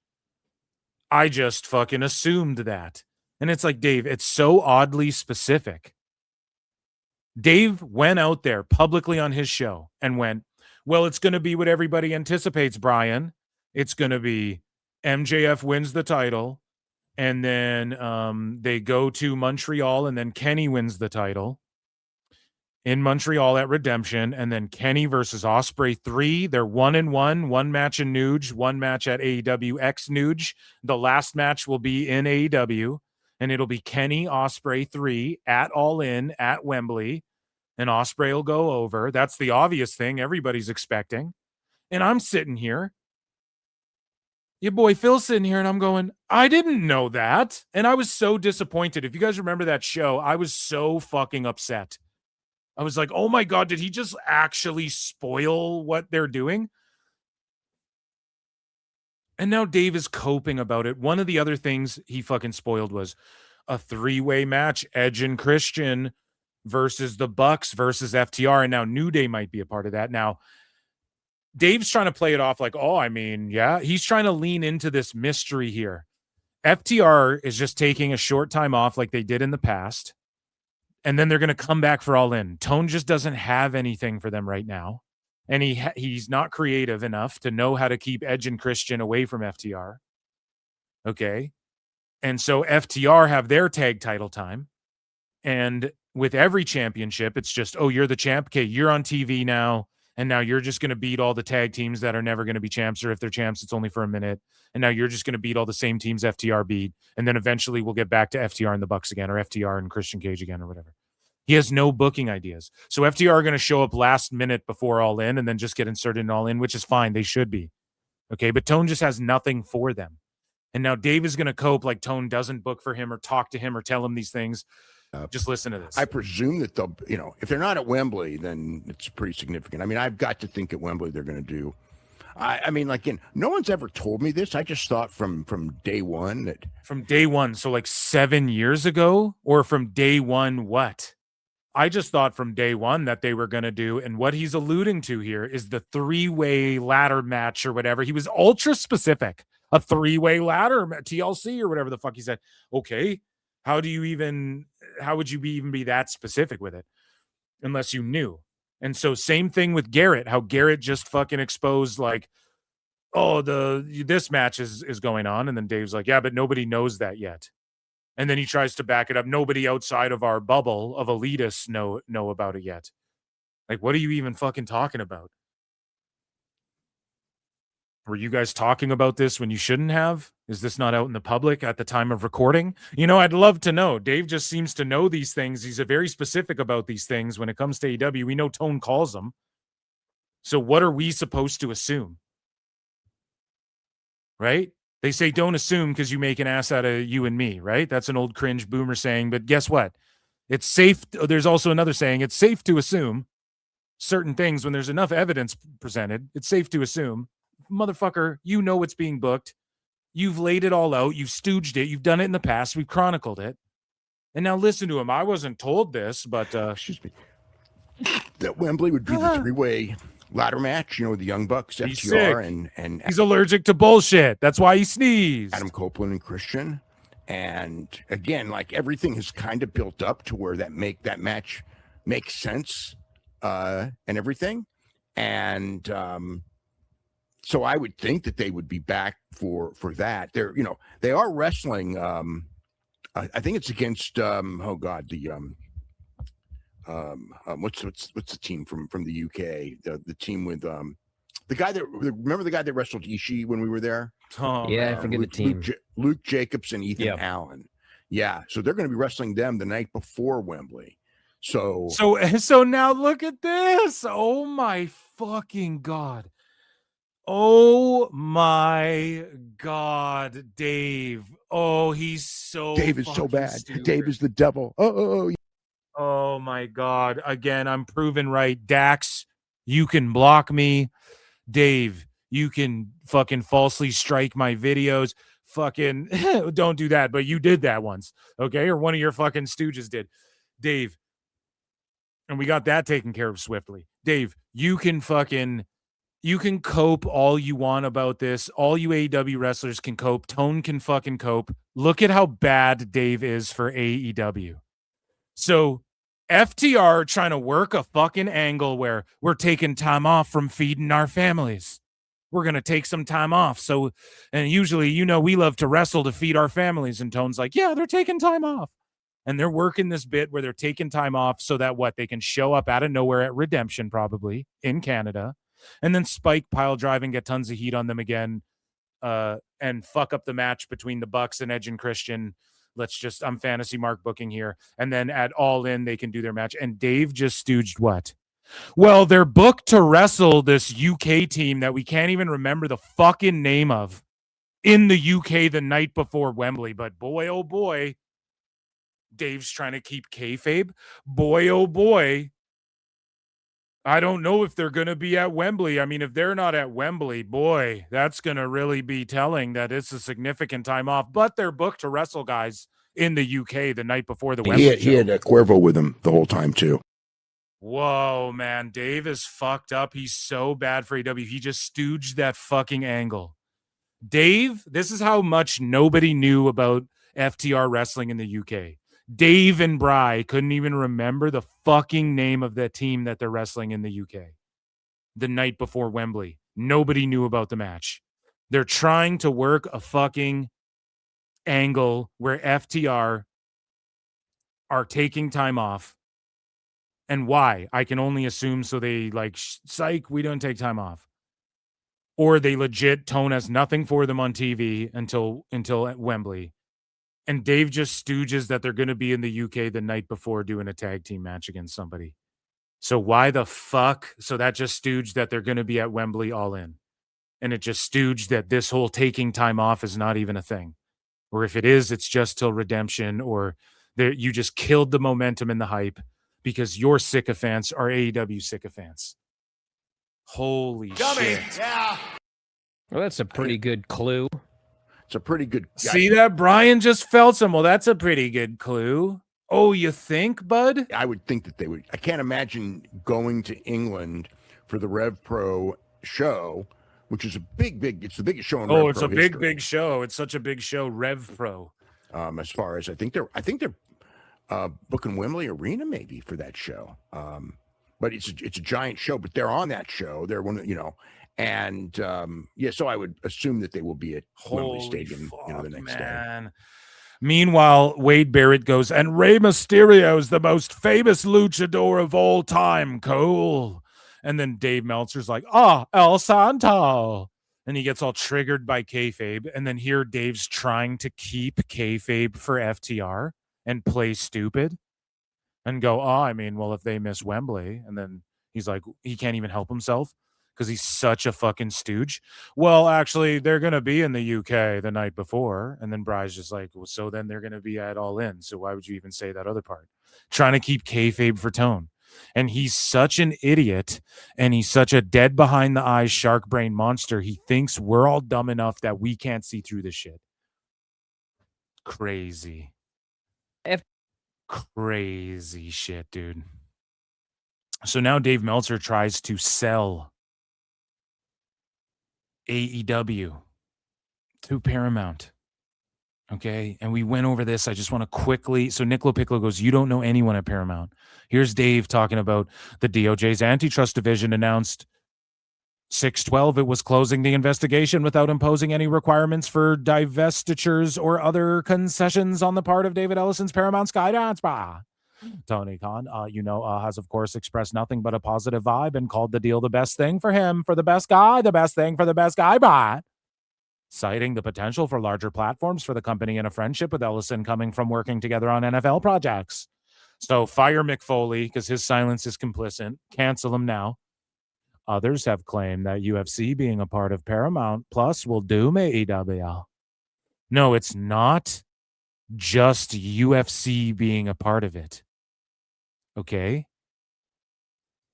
I just fucking assumed that. And it's like, Dave, it's so oddly specific. Dave went out there publicly on his show and went, well, it's going to be what everybody anticipates, Brian. It's going to be MJF wins the title. And then they go to Montreal, and then Kenny wins the title in Montreal at Redemption. And then Kenny versus Ospreay 3. They're 1-1, one match in Nuge, one match at AEW X Nuge. The last match will be in AEW, and it'll be Kenny Ospreay 3 at All In at Wembley, and Ospreay will go over. That's the obvious thing everybody's expecting. And I'm sitting here. Your boy Phil's sitting here and I'm going, I didn't know that. And I was so disappointed. If you guys remember that show, I was so fucking upset. I was like, oh my God, did he just actually spoil what they're doing? And now Dave is coping about it. One of the other things he fucking spoiled was a 3-way match, Edge and Christian versus the Bucks versus FTR. And now New Day might be a part of that. Now, Dave's trying to play it off like, he's trying to lean into this mystery here. FTR is just taking a short time off like they did in the past, and then they're going to come back for All In. Tone just doesn't have anything for them right now, and he's not creative enough to know how to keep Edge and Christian away from FTR. Okay? And so FTR have their tag title time, and with every championship, it's just, you're the champ. Okay, you're on TV now. And now you're just going to beat all the tag teams that are never going to be champs, or if they're champs, it's only for a minute. And now you're just going to beat all the same teams FTR beat. And then eventually we'll get back to FTR and the Bucks again, or FTR and Christian Cage again, or whatever. He has no booking ideas. So FTR are going to show up last minute before All In and then just get inserted in All In, which is fine. They should be. Okay. But Tone just has nothing for them. And now Dave is going to cope like Tone doesn't book for him or talk to him or tell him these things. Just listen to this. I presume that they'll, if they're not at Wembley, then it's pretty significant. I mean, I've got to think at Wembley they're going to do. No one's ever told me this. I just thought from day one that. From day one, so like 7 years ago, or from day one, what? I just thought from day one that they were going to do, and what he's alluding to here is the 3-way ladder match or whatever. He was ultra specific. A 3-way ladder, TLC or whatever the fuck he said. Okay. How would you even be that specific with it unless you knew? And so same thing with Garrett, how Garrett just fucking exposed like, this match is going on. And then Dave's like, yeah, but nobody knows that yet. And then he tries to back it up. Nobody outside of our bubble of elitists know about it yet. Like, what are you even fucking talking about? Were you guys talking about this when you shouldn't have? Is this not out in the public at the time of recording? I'd love to know. Dave just seems to know these things. He's very specific about these things when it comes to AEW. We know Tone calls them. So what are we supposed to assume? Right? They say don't assume because you make an ass out of you and me, right? That's an old cringe boomer saying, but guess what? It's safe. There's also another saying, it's safe to assume certain things when there's enough evidence presented. It's safe to assume, motherfucker, you know what's being booked. You've laid it all out. You've stooged it. You've done it in the past. We've chronicled it. And now listen to him. I wasn't told this, but excuse me. That Wembley would be the three-way ladder match, you know, with the Young Bucks, FTR, and he's allergic to bullshit. That's why he sneezed. Adam Copeland and Christian. And again, like everything is kind of built up to where that match makes sense and everything. And so I would think that they would be back for that. They're, you know, they are wrestling. I think it's against what's the team from the UK? The team with the guy that, remember the guy that wrestled Ishii when we were there? Oh, yeah, I forget the team. Luke Jacobs and Ethan Allen. Yeah, so they're going to be wrestling them the night before Wembley. So now look at this. Oh my fucking God. Oh my God, Dave. Oh, he's so Dave is so bad. Stupid. Dave is the devil. Oh my God. Again, I'm proven right. Dax, you can block me. Dave, you can fucking falsely strike my videos. Fucking don't do that, but you did that once. Okay. Or one of your fucking stooges did. Dave. And we got that taken care of swiftly. Dave, you can cope all you want about this. All you AEW wrestlers can cope. Tone can fucking cope. Look at how bad Dave is for AEW. So FTR trying to work a fucking angle where we're taking time off from feeding our families. We're going to take some time off. So, and usually, you know, we love to wrestle to feed our families. And Tone's like, yeah, they're taking time off. And they're working this bit where they're taking time off so that they can show up out of nowhere at Redemption, probably in Canada. And then Spike pile drive and get tons of heat on them again and fuck up the match between the Bucks and Edge and Christian. I'm fantasy mark booking here. And then at All In, they can do their match. And Dave just stooged what? Well, they're booked to wrestle this UK team that we can't even remember the fucking name of in the UK the night before Wembley. But boy, oh boy, Dave's trying to keep kayfabe. Boy, oh boy. I don't know if they're going to be at Wembley. I mean, if they're not at Wembley, boy, that's going to really be telling that it's a significant time off. But they're booked to wrestle guys in the UK the night before the Wembley show. He had Cuervo with him the whole time, too. Whoa, man. Dave is fucked up. He's so bad for AEW. He just stooged that fucking angle. Dave, this is how much nobody knew about FTR wrestling in the UK. Dave and Bry couldn't even remember the fucking name of the team that they're wrestling in the UK the night before Wembley. Nobody knew about the match. They're trying to work a fucking angle where FTR are taking time off. And why? I can only assume so they psych, we don't take time off. Or they legit, Tone has nothing for them on TV until at Wembley. And Dave just stooges that they're going to be in the UK the night before doing a tag team match against somebody. So why the fuck? So that just stooged that they're going to be at Wembley All In. And it just stooged that this whole taking time off is not even a thing. Or if it is, it's just till Redemption, or you just killed the momentum and the hype because your sycophants are AEW sycophants. Holy shit. Yeah. Well, that's a pretty good clue. It's a pretty good. See that? Brian just felt some. Well, that's a pretty good clue. Oh, you think, bud? I would think that they would. I can't imagine going to England for the Rev Pro show, which is it's the biggest show in Rev Pro it's a history. big show. It's such a big show, Rev Pro. As far as I think they're booking Wembley Arena maybe for that show. But it's a giant show, but they're on that show. They're one, and so I would assume that they will be at Wembley Stadium, the next day. Meanwhile, Wade Barrett goes, and Rey Mysterio is the most famous luchador of all time, Cole. And then Dave Meltzer's like, El Santo. And he gets all triggered by kayfabe. And then here Dave's trying to keep kayfabe for FTR and play stupid and go, if they miss Wembley. And then he's like, he can't even help himself because he's such a fucking stooge. Well, actually, they're going to be in the UK the night before. And then Bry's just like, well, so then they're going to be at All In. So why would you even say that other part? Trying to keep kayfabe for tone. And he's such an idiot, and he's such a dead behind the eyes shark brain monster. He thinks we're all dumb enough that we can't see through this shit. Crazy. Crazy shit, dude. So now Dave Meltzer tries to sell AEW to Paramount. Okay, and we went over this. I just want to quickly. So Niccolo Piccolo goes, you don't know anyone at Paramount. Here's Dave talking about the DOJ's antitrust division announced 6/12 it was closing the investigation without imposing any requirements for divestitures or other concessions on the part of David Ellison's Paramount's guidance. Tony Khan, has of course expressed nothing but a positive vibe and called the deal the best thing for him, for the best guy, the best thing for the best guy, citing the potential for larger platforms for the company and a friendship with Ellison coming from working together on NFL projects. So fire Mick Foley because his silence is complicit. Cancel him now. Others have claimed that UFC being a part of Paramount Plus will doom AEW. No, it's not just UFC being a part of it. Okay?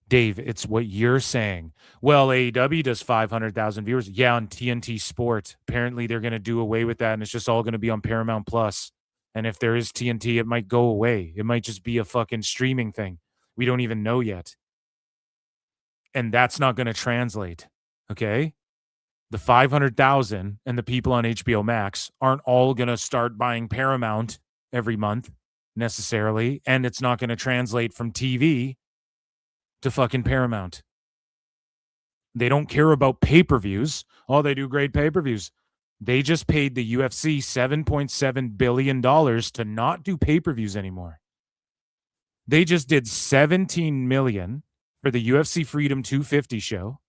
Dave, it's what you're saying. Well, AEW does 500,000 viewers. Yeah, on TNT Sport. Apparently, they're going to do away with that, and it's just all going to be on Paramount Plus. And if there is TNT, it might go away. It might just be a fucking streaming thing. We don't even know yet. And that's not going to translate. Okay? The 500,000 and the people on HBO Max aren't all going to start buying Paramount every month necessarily. And it's not going to translate from TV to fucking Paramount. They don't care about pay-per-views. Oh, they do great pay-per-views. They just paid the UFC $7.7 billion to not do pay-per-views anymore. They just did $17 million for the UFC Freedom 250 show.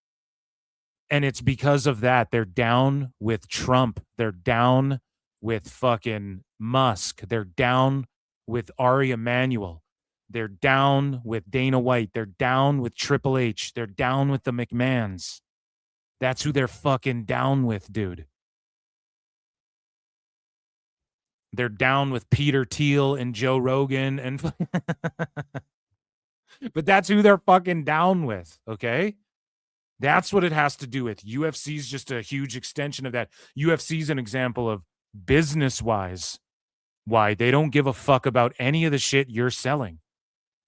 And it's because of that. They're down with Trump. They're down with fucking Musk. They're down with Ari Emanuel. They're down with Dana White. They're down with Triple H. They're down with the McMahons. That's who they're fucking down with, dude. They're down with Peter Thiel and Joe Rogan. And but that's who they're fucking down with, okay? That's what it has to do with. UFC is just a huge extension of that. UFC is an example of business-wise why they don't give a fuck about any of the shit you're selling.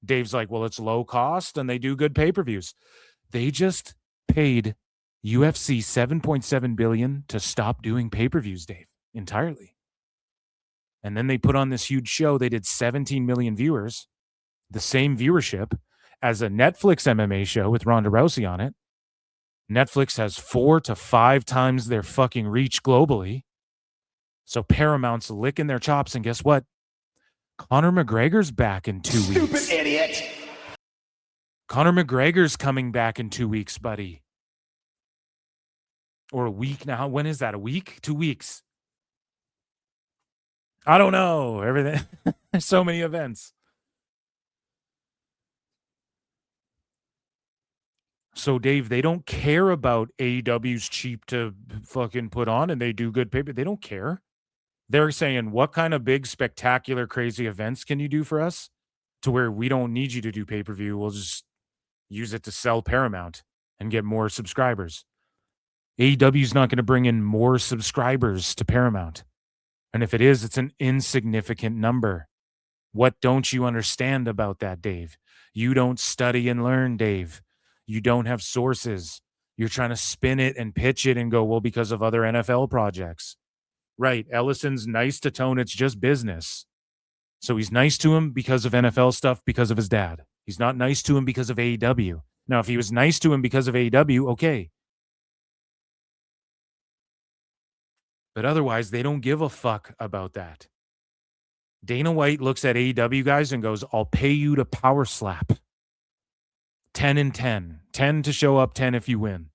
Dave's like, well, it's low cost and they do good pay-per-views. They just paid UFC $7.7 billion to stop doing pay-per-views, Dave, entirely. And then they put on this huge show. They did 17 million viewers, the same viewership as a Netflix MMA show with Ronda Rousey on it. Netflix has 4 to 5 times their fucking reach globally. So Paramount's licking their chops, and guess what? Conor McGregor's back in 2 weeks. Stupid idiot. Conor McGregor's coming back in 2 weeks, buddy. Or a week now. When is that? A week? 2 weeks? I don't know. Everything. There's so many events. So, Dave, they don't care about AEW's cheap to fucking put on and they do good paper. They don't care. They're saying, what kind of big, spectacular, crazy events can you do for us to where we don't need you to do pay-per-view? We'll just use it to sell Paramount and get more subscribers. AEW's not going to bring in more subscribers to Paramount. And if it is, it's an insignificant number. What don't you understand about that, Dave? You don't study and learn, Dave. You don't have sources. You're trying to spin it and pitch it and go, well, because of other NFL projects. Right. Ellison's nice to Tone. It's just business. So he's nice to him because of NFL stuff, because of his dad. He's not nice to him because of AEW. Now, if he was nice to him because of AEW, okay. But otherwise, they don't give a fuck about that. Dana White looks at AEW guys and goes, I'll pay you to power slap. 10 and 10. 10 to show up, 10 if you win.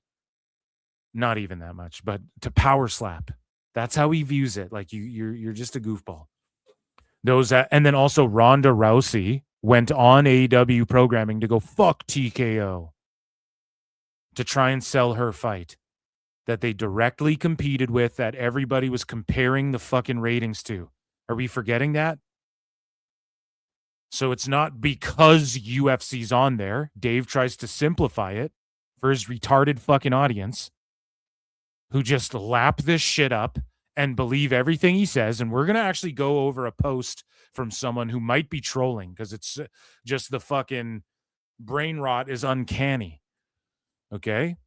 Not even that much, but to power slap. That's how he views it. Like you're just a goofball. And then also Ronda Rousey went on AEW programming to go fuck TKO. to try and sell her fight that they directly competed with, that everybody was comparing the fucking ratings to. Are we forgetting that? So it's not because UFC's on there. Dave tries to simplify it for his retarded fucking audience who just lap this shit up and believe everything he says. And we're going to actually go over a post from someone who might be trolling because it's just the fucking brain rot is uncanny. Okay?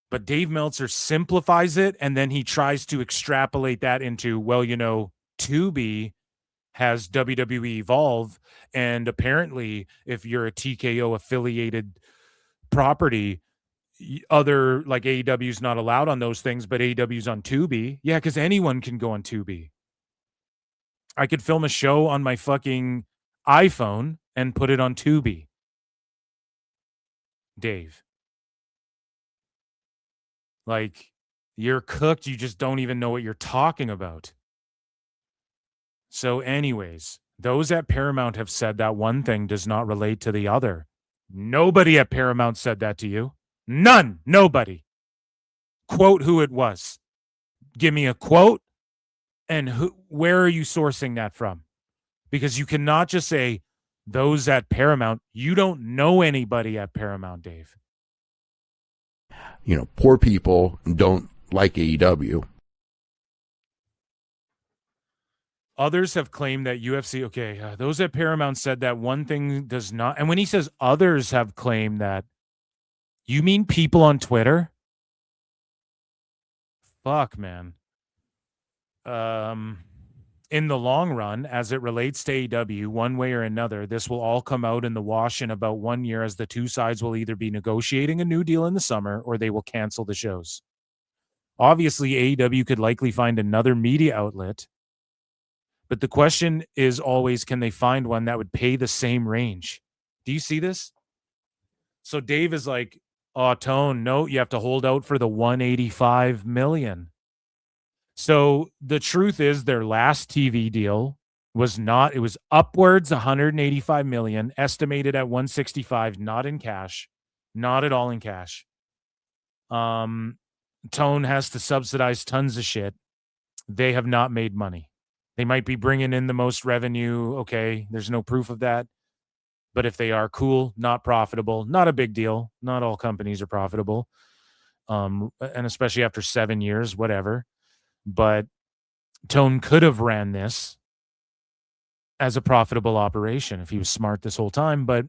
But Dave Meltzer simplifies it, and then he tries to extrapolate that into, well, you know, Tubi has WWE Evolve, and apparently if you're a TKO affiliated property, other like AEW's not allowed on those things, but AEW's on Tubi. Yeah, because anyone can go on Tubi. I could film a show on my fucking iPhone and put it on Tubi. Dave. Like, you're cooked. You just don't even know what you're talking about. So anyways, those at Paramount have said that one thing does not relate to the other. Nobody at Paramount said that to you. None. Nobody. Quote who it was. Give me a quote. And where are you sourcing that from? Because you cannot just say those at Paramount. You don't know anybody at Paramount, Dave. You know, poor people don't like AEW. Others have claimed that UFC, those at Paramount said that one thing does not. And when he says others have claimed that, you mean people on Twitter? Fuck, man. In the long run, as it relates to AEW, one way or another, this will all come out in the wash in about 1 year, as the two sides will either be negotiating a new deal in the summer or they will cancel the shows. Obviously, AEW could likely find another media outlet, but the question is always, can they find one that would pay the same range? Do you see this? So Dave is like, oh, Tone, no, you have to hold out for the $185 million. So the truth is their last TV deal was not, it was upwards $185 million, estimated at $165, not in cash, not at all in cash. Tone has to subsidize tons of shit. They have not made money. They might be bringing in the most revenue. Okay, there's no proof of that. But if they are, cool, not profitable, not a big deal. Not all companies are profitable. And especially after 7 years, whatever. But Tone could have ran this as a profitable operation if he was smart this whole time, but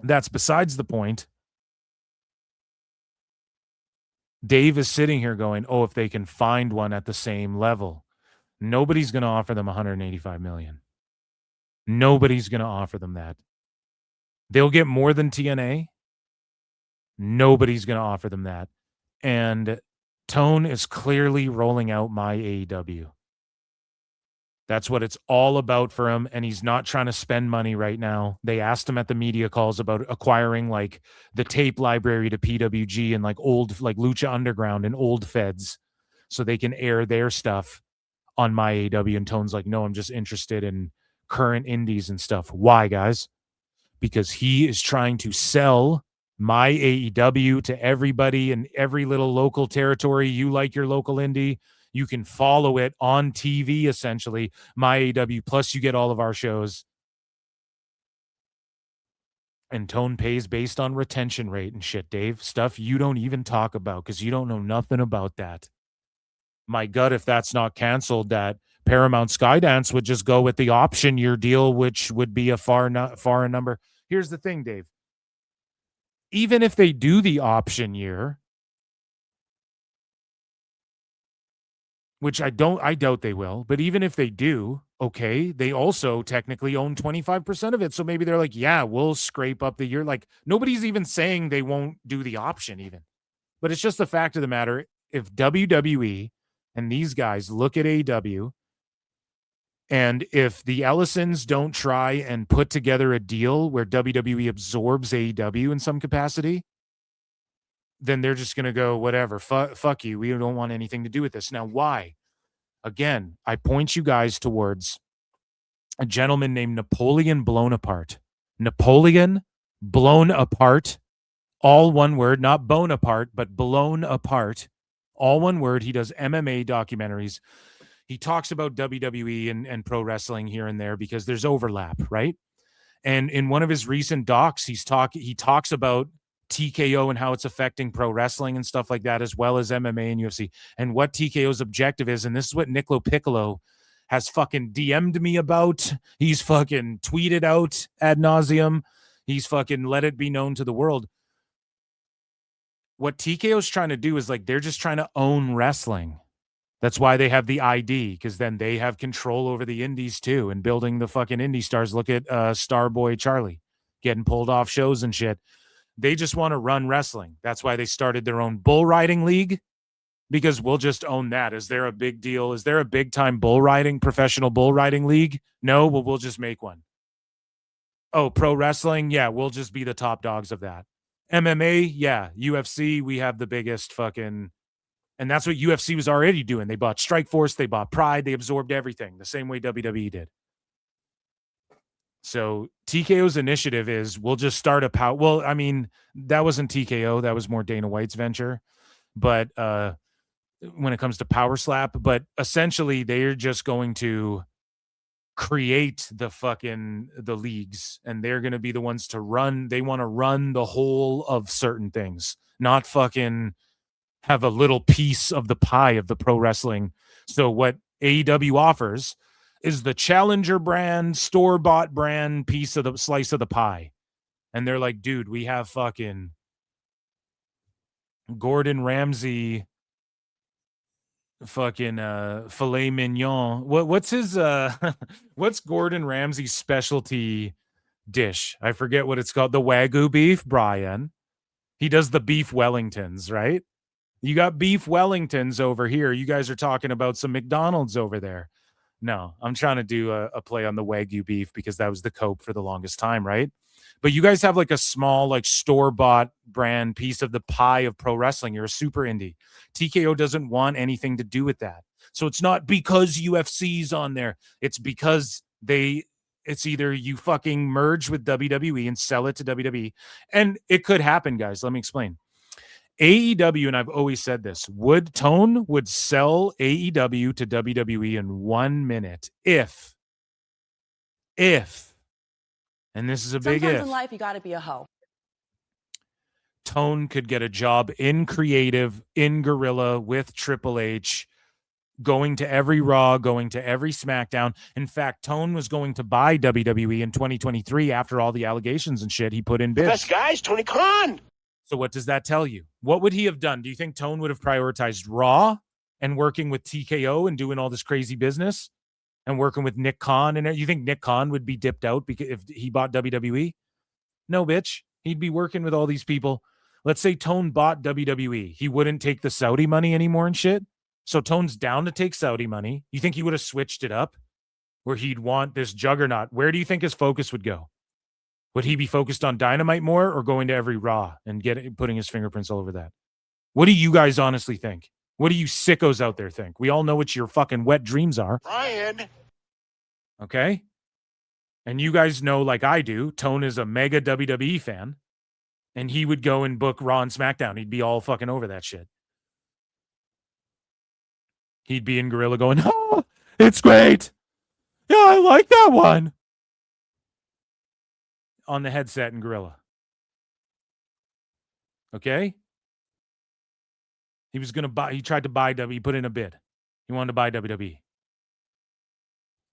that's besides the point. Dave is sitting here going, oh, if they can find one at the same level, nobody's going to offer them $185 million. Nobody's going to offer them that. They'll get more than TNA. Nobody's going to offer them that. And Tone is clearly rolling out my AEW. That's what it's all about for him, and he's not trying to spend money right now. They asked him at the media calls about acquiring like the tape library to PWG and like old, like Lucha Underground and old feds so they can air their stuff on my AEW. And Tone's like, no, I'm just interested in current indies and stuff. Why, guys? Because he is trying to sell my AEW to everybody in every little local territory. You like your local indie, you can follow it on TV, essentially. My AEW, plus you get all of our shows. And Tone pays based on retention rate and shit, Dave. Stuff you don't even talk about because you don't know nothing about that. My gut, if that's not canceled, that Paramount Skydance would just go with the option year deal, which would be a far number. Here's the thing, Dave. Even if they do the option year, which I doubt they will, but even if they do, okay, they also technically own 25% of it. So maybe they're like, yeah, we'll scrape up the year. Like, nobody's even saying they won't do the option even. But it's just the fact of the matter. If WWE and these guys look at AEW, and if the Ellisons don't try and put together a deal where WWE absorbs AEW in some capacity, then they're just going to go, whatever, fuck you. We don't want anything to do with this. Now, why? Again, I point you guys towards a gentleman named Napoleon Bonaparte. Napoleon Blown Apart, all one word, not bone apart, but Blown Apart, all one word. He does MMA documentaries. He talks about WWE and pro wrestling here and there because there's overlap, right? And in one of his recent docs, he talks about TKO and how it's affecting pro wrestling and stuff like that, as well as MMA and UFC, and what TKO's objective is. And this is what Niccolo Piccolo has fucking DM'd me about. He's fucking tweeted out ad nauseum. He's fucking let it be known to the world. What TKO's trying to do is like, they're just trying to own wrestling. That's why they have the ID, because then they have control over the indies too, and building the fucking indie stars. Look at Starboy Charlie getting pulled off shows and shit. They just want to run wrestling. That's why they started their own bull riding league, because we'll just own that. Is there a big deal? Is there a big time professional bull riding league? No, well, we'll just make one. Oh, pro wrestling? Yeah, we'll just be the top dogs of that. MMA? Yeah. UFC, we have the biggest fucking... And that's what UFC was already doing. They bought Strikeforce, they bought Pride, they absorbed everything, the same way WWE did. So TKO's initiative is, we'll just start a power. Well, I mean, that wasn't TKO, that was more Dana White's venture. But when it comes to Power Slap, but essentially they're just going to create the leagues, and they're going to be the ones to run. They want to run the whole of certain things, not fucking have a little piece of the pie of the pro wrestling. So what AEW offers is the challenger brand, store-bought brand piece of the slice of the pie. And they're like, dude, we have fucking Gordon Ramsay fucking filet mignon. What's his what's Gordon Ramsay's specialty dish? I forget what it's called. The Wagyu beef, Brian. He does the beef Wellingtons, right? You got beef Wellingtons over here. You guys are talking about some McDonald's over there. No, I'm trying to do a play on the Wagyu beef because that was the cope for the longest time, right? But you guys have like a small, like store-bought brand piece of the pie of pro wrestling. You're a super indie. TKO doesn't want anything to do with that. So it's not because UFC's on there. It's because it's either you fucking merge with WWE and sell it to WWE. And it could happen, guys. Let me explain. AEW, and I've always said this, Tone would sell AEW to WWE in 1 minute if, and this is a big if. Sometimes in life, you got to be a hoe. Tone could get a job in creative, in Gorilla, with Triple H, going to every Raw, going to every SmackDown. In fact, Tone was going to buy WWE in 2023 after all the allegations and shit. He put in bids. The best guys, Tony Khan. So what does that tell you? What would he have done? Do you think Tone would have prioritized Raw and working with TKO and doing all this crazy business and working with Nick Khan? And you think Nick Khan would be dipped out because if he bought WWE? No, bitch. He'd be working with all these people. Let's say Tone bought WWE. He wouldn't take the Saudi money anymore and shit. So Tone's down to take Saudi money. You think he would have switched it up where he'd want this juggernaut? Where do you think his focus would go? Would he be focused on Dynamite more or going to every Raw and putting his fingerprints all over that? What do you guys honestly think? What do you sickos out there think? We all know what your fucking wet dreams are. Brian. Okay? And you guys know, like I do, Tone is a mega WWE fan. And he would go and book Raw and SmackDown. He'd be all fucking over that shit. He'd be in Gorilla going, oh, it's great. Yeah, I like that one. On the headset in Gorilla. Okay? He was going to buy, he tried to buy WWE, he put in a bid. He wanted to buy WWE.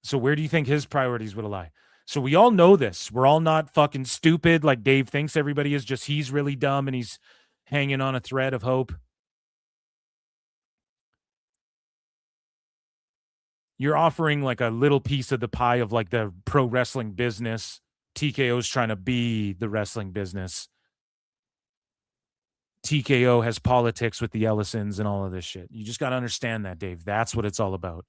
So where do you think his priorities would lie? So we all know this. We're all not fucking stupid like Dave thinks everybody is, just he's really dumb and he's hanging on a thread of hope. You're offering like a little piece of the pie of like the pro wrestling business. TKO's trying to be the wrestling business. TKO has politics with the Ellisons and all of this shit. You just got to understand that, Dave. That's what it's all about.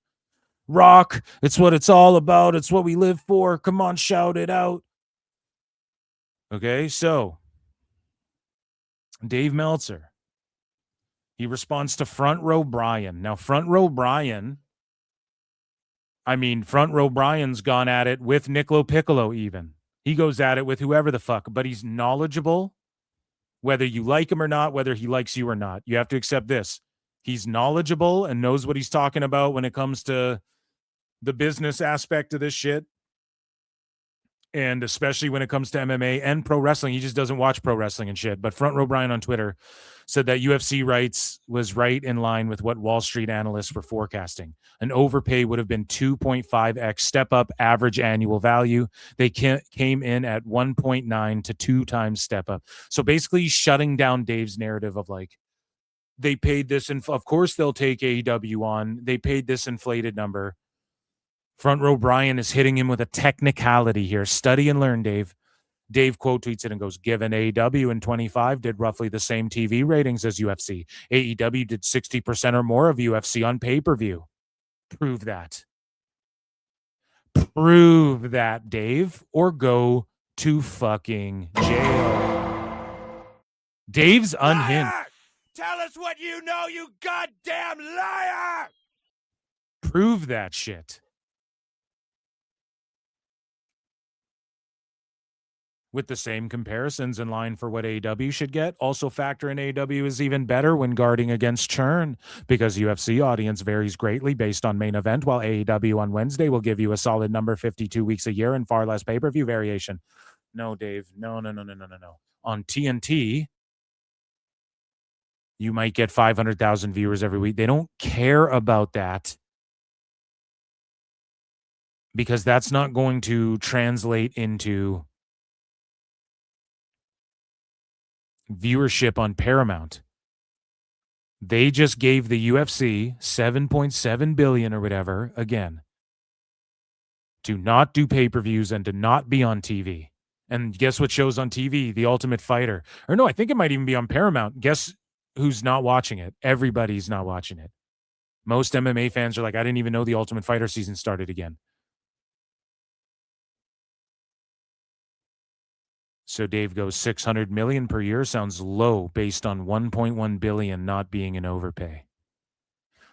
Rock, it's what it's all about. It's what we live for. Come on, shout it out. Okay, so Dave Meltzer, he responds to Front Row Brian. Now, Front Row Brian's gone at it with Niccolo Piccolo even. He goes at it with whoever the fuck, but he's knowledgeable, whether you like him or not, whether he likes you or not. You have to accept this. He's knowledgeable and knows what he's talking about when it comes to the business aspect of this shit. And especially when it comes to MMA and pro wrestling. He just doesn't watch pro wrestling and shit. But Front Row Brian on Twitter said that UFC rights was right in line with what Wall Street analysts were forecasting. An overpay would have been 2.5x step up average annual value. They came in at 1.9 to 2 times step up. So basically shutting down Dave's narrative of like, they paid this, and of course they'll take AEW on. They paid this inflated number. Front Row Brian is hitting him with a technicality here. Study and learn, Dave. Dave quote tweets it and goes, given AEW in 25 did roughly the same TV ratings as UFC. AEW did 60% or more of UFC on pay-per-view. Prove that. Prove that, Dave, or go to fucking jail. Dave's unhinged. Liar! Tell us what you know, you goddamn liar! Prove that shit. With the same comparisons in line for what AEW should get, also factor in AEW is even better when guarding against churn because UFC audience varies greatly based on main event, while AEW on Wednesday will give you a solid number 52 weeks a year and far less pay-per-view variation. No, Dave. No. On TNT, you might get 500,000 viewers every week. They don't care about that because that's not going to translate into viewership on Paramount. They just gave the UFC 7.7 billion or whatever again to not do pay-per-views and to not be on TV. And guess what show's on TV? The Ultimate Fighter. Or no, I think it might even be on Paramount. Guess who's not watching it? Everybody's not watching it. Most MMA fans are like, I didn't even know the Ultimate Fighter season started again. So Dave goes 600 million per year sounds low based on 1.1 billion not being an overpay.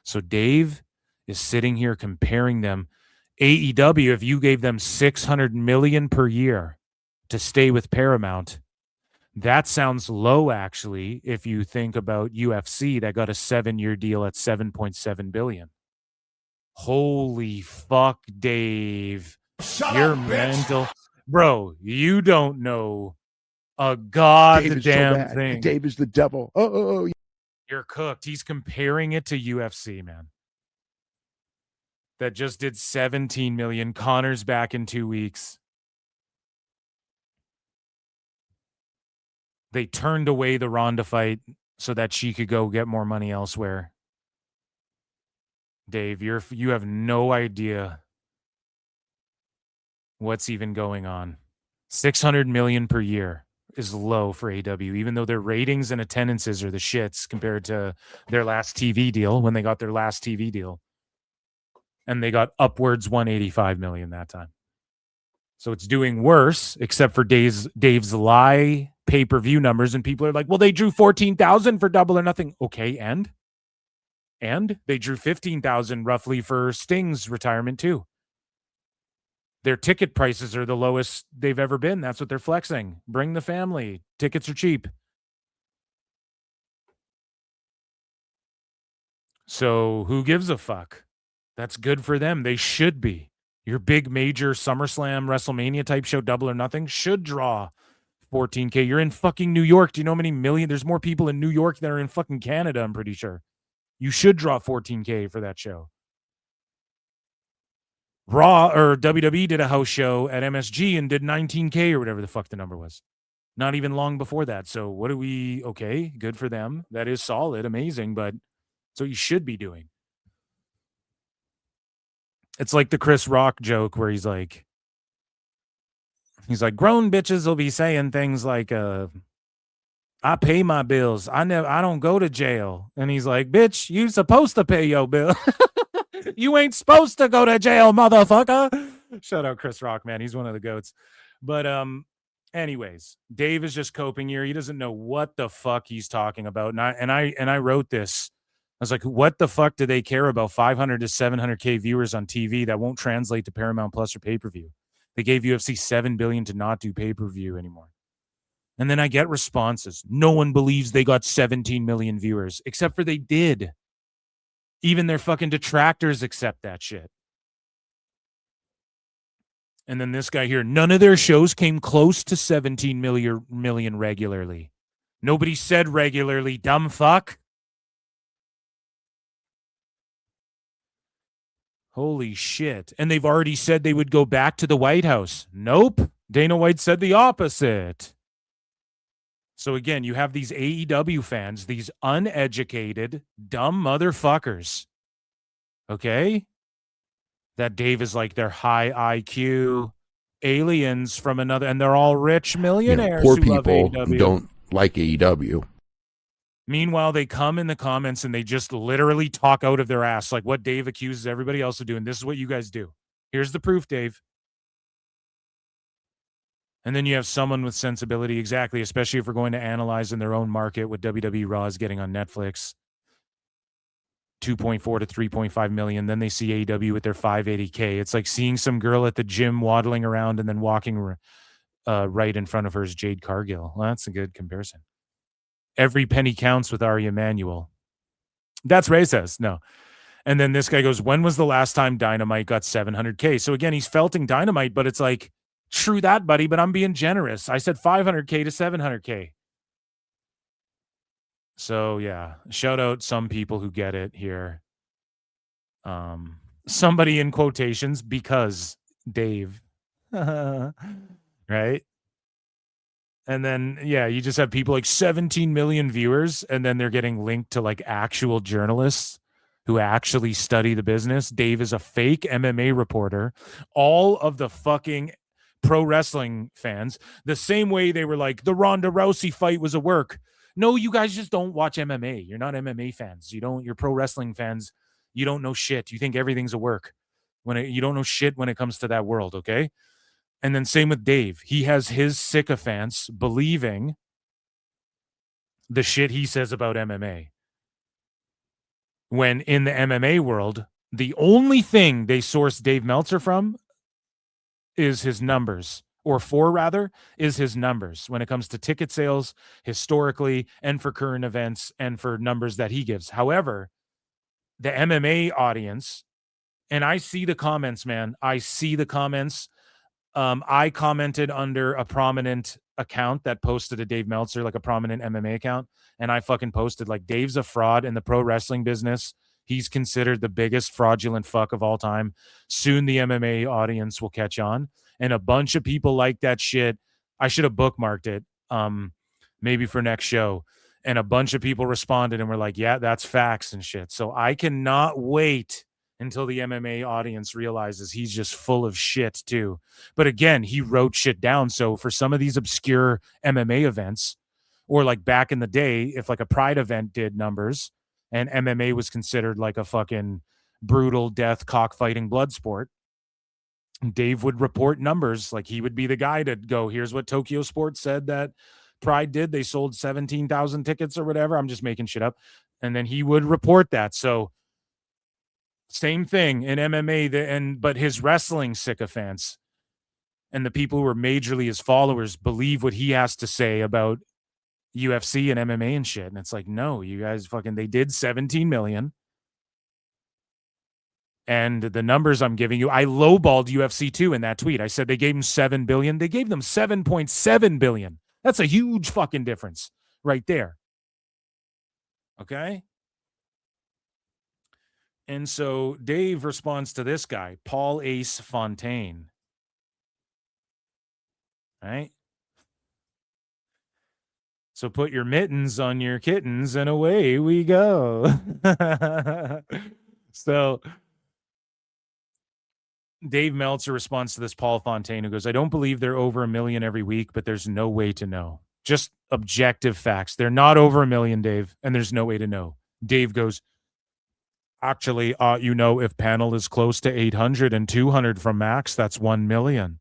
So Dave is sitting here comparing them. AEW, if you gave them 600 million per year to stay with Paramount, that sounds low actually if you think about UFC that got a 7-year deal at 7.7 billion. Holy fuck, Dave. You're mental. Bro, you don't know a goddamn thing. Dave is the devil. Oh. You're cooked. He's comparing it to UFC, man. That just did 17 million. Connor's back in 2 weeks. They turned away the Ronda fight so that she could go get more money elsewhere. Dave, you have no idea what's even going on. 600 million per year is low for AEW, even though their ratings and attendances are the shits compared to their last TV deal when they got their last TV deal. And they got upwards 185 million that time. So it's doing worse, except for Dave's lie pay-per-view numbers. And people are like, well, they drew 14,000 for Double or Nothing. Okay, and they drew 15,000 roughly for Sting's retirement too. Their ticket prices are the lowest they've ever been. That's what they're flexing. Bring the family. Tickets are cheap. So who gives a fuck? That's good for them. They should be. Your big major SummerSlam, WrestleMania type show, Double or Nothing, should draw 14K. You're in fucking New York. Do you know how many million? There's more people in New York than are in fucking Canada, I'm pretty sure. You should draw 14K for that show. Raw or WWE did a house show at MSG and did 19K or whatever the fuck the number was. Not even long before that. So what do we, okay, good for them. That is solid, amazing, but that's what you should be doing. It's like the Chris Rock joke where he's like, grown bitches will be saying things like, I pay my bills. I don't go to jail. And he's like, bitch, you supposed to pay your bill. You ain't supposed to go to jail, motherfucker. Shout out Chris Rock, man. He's one of the goats. But anyways, Dave is just coping here. He doesn't know what the fuck he's talking about. And I wrote this. I was like, what the fuck do they care about 500 to 700K viewers on TV that won't translate to Paramount Plus or pay-per-view? They gave UFC $7 billion to not do pay-per-view anymore. And then I get responses. No one believes they got 17 million viewers, except for they did. Even their fucking detractors accept that shit. And then this guy here, none of their shows came close to 17 million regularly. Nobody said regularly, dumb fuck. Holy shit. And they've already said they would go back to the White House. Nope. Dana White said the opposite. So again, you have these AEW fans, these uneducated, dumb motherfuckers. Okay? That Dave is like their high IQ aliens from another, and they're all rich millionaires poor who people love AEW. who don't like AEW. Meanwhile, they come in the comments and they just literally talk out of their ass, like what Dave accuses everybody else of doing. This is what you guys do. Here's the proof, Dave. And then you have someone with sensibility, exactly, especially if we're going to analyze in their own market what WWE Raw is getting on Netflix. 2.4 to 3.5 million. Then they see AEW with their 580K. It's like seeing some girl at the gym waddling around and then walking right in front of her is Jade Cargill. Well, that's a good comparison. Every penny counts with Ari Emanuel. That's Ray says. No. And then this guy goes, when was the last time Dynamite got 700K? So again, he's felting Dynamite, but it's like, true that, buddy, but I'm being generous. I said 500K to 700K. So yeah, shout out some people who get it here. Somebody in quotations, because Dave, right? And then, yeah, you just have people like 17 million viewers, and then they're getting linked to like actual journalists who actually study the business. Dave is a fake MMA reporter. All of the fucking pro wrestling fans, the same way they were like, the Ronda Rousey fight was a work. No, you guys just don't watch MMA. You're not MMA fans. You're pro wrestling fans. You don't know shit. You think everything's a work. You don't know shit when it comes to that world, okay? And then same with Dave. He has his sycophants believing the shit he says about MMA. When in the MMA world, the only thing they source Dave Meltzer from is his numbers. Or for rather, is his numbers when it comes to ticket sales historically and for current events and for numbers that he gives. However, the MMA audience, and I see the comments, man. I see the comments. I commented under a prominent account that posted a Dave Meltzer, like a prominent MMA account, and I fucking posted like, Dave's a fraud in the pro wrestling business. He's considered the biggest fraudulent fuck of all time. Soon the MMA audience will catch on. And a bunch of people like that shit. I should have bookmarked it, maybe for next show. And a bunch of people responded and were like, yeah, that's facts and shit. So I cannot wait until the MMA audience realizes he's just full of shit too. But again, he wrote shit down. So for some of these obscure MMA events, or like back in the day, if like a Pride event did numbers and MMA was considered like a fucking brutal death cockfighting blood sport, Dave would report numbers. Like he would be the guy to go, here's what Tokyo Sports said that Pride did. They sold 17,000 tickets or whatever. I'm just making shit up. And then he would report that. So same thing in MMA, but his wrestling sycophants and the people who are majorly his followers believe what he has to say about UFC and MMA and shit. And it's like, no, you guys they did 17 million. And the numbers I'm giving you, I lowballed UFC too in that tweet. I said they gave them 7 billion. They gave them 7.7 billion. That's a huge fucking difference right there. Okay? And so Dave responds to this guy, Paul Ace Fontaine. Right? So put your mittens on your kittens and away we go. So Dave Meltzer responds to this Paul Fontaine, who goes, I don't believe they're over 1 million every week, but there's no way to know. Just objective facts. They're not over 1 million, Dave, and there's no way to know. Dave goes, actually, if panel is close to 800 and 200 from max, that's 1 million.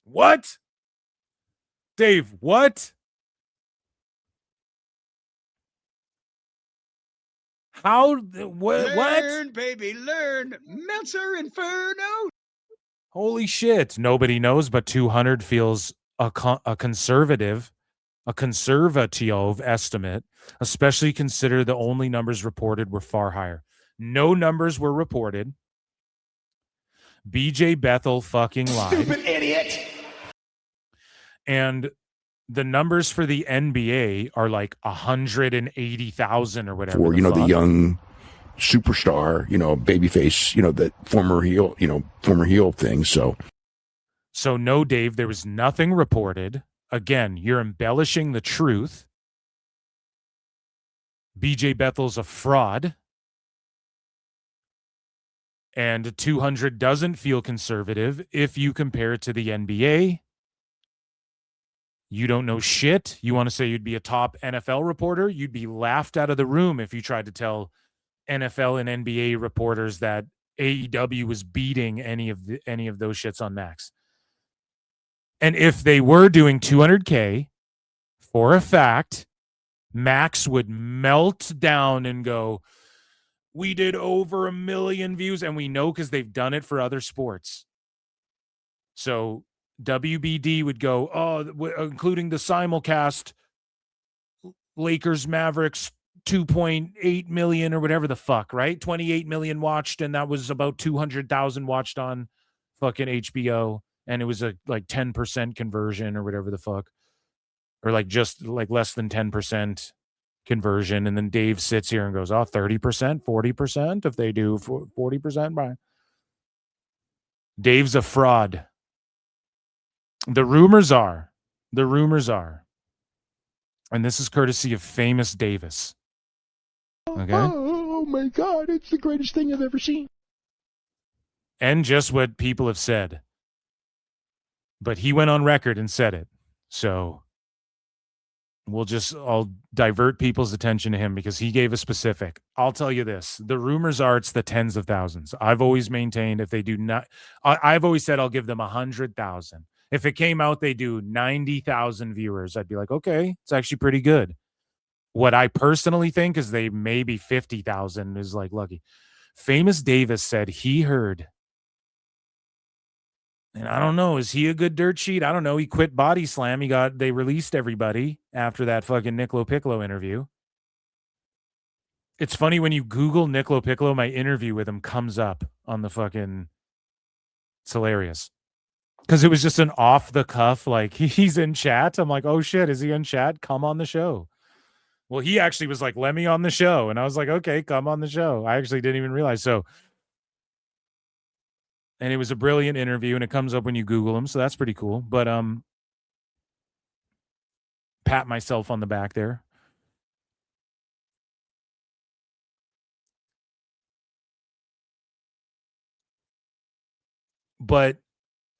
What? Dave, what? How? What? Learn, baby, learn. Meltzer Inferno. Holy shit. Nobody knows, but 200 feels a conservative estimate, especially consider the only numbers reported were far higher. No numbers were reported. BJ Bethel fucking lied. Stupid idiot. And the numbers for the NBA are like 180,000 or whatever. For, the young superstar, babyface, the former heel thing. So no, Dave, there was nothing reported. Again, you're embellishing the truth. BJ Bethel's a fraud. And 200 doesn't feel conservative if you compare it to the NBA. You don't know shit. You want to say you'd be a top NFL reporter? You'd be laughed out of the room if you tried to tell NFL and NBA reporters that AEW was beating any of those shits on Max. And if they were doing 200K, for a fact, Max would melt down and go, we did over 1 million views, and we know because they've done it for other sports. So WBD would go, including the simulcast, Lakers, Mavericks, 2.8 million or whatever the fuck, right? 28 million watched, and that was about 200,000 watched on fucking HBO, and it was a like 10% conversion or whatever the fuck, or like just like less than 10% conversion. And then Dave sits here and goes, 30%, 40% if they do 40%. By Dave's a fraud. The rumors are, and this is courtesy of Famous Davis. Okay. Oh my God, it's the greatest thing I've ever seen. And just what people have said. But he went on record and said it. So I'll divert people's attention to him because he gave a specific. I'll tell you this. The rumors are it's the tens of thousands. I've always maintained if they do not, I've always said I'll give them 100,000. If it came out, they do 90,000 viewers. I'd be like, okay, it's actually pretty good. What I personally think is they maybe 50,000 is like lucky. Famous Davis said he heard, and I don't know, is he a good dirt sheet? I don't know. He quit Body Slam. They released everybody after that fucking Nicolo Piccolo interview. It's funny when you Google Nicolo Piccolo, my interview with him comes up on the fucking, it's hilarious. Because it was just an off the cuff, like he's in chat. I'm like, oh shit, is he in chat? Come on the show. Well, he actually was like, let me on the show. And I was like, okay, come on the show. I actually didn't even realize. So, and it was a brilliant interview, and it comes up when you Google him. So that's pretty cool. But pat myself on the back there. But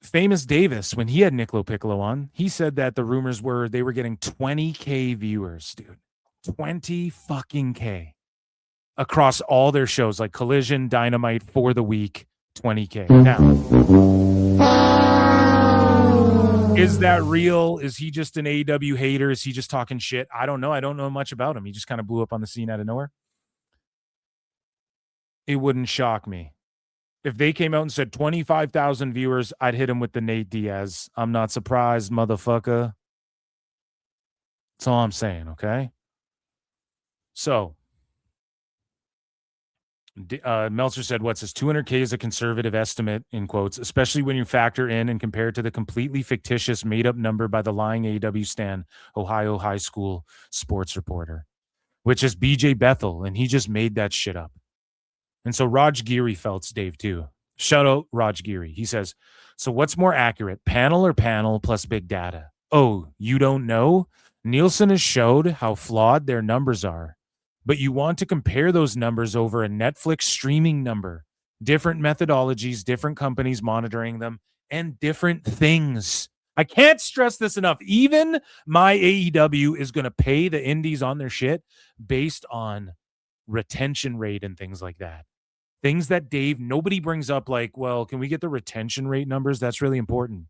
Famous Davis, when he had Nicolo Piccolo on, he said that the rumors were they were getting 20K viewers, dude. 20 fucking K across all their shows, like Collision, Dynamite, For the Week, 20K. Now, is that real? Is he just an AEW hater? Is he just talking shit? I don't know. I don't know much about him. He just kind of blew up on the scene out of nowhere. It wouldn't shock me. If they came out and said 25,000 viewers, I'd hit him with the Nate Diaz. I'm not surprised, motherfucker. That's all I'm saying, okay? So, Meltzer said, what's this? 200K is a conservative estimate, in quotes, especially when you factor in and compare it to the completely fictitious made-up number by the lying AEW stan, Ohio high school sports reporter, which is BJ Bethel, and he just made that shit up. And so Raj Giri felts Dave too. Shout out Raj Giri. He says, so what's more accurate, panel or panel plus big data? Oh, you don't know? Nielsen has showed how flawed their numbers are, but you want to compare those numbers over a Netflix streaming number, different methodologies, different companies monitoring them, and different things. I can't stress this enough. Even my AEW is going to pay the indies on their shit based on retention rate and things like that. Things that Dave, nobody brings up like, well, can we get the retention rate numbers? That's really important.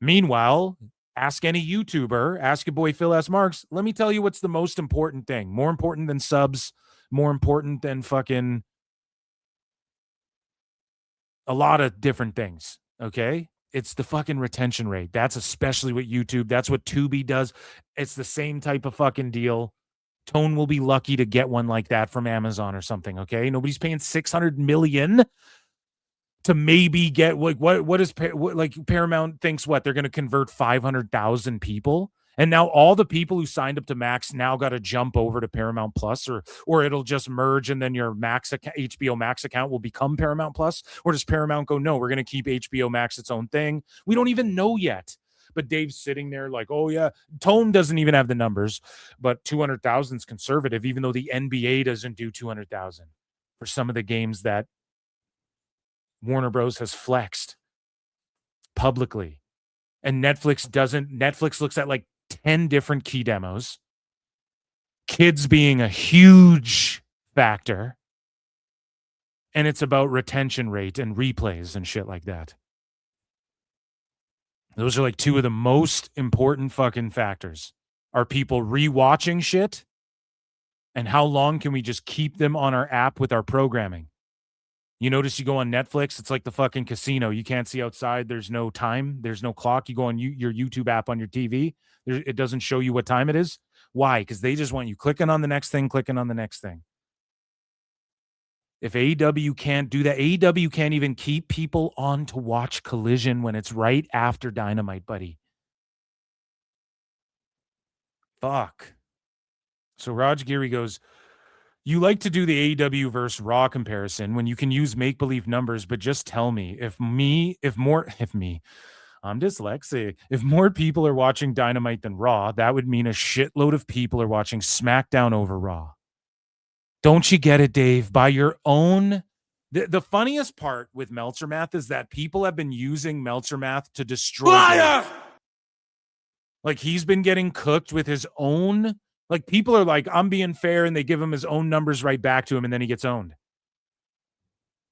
Meanwhile, ask any YouTuber, ask your boy Phil S. Marks. Let me tell you what's the most important thing. More important than subs, more important than fucking a lot of different things. Okay? It's the fucking retention rate. That's especially what YouTube, that's what Tubi does. It's the same type of fucking deal. Tone will be lucky to get one like that from Amazon or something, okay? Nobody's paying $600 million to maybe get like what is like Paramount thinks what they're going to convert 500,000 people, and now all the people who signed up to Max now got to jump over to Paramount Plus, or it'll just merge and then your Max HBO Max account will become Paramount Plus, or does Paramount go, no, we're going to keep HBO Max its own thing? We don't even know yet. But Dave's sitting there like, oh yeah, Tone doesn't even have the numbers, but 200,000 is conservative, even though the NBA doesn't do 200,000 for some of the games that Warner Bros. Has flexed publicly. And Netflix doesn't. Netflix looks at like 10 different key demos, kids being a huge factor, and it's about retention rate and replays and shit like that. Those are like two of the most important fucking factors. Are people rewatching shit? And how long can we just keep them on our app with our programming? You notice you go on Netflix, it's like the fucking casino. You can't see outside. There's no time. There's no clock. You go on your YouTube app on your TV. It doesn't show you what time it is. Why? Because they just want you clicking on the next thing, clicking on the next thing. If AEW can't do that, AEW can't even keep people on to watch Collision when it's right after Dynamite, buddy. Fuck. So Raj Giri goes, you like to do the AEW versus Raw comparison when you can use make-believe numbers, but just tell me, I'm dyslexic. If more people are watching Dynamite than Raw, that would mean a shitload of people are watching SmackDown over Raw. Don't you get it, Dave? By your own... The funniest part with Meltzer math is that people have been using Meltzer math to destroy... Liar! Like, he's been getting cooked with his own... Like, people are like, I'm being fair, and they give him his own numbers right back to him, and then he gets owned.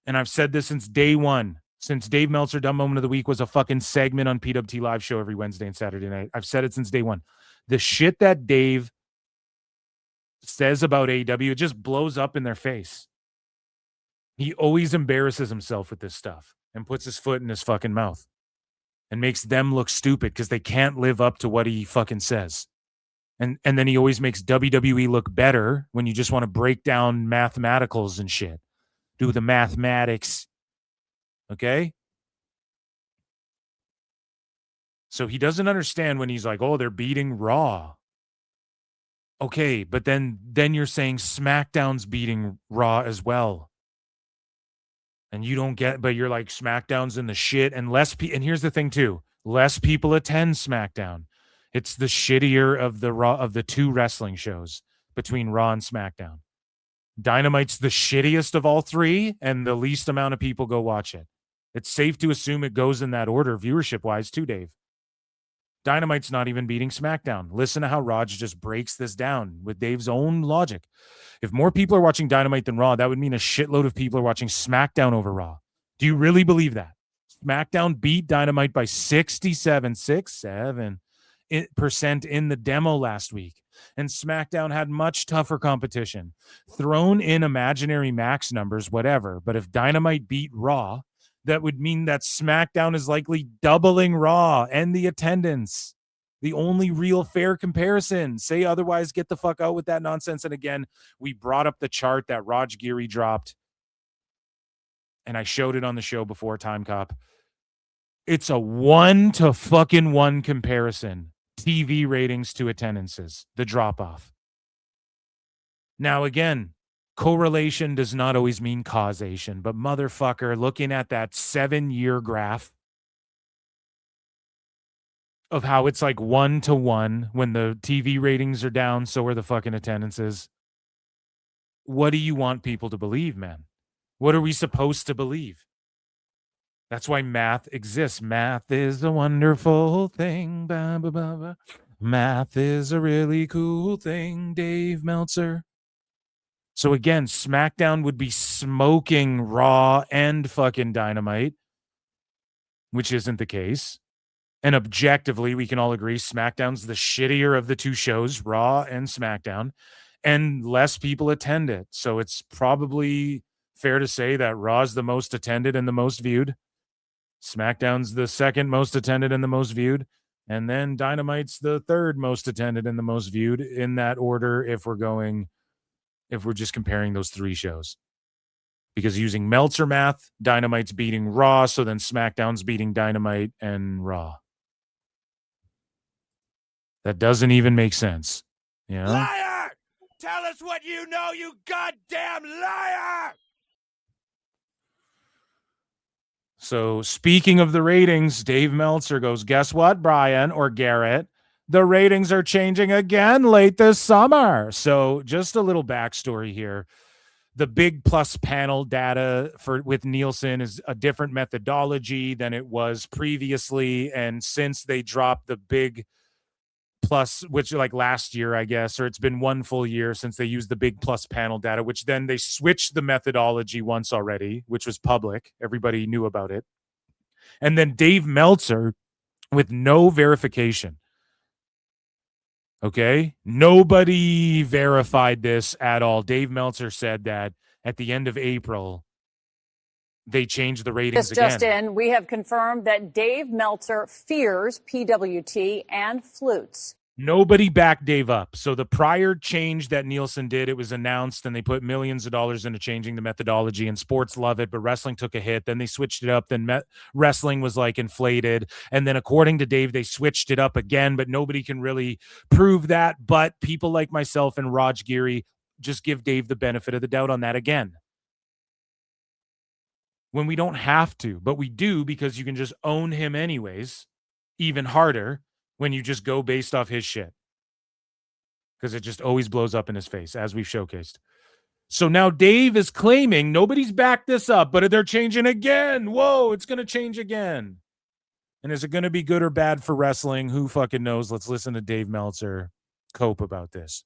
And I've said this since day one. Since Dave Meltzer Dumb Moment of the Week was a fucking segment on PWT Live Show every Wednesday and Saturday night. I've said it since day one. The shit that Dave says about AEW, it just blows up in their face. He always embarrasses himself with this stuff and puts his foot in his fucking mouth and makes them look stupid because they can't live up to what he fucking says. And then he always makes WWE look better when you just want to break down mathematicals and shit. Do the mathematics. Okay? So he doesn't understand when he's like, oh, they're beating Raw. Okay, but then you're saying SmackDown's beating Raw as well. And you don't get, but you're like, SmackDown's in the shit. And and here's the thing too, less people attend SmackDown. It's the shittier of the two wrestling shows between Raw and SmackDown. Dynamite's the shittiest of all three, and the least amount of people go watch it. It's safe to assume it goes in that order, viewership-wise, too, Dave. Dynamite's not even beating SmackDown. Listen to how Raj just breaks this down with Dave's own logic. If more people are watching Dynamite than Raw, that would mean a shitload of people are watching SmackDown over Raw. Do you really believe that? SmackDown beat Dynamite by 67% in the demo last week. And SmackDown had much tougher competition. Thrown in imaginary max numbers, whatever. But if Dynamite beat Raw, that would mean that SmackDown is likely doubling Raw and the attendance. The only real fair comparison. Say otherwise, get the fuck out with that nonsense. And again, we brought up the chart that Raj Giri dropped. And I showed it on the show before, Time Cop. It's a 1-to-1 comparison. TV ratings to attendances, the drop-off. Now, again, correlation does not always mean causation, but motherfucker, looking at that 7-year graph of how it's like 1-to-1 when the TV ratings are down, so are the fucking attendances. What do you want people to believe, man? What are we supposed to believe? That's why math exists. Math is a wonderful thing. Bah, bah, bah, bah. Math is a really cool thing, Dave Meltzer. So again, SmackDown would be smoking Raw and fucking Dynamite, which isn't the case. And objectively, we can all agree SmackDown's the shittier of the two shows, Raw and SmackDown, and less people attend it. So it's probably fair to say that Raw's the most attended and the most viewed. SmackDown's the second most attended and the most viewed. And then Dynamite's the third most attended and the most viewed in that order if we're just comparing those three shows. Because using Meltzer math, Dynamite's beating Raw, so then SmackDown's beating Dynamite and Raw. That doesn't even make sense. You know? Liar! Tell us what you know, you goddamn liar! So speaking of the ratings, Dave Meltzer goes, guess what, Brian or Garrett? The ratings are changing again late this summer. So just a little backstory here. The Big Plus panel data with Nielsen is a different methodology than it was previously. And since they dropped the Big Plus, which like last year, I guess, or it's been one full year since they used the Big Plus panel data, which then they switched the methodology once already, which was public. Everybody knew about it. And then Dave Meltzer with no verification. Okay. Nobody verified this at all. Dave Meltzer said that at the end of April, they changed the ratings again. Just in, we have confirmed that Dave Meltzer fears PWT and flutes. Nobody backed Dave up. So the prior change that Nielsen did, it was announced and they put millions of dollars into changing the methodology, and sports love it, but wrestling took a hit. Then they switched it up. Then wrestling was like inflated. And then according to Dave, they switched it up again, but nobody can really prove that. But people like myself and Raj Giri just give Dave the benefit of the doubt on that again. When we don't have to, but we do because you can just own him anyways, even harder. When you just go based off his shit. Because it just always blows up in his face, as we've showcased. So now Dave is claiming nobody's backed this up, but they're changing again. Whoa, it's going to change again. And is it going to be good or bad for wrestling? Who fucking knows? Let's listen to Dave Meltzer cope about this.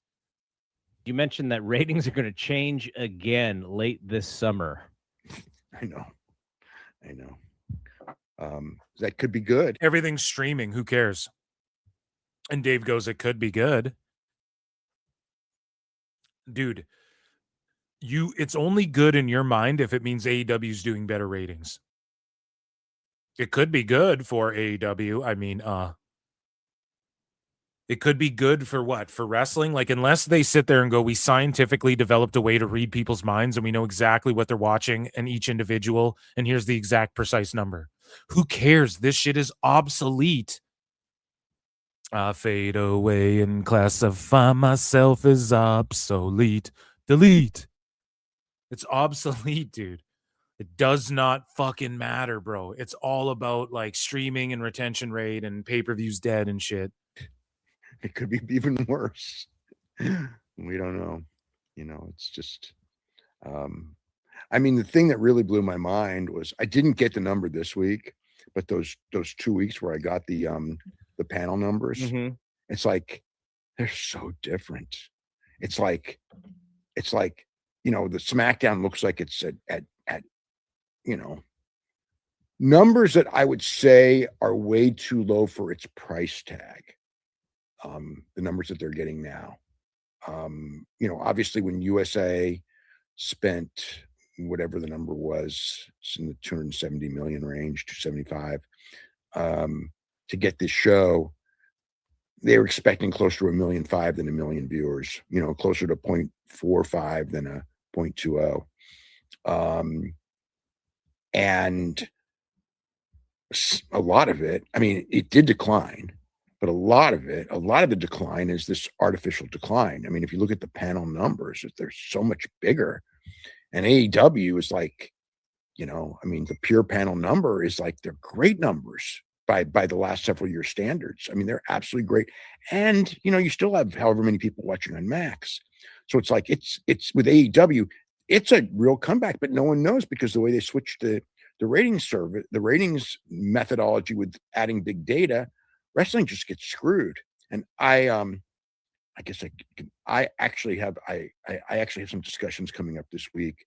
You mentioned that ratings are going to change again late this summer. I know. That could be good. Everything's streaming. Who cares? And Dave goes, it could be good. Dude, it's only good in your mind if it means AEW is doing better ratings. It could be good for AEW. I mean, it could be good for what? For wrestling? Like, unless they sit there and go, we scientifically developed a way to read people's minds and we know exactly what they're watching and each individual, and here's the exact precise number. Who cares? This shit is obsolete. Fade away and classify myself as obsolete. Delete. It's obsolete, dude. It does not fucking matter, bro. It's all about like streaming and retention rate and pay-per-views dead and shit. It could be even worse. We don't know. It's just I mean, the thing that really blew my mind was I didn't get the number this week, but those 2 weeks where I got the panel numbers, it's like they're so different. It's like the SmackDown looks like it's at numbers that I would say are way too low for its price tag. The numbers that they're getting now. Obviously when USA spent whatever the number was, it's in the 270 million range, 275, to get this show, they were expecting closer to 1.5 million than 1 million viewers, closer to 0.45 than a 0.20. And a lot of it, I mean, it did decline, but a lot of the decline is this artificial decline. I mean, if you look at the panel numbers, they're so much bigger. And AEW is like, the pure panel number is like, they're great numbers by the last several years standards. I mean, they're absolutely great. And, you still have however many people watching on Max. So it's like, it's with AEW, it's a real comeback, but no one knows because the way they switched the ratings service, the ratings methodology with adding big data, wrestling just gets screwed. And I guess I actually have some discussions coming up this week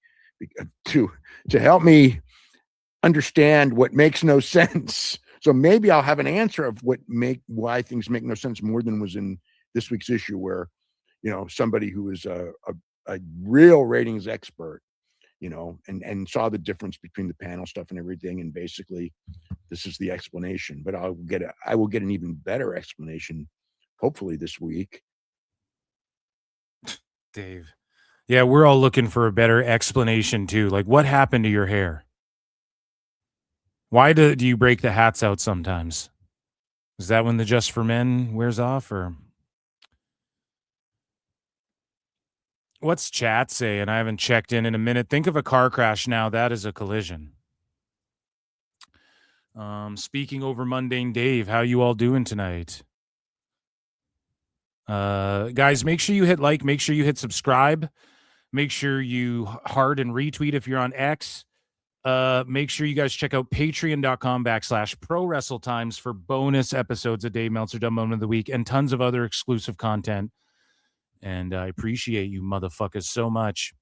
to help me understand what makes no sense. So maybe I'll have an answer of why things make no sense more than was in this week's issue, where somebody who is a real ratings expert, and saw the difference between the panel stuff and everything. And basically, this is the explanation. But I will get an even better explanation, hopefully this week. Dave. Yeah, we're all looking for a better explanation too. Like, what happened to your hair? Why do you break the hats out sometimes? Is that when the Just for Men wears off, or what's chat saying? I haven't checked in a minute. Think of a car crash now. That is a collision. Speaking over mundane Dave, how you all doing tonight? Guys, make sure you hit like, make sure you hit subscribe, make sure you heart and retweet if you're on X. Make sure you guys check out patreon.com/pro wrestle times for bonus episodes of Dave Meltzer Dumb Moment of the Week and tons of other exclusive content. And I appreciate you motherfuckers so much.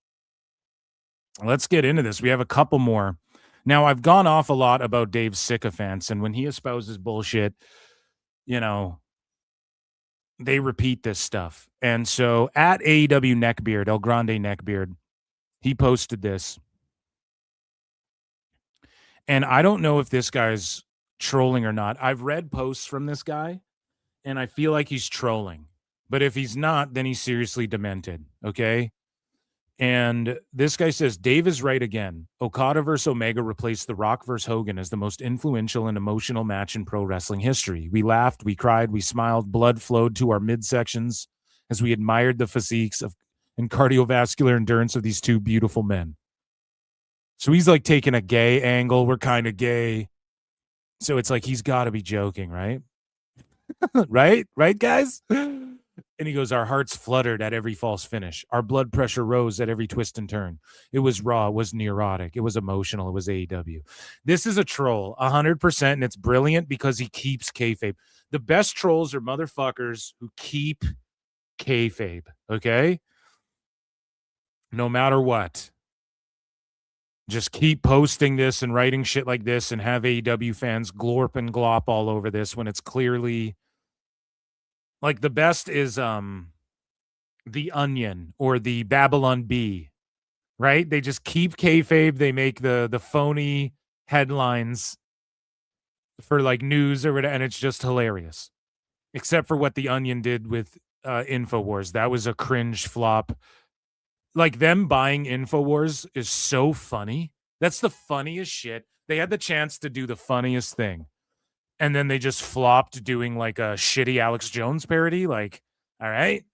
Let's get into this. We have a couple more. Now, I've gone off a lot about Dave's sycophants, and when he espouses bullshit, they repeat this stuff. And so at AEW Neckbeard, El Grande Neckbeard, he posted this. And I don't know if this guy's trolling or not. I've read posts from this guy, and I feel like he's trolling. But if he's not, then he's seriously demented, okay? And this guy says, Dave is right again. Okada versus Omega replaced The Rock versus Hogan as the most influential and emotional match in pro wrestling history. We laughed, we cried, we smiled, blood flowed to our midsections as we admired the physiques and cardiovascular endurance of these two beautiful men. So he's like taking a gay angle. We're kind of gay. So it's like he's got to be joking, right? Right, guys? And he goes, our hearts fluttered at every false finish. Our blood pressure rose at every twist and turn. It was raw. It was neurotic. It was emotional. It was AEW. This is a troll, 100%, and it's brilliant because he keeps kayfabe. The best trolls are motherfuckers who keep kayfabe, okay? No matter what. Just keep posting this and writing shit like this and have AEW fans glorp and glop all over this when it's clearly... Like the best is The Onion or the Babylon Bee, right? They just keep kayfabe. They make the phony headlines for like news or whatever, and it's just hilarious. Except for what The Onion did with InfoWars. That was a cringe flop. Like them buying InfoWars is so funny. That's the funniest shit. They had the chance to do the funniest thing. And then they just flopped doing like a shitty Alex Jones parody. Like, all right.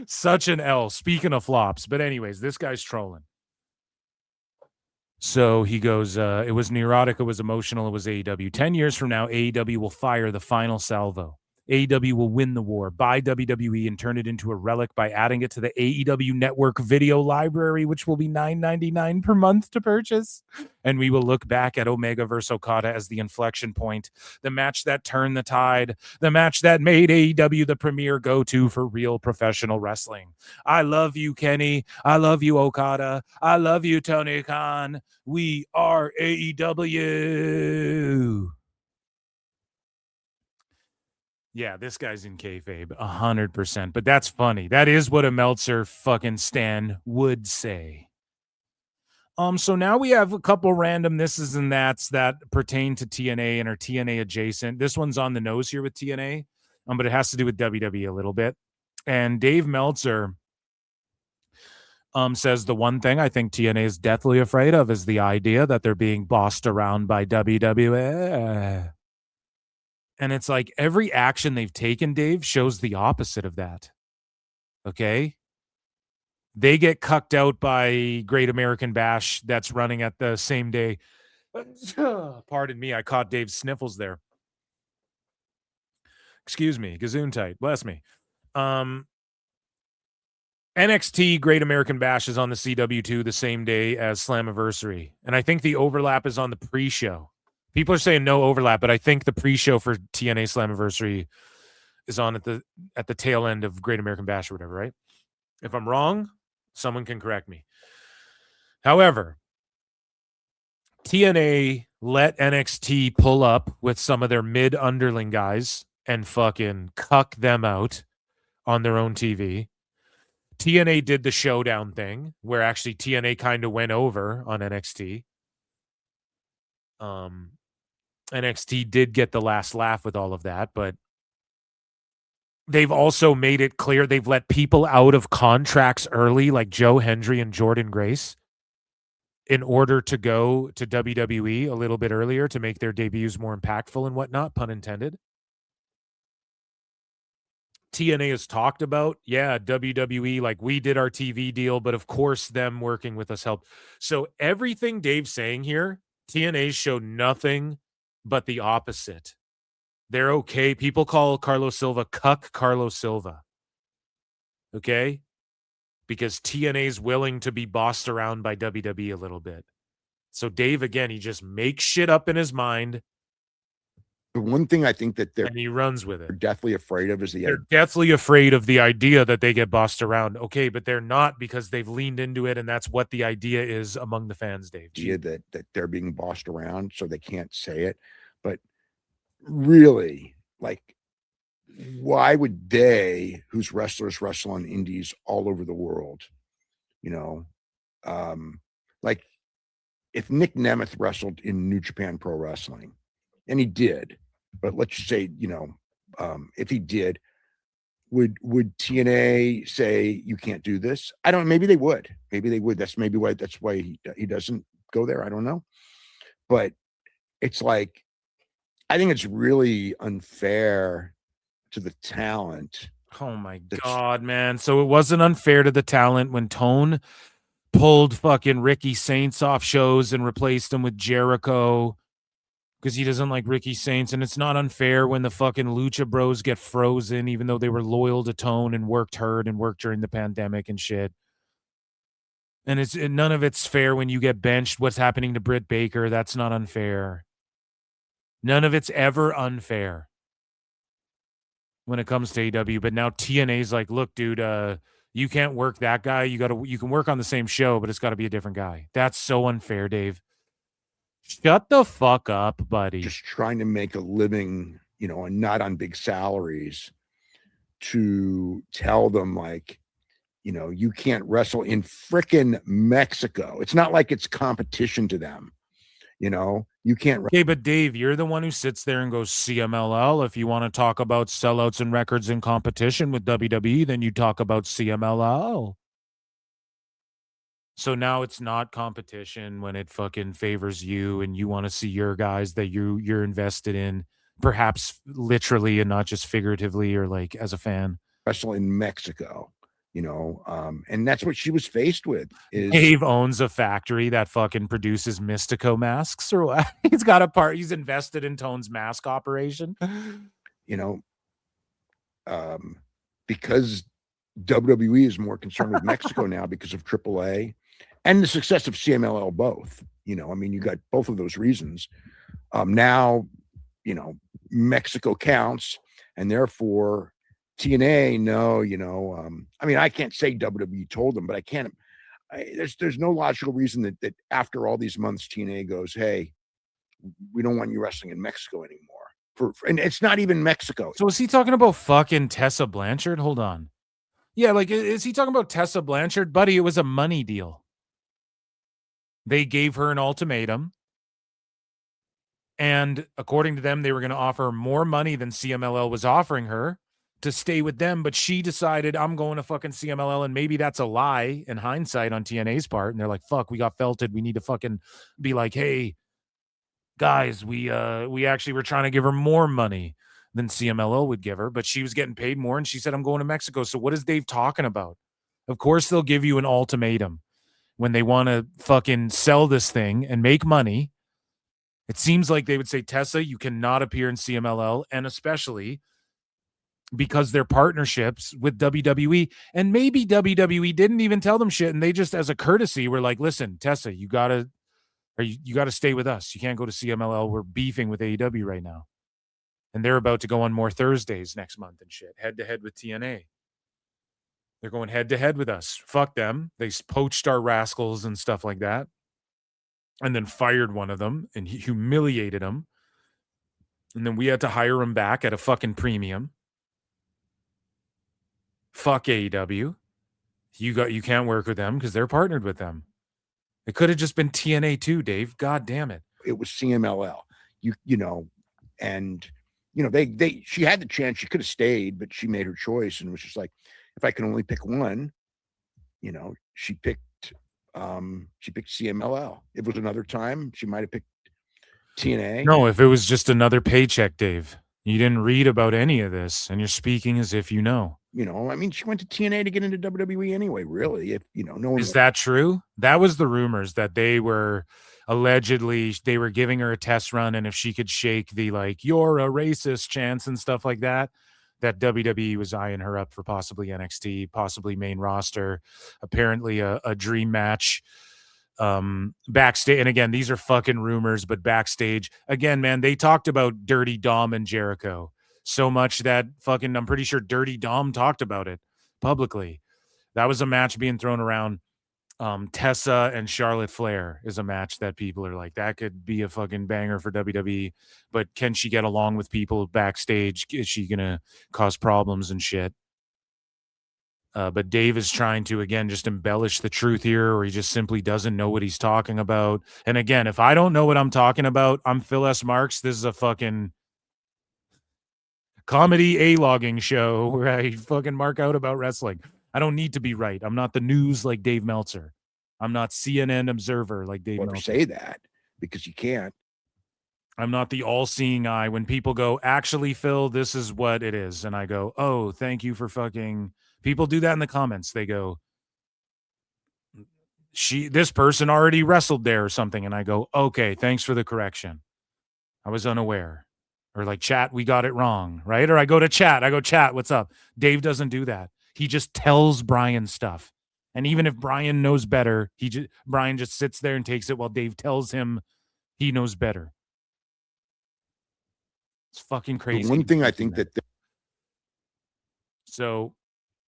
Such an L. Speaking of flops. But anyways, this guy's trolling. So he goes, it was neurotic. It was emotional. It was AEW. 10 years from now, AEW will fire the final salvo. AEW will win the war, buy WWE and turn it into a relic by adding it to the AEW Network video library, which will be $9.99 per month to purchase. And we will look back at Omega vs. Okada as the inflection point, the match that turned the tide, the match that made AEW the premier go-to for real professional wrestling. I love you, Kenny. I love you, Okada. I love you, Tony Khan. We are AEW. Yeah, this guy's in kayfabe, 100%. But that's funny. That is what a Meltzer fucking stan would say. So now we have a couple random thises and that's that pertain to TNA and are TNA adjacent. This one's on the nose here with TNA, but it has to do with WWE a little bit. And Dave Meltzer says the one thing I think TNA is deathly afraid of is the idea that they're being bossed around by WWE. And it's like every action they've taken, Dave, shows the opposite of that. Okay? They get cucked out by Great American Bash that's running at the same day. Pardon me, I caught Dave's sniffles there. Excuse me, Gesundheit, bless me. NXT Great American Bash is on the CW2 the same day as Slammiversary. And I think the overlap is on the pre-show. People are saying no overlap, but I think the pre-show for TNA Slammiversary is on at the tail end of Great American Bash or whatever, right? If I'm wrong, someone can correct me. However, TNA let NXT pull up with some of their mid-underling guys and fucking cuck them out on their own TV. TNA did the showdown thing where actually TNA kind of went over on NXT. NXT did get the last laugh with all of that, but they've also made it clear they've let people out of contracts early, like Joe Hendry and Jordan Grace, in order to go to WWE a little bit earlier to make their debuts more impactful and whatnot, pun intended. TNA has talked about, WWE, like we did our TV deal, but of course them working with us helped. So everything Dave's saying here, TNA showed nothing but the opposite. They're okay. People call Carlos Silva Cuck Carlos Silva. Okay? Because TNA's willing to be bossed around by WWE a little bit. So Dave, again, he just makes shit up in his mind. The one thing I think that and he runs with they're it. deathly afraid of is They're deathly afraid of the idea that they get bossed around. Okay, but they're not, because they've leaned into it, and that's what the idea is among the fans, Dave. idea that they're being bossed around, so they can't say it. But really, like, why would they, whose wrestlers wrestle on indies all over the world, like if Nick Nemeth wrestled in New Japan Pro Wrestling, and he did, but let's just say, if he did, would TNA say you can't do this? I don't. Maybe they would. That's why he doesn't go there. I don't know. But it's like, I think it's really unfair to the talent. Oh my God, man. So it wasn't unfair to the talent when Tone pulled fucking Ricky Saints off shows and replaced him with Jericho because he doesn't like Ricky Saints. And it's not unfair when the fucking Lucha Bros get frozen, even though they were loyal to Tone and worked hard and worked during the pandemic and shit. And none of it's fair when you get benched. What's happening to Britt Baker? That's not unfair. None of it's ever unfair when it comes to AEW. But now TNA's like, look, dude, you can't work that guy. You can work on the same show, but it's got to be a different guy. That's so unfair, Dave. Shut the fuck up, buddy. Just trying to make a living, and not on big salaries, to tell them, like, you can't wrestle in frickin' Mexico. It's not like it's competition to them. You can't. Okay, but Dave, you're the one who sits there and goes CMLL. If you want to talk about sellouts and records in competition with WWE, then you talk about CMLL. So now it's not competition when it fucking favors you and you want to see your guys that you're invested in, perhaps literally and not just figuratively or like as a fan. Wrestle in Mexico. And that's what she was faced with. Is Dave owns a factory that fucking produces Mystico masks, or what? He's invested in Tone's mask operation. Because WWE is more concerned with Mexico now because of AAA and the success of CMLL both. You got both of those reasons. Now, Mexico counts, and therefore TNA, I can't say WWE told them, but I can't. There's no logical reason that after all these months, TNA goes, hey, we don't want you wrestling in Mexico anymore. And it's not even Mexico. So is he talking about fucking Tessa Blanchard? Hold on. Yeah, like, is he talking about Tessa Blanchard? Buddy, it was a money deal. They gave her an ultimatum. And according to them, they were going to offer more money than CMLL was offering her to stay with them, but she decided, I'm going to fucking CMLL, and maybe that's a lie in hindsight on TNA's part, and they're like, fuck, we got felted, we need to fucking be like, hey, guys, we actually were trying to give her more money than CMLL would give her, but she was getting paid more, and she said, I'm going to Mexico. So what is Dave talking about? Of course they'll give you an ultimatum when they want to fucking sell this thing and make money. It seems like they would say, Tessa, you cannot appear in CMLL, and especially because they're partnerships with WWE, and maybe WWE didn't even tell them shit, and they just, as a courtesy, were like, listen, Tessa, you gotta stay with us. You can't go to CMLL. We're beefing with AEW right now. And they're about to go on more Thursdays next month and shit, head to head with TNA. They're going head to head with us. Fuck them. They poached our rascals and stuff like that, and then fired one of them and humiliated them. And then we had to hire him back at a fucking premium. Fuck AEW. You can't work with them because they're partnered with them. It could have just been TNA too, Dave. God damn it. It was CMLL. She had the chance. She could have stayed, but she made her choice and was just like, if I can only pick one, she picked CMLL. If it was another time, she might have picked TNA. No, if it was just another paycheck, Dave. You didn't read about any of this, and you're speaking as if you know. She went to TNA to get into WWE anyway, really. If no one Is that true? That was the rumors that they were allegedly giving her a test run, and if she could shake the you're a racist chants and stuff like that, that WWE was eyeing her up for possibly NXT, possibly main roster, apparently a dream match backstage. And again, these are fucking rumors, but backstage again, man, they talked about Dirty Dom and Jericho so much that I'm pretty sure Dirty Dom talked about it publicly. That was a match being thrown around. Tessa and Charlotte Flair is a match that people are like, that could be a fucking banger for WWE, but can she get along with people backstage? Is she gonna cause problems and shit? But Dave is trying to, again, just embellish the truth here, or he just simply doesn't know what he's talking about. And again, if I don't know what I'm talking about, I'm Phil S. Marks. This is a fucking comedy A-logging show where I fucking mark out about wrestling. I don't need to be right. I'm not the news like Dave Meltzer. I'm not CNN Observer like Dave Meltzer. Say that because you can't. I'm not the all-seeing eye. When people go, actually, Phil, this is what it is. And I go, oh, thank you for fucking... People do that in the comments. They go, this person already wrestled there or something. And I go, okay, thanks for the correction. I was unaware. Or chat, we got it wrong, right? Or I go to chat. I go, chat, what's up? Dave doesn't do that. He just tells Bryan stuff. And even if Bryan knows better, Bryan just sits there and takes it while Dave tells him he knows better. It's fucking crazy. The one thing I think that... So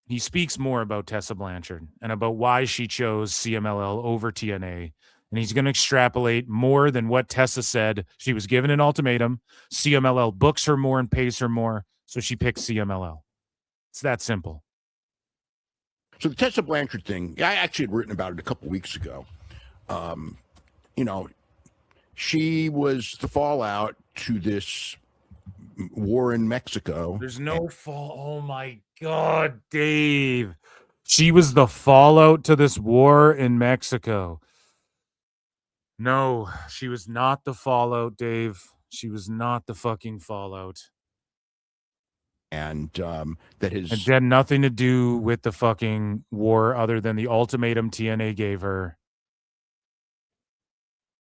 he speaks more about Tessa Blanchard and about why she chose CMLL over TNA. And he's going to extrapolate more than what Tessa said. She was given an ultimatum. CMLL books her more and pays her more. So she picks CMLL. It's that simple. So the Tessa Blanchard thing, I actually had written about it a couple weeks ago. She was the fallout to this war in Mexico. There's no fall. Oh my God, Dave. She was the fallout to this war in Mexico. No, she was not the fallout, Dave. She was not the fucking fallout. And that it had nothing to do with the fucking war other than the ultimatum TNA gave her,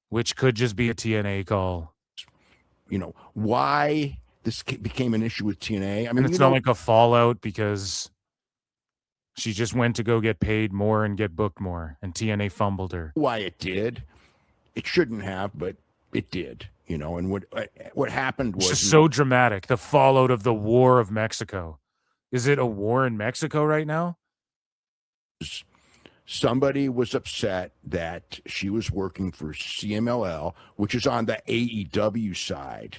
which could just be a TNA call. Why this became an issue with TNA. I mean, it's not like a fallout because she just went to go get paid more and get booked more, and TNA fumbled her. Why it did. It shouldn't have, but it did. And what happened was... It's just so dramatic. The fallout of the war of Mexico. Is it a war in Mexico right now? Somebody was upset that she was working for CMLL, which is on the AEW side.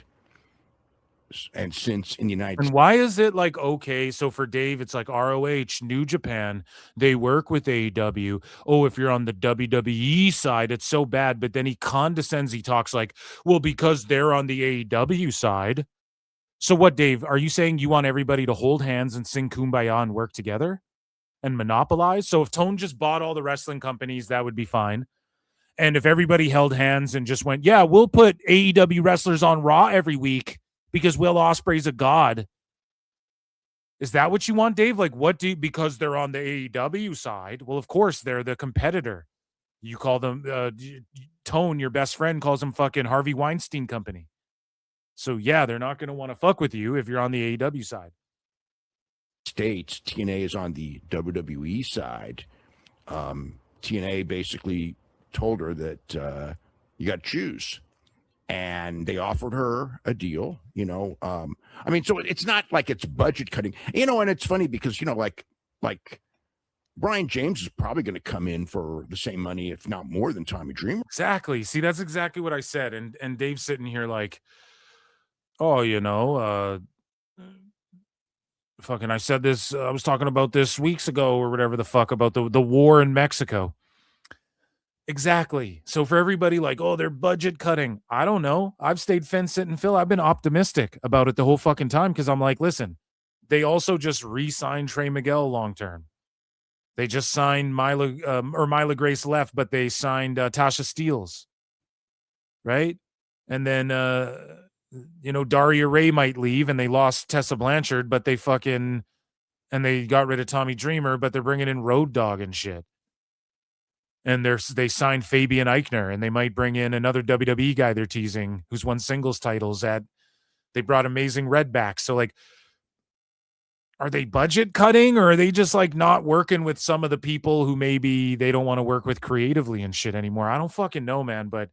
And since in the United States. And why is it okay, so for Dave, it's ROH, New Japan, they work with AEW. Oh, if you're on the WWE side, it's so bad. But then he condescends. He talks well, because they're on the AEW side. So what, Dave, are you saying you want everybody to hold hands and sing Kumbaya and work together and monopolize? So if Tone just bought all the wrestling companies, that would be fine. And if everybody held hands and just went, yeah, we'll put AEW wrestlers on Raw every week, because Will Ospreay's a god. Is that what you want, Dave? Because they're on the AEW side? Well, of course, they're the competitor. You call them, Tone, your best friend, calls them fucking Harvey Weinstein Company. So, yeah, they're not going to want to fuck with you if you're on the AEW side. States, TNA is on the WWE side. TNA basically told her that you got to choose. And they offered her a deal, so it's not like it's budget cutting, and it's funny because, like Brian James is probably going to come in for the same money, if not more than Tommy Dreamer. Exactly. See, that's exactly what I said. And Dave's sitting here fucking, I said this, I was talking about this weeks ago or whatever the fuck about the war in Mexico. Exactly. So for everybody like, oh, they're budget cutting. I don't know. I've stayed fence sitting, Phil. I've been optimistic about it the whole fucking time because I'm like, listen, they also just re-signed Trey Miguel long-term. They just signed Myla Grace left, but they signed Tasha Steeles. Right? And then, Daria Ray might leave and they lost Tessa Blanchard, but they got rid of Tommy Dreamer, but they're bringing in Road Dogg and shit. And they signed Fabian Eichner, and they might bring in another WWE guy they're teasing who's won singles titles. They brought Amazing Red back. So, like, are they budget cutting, or are they just, like, not working with some of the people who maybe they don't want to work with creatively and shit anymore? I don't fucking know, man. But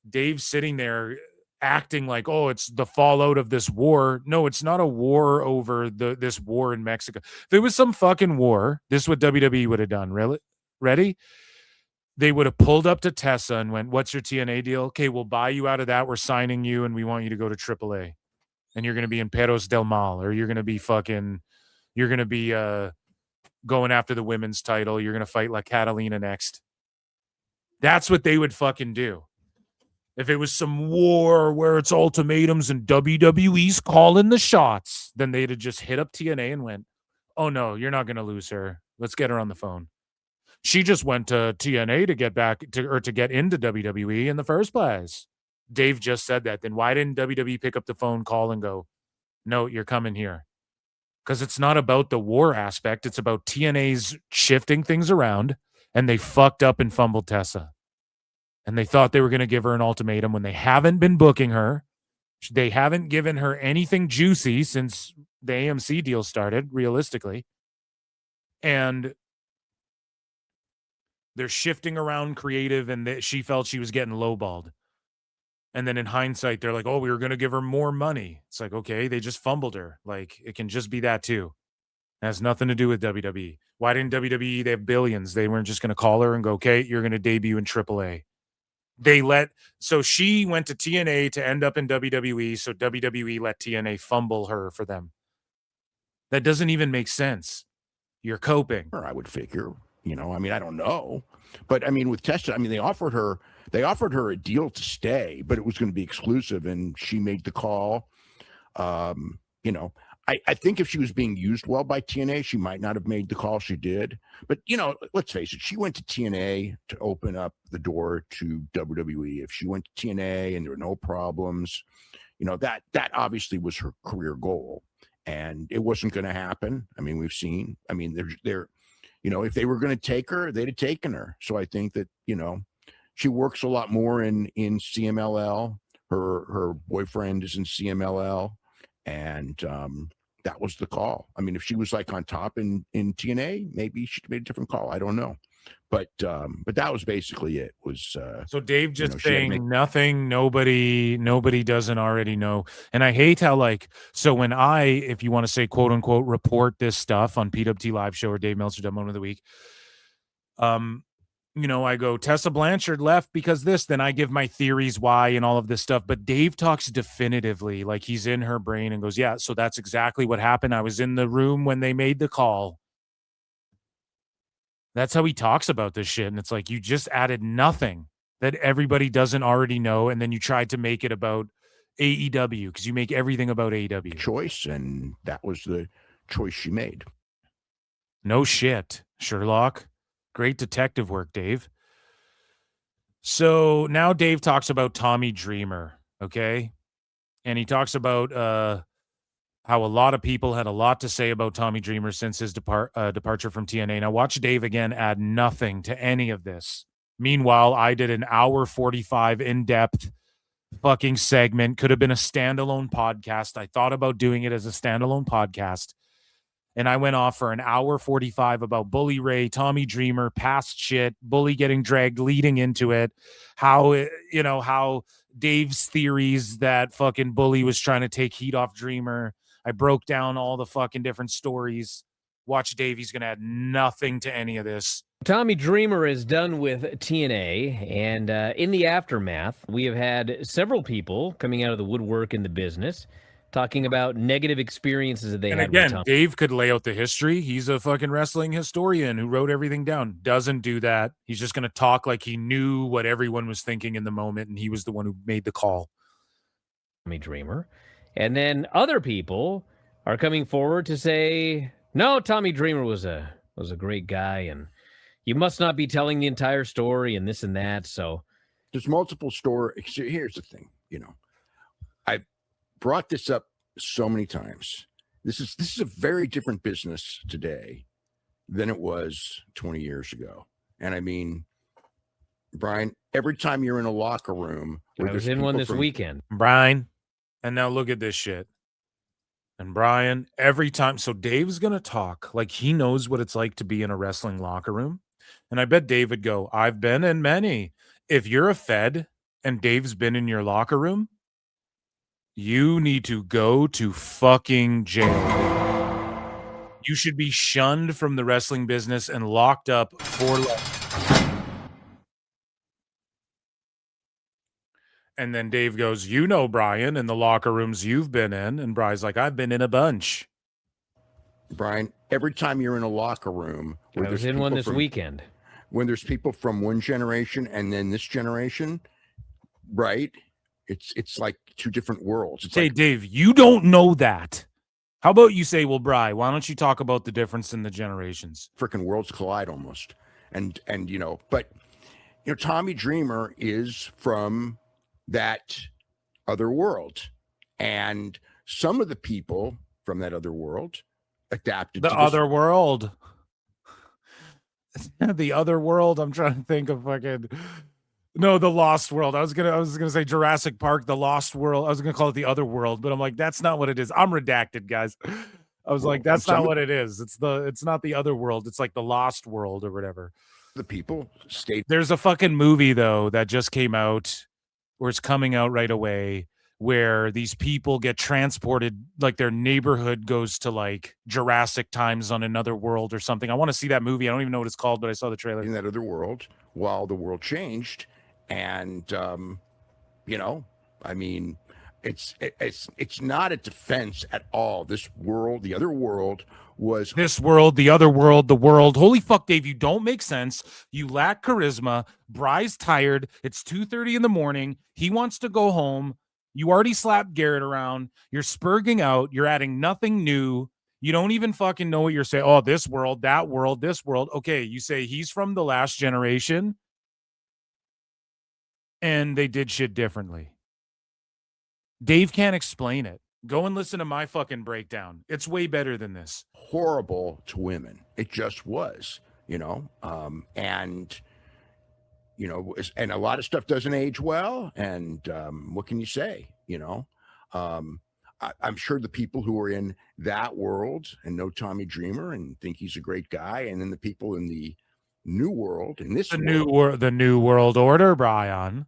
Dave's sitting there acting like, oh, it's the fallout of this war. No, it's not a war over this war in Mexico. If it was some fucking war, this is what WWE would have done. Really? Ready? They would have pulled up to Tessa and went, what's your TNA deal? Okay, we'll buy you out of that. We're signing you, and we want you to go to AAA. And you're going to be in Perros del Mal, or you're going to be going after the women's title. You're going to fight La Catalina next. That's what they would fucking do. If it was some war where it's ultimatums and WWE's calling the shots, then they'd have just hit up TNA and went, oh, no, you're not going to lose her. Let's get her on the phone. She just went to TNA to get into WWE in the first place. Dave just said that. Then why didn't WWE pick up the phone, call, and go, no, you're coming here? Because it's not about the war aspect. It's about TNA's shifting things around, and they fucked up and fumbled Tessa. And they thought they were going to give her an ultimatum when they haven't been booking her. They haven't given her anything juicy since the AMC deal started, realistically. And they're shifting around creative, and she felt she was getting lowballed. And then in hindsight, they're like, oh, we were going to give her more money. It's like, okay, they just fumbled her. Like, it can just be that too. It has nothing to do with WWE. Why didn't WWE? They have billions. They weren't just going to call her and go, okay, you're going to debut in AAA. So she went to TNA to end up in WWE. So WWE let TNA fumble her for them. That doesn't even make sense. You're coping. I would figure, I don't know. But with Tessa, they offered her a deal to stay, but it was going to be exclusive, and she made the call. I think if she was being used well by TNA, she might not have made the call she did. But, let's face it, she went to TNA to open up the door to WWE. If she went to TNA and there were no problems, that obviously was her career goal. And it wasn't going to happen. We've seen, they're if they were going to take her, they'd have taken her. So I think that, she works a lot more in CMLL. Her boyfriend is in CMLL. And that was the call. If she was like on top in TNA, maybe she'd made a different call. I don't know. But that was basically it. So Dave just saying nothing nobody doesn't already know. And I hate how, so when if you want to say quote unquote report this stuff on PWT Live Show or Dave Meltzer Dumb Moment of the Week, I go, Tessa Blanchard left because this, then I give my theories why and all of this stuff. But Dave talks definitively, like he's in her brain, and goes, yeah, so that's exactly what happened. I was in the room when they made the call. That's how he talks about this shit. And it's like, you just added nothing that everybody doesn't already know. And then you tried to make it about AEW because you make everything about AEW. Choice, and that was the choice she made. No shit, Sherlock. Great detective work, Dave. So now Dave talks about Tommy Dreamer, okay? And he talks about how a lot of people had a lot to say about Tommy Dreamer since his departure from TNA. Now watch Dave again add nothing to any of this. Meanwhile, I did an hour 45 in-depth fucking segment. Could have been a standalone podcast. I thought about doing it as a standalone podcast. And I went off for an hour 45 about Bully Ray, Tommy Dreamer, past shit, Bully getting dragged leading into it, how Dave's theories that fucking Bully was trying to take heat off Dreamer. I broke down all the fucking different stories. Watch Dave. He's going to add nothing to any of this. Tommy Dreamer is done with TNA, and in the aftermath, we have had several people coming out of the woodwork in the business talking about negative experiences that they And had again, with Tom. Dave could lay out the history. He's a fucking wrestling historian who wrote everything down. Doesn't do that. He's just going to talk like he knew what everyone was thinking in the moment, and he was the one who made the call. Tommy Dreamer. And then other people are coming forward to say, no, Tommy Dreamer was a great guy, and you must not be telling the entire story and this and that. So there's multiple stories. Here's the thing, I've brought this up so many times. This is a very different business today than it was 20 years ago. And I mean, Brian, every time you're in a locker room, I was in one this weekend, Brian, and now look at this shit. And Brian, every time, so Dave's going to talk like he knows what it's like to be in a wrestling locker room. And I bet Dave would go, I've been in many. If you're a Fed and Dave's been in your locker room, you need to go to fucking jail. You should be shunned from the wrestling business and locked up for life. And then Dave goes, Brian, in the locker rooms you've been in. And Brian's like, I've been in a bunch. Brian, every time you're in a locker room, I was in one this weekend. When there's people from one generation and then this generation, right? It's like two different worlds. It's hey, like, Dave, you don't know that. How about you say, well, Bri, why don't you talk about the difference in the generations? Freaking worlds collide almost. And but Tommy Dreamer is from that other world. And some of the people from that other world adapted the to other world. The other world. I'm trying to think of fucking the Lost World. I was gonna say Jurassic Park, the Lost World. I was gonna call it the other world, but I'm like, that's not what it is. I'm redacted, guys. I was like, that's not what it is. It's not the other world. It's like the Lost World or whatever. The people stayed. There's a fucking movie though that just came out, or it's coming out right away, where these people get transported, like their neighborhood goes to like Jurassic times on another world or something. I want to see that movie. I don't even know what it's called, but I saw the trailer. In that other world while the world changed. And, I mean, it's not a defense at all. This world, the other world was this world, the other world, the world. Holy fuck, Dave, you don't make sense. You lack charisma. Bry's tired. It's 2:30 in the morning. He wants to go home. You already slapped Garrett around. You're spurging out. You're adding nothing new. You don't even fucking know what you're saying. Oh, this world, that world, this world. Okay, you say he's from the last generation and they did shit differently. Dave can't explain it. Go and listen to my fucking breakdown. It's way better than this. Horrible to women. It just was, and a lot of stuff doesn't age well. And what can you say? I'm sure the people who are in that world and know Tommy Dreamer and think he's a great guy, and then the people in the new world, in this the new world order, Brian.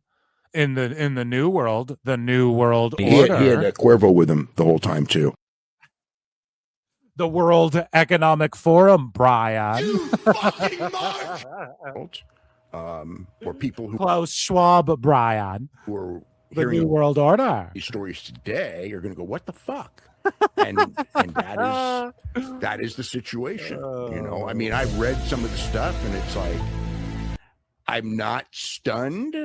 In the new world, the new world order. He had Cuervo with him the whole time too. The World Economic Forum, Brian. You fucking mark. Or people who Klaus Schwab, Brian. Who are the new world order. These stories today are going to go, what the fuck? And that is the situation. I mean, I read some of the stuff and it's like, I'm not stunned.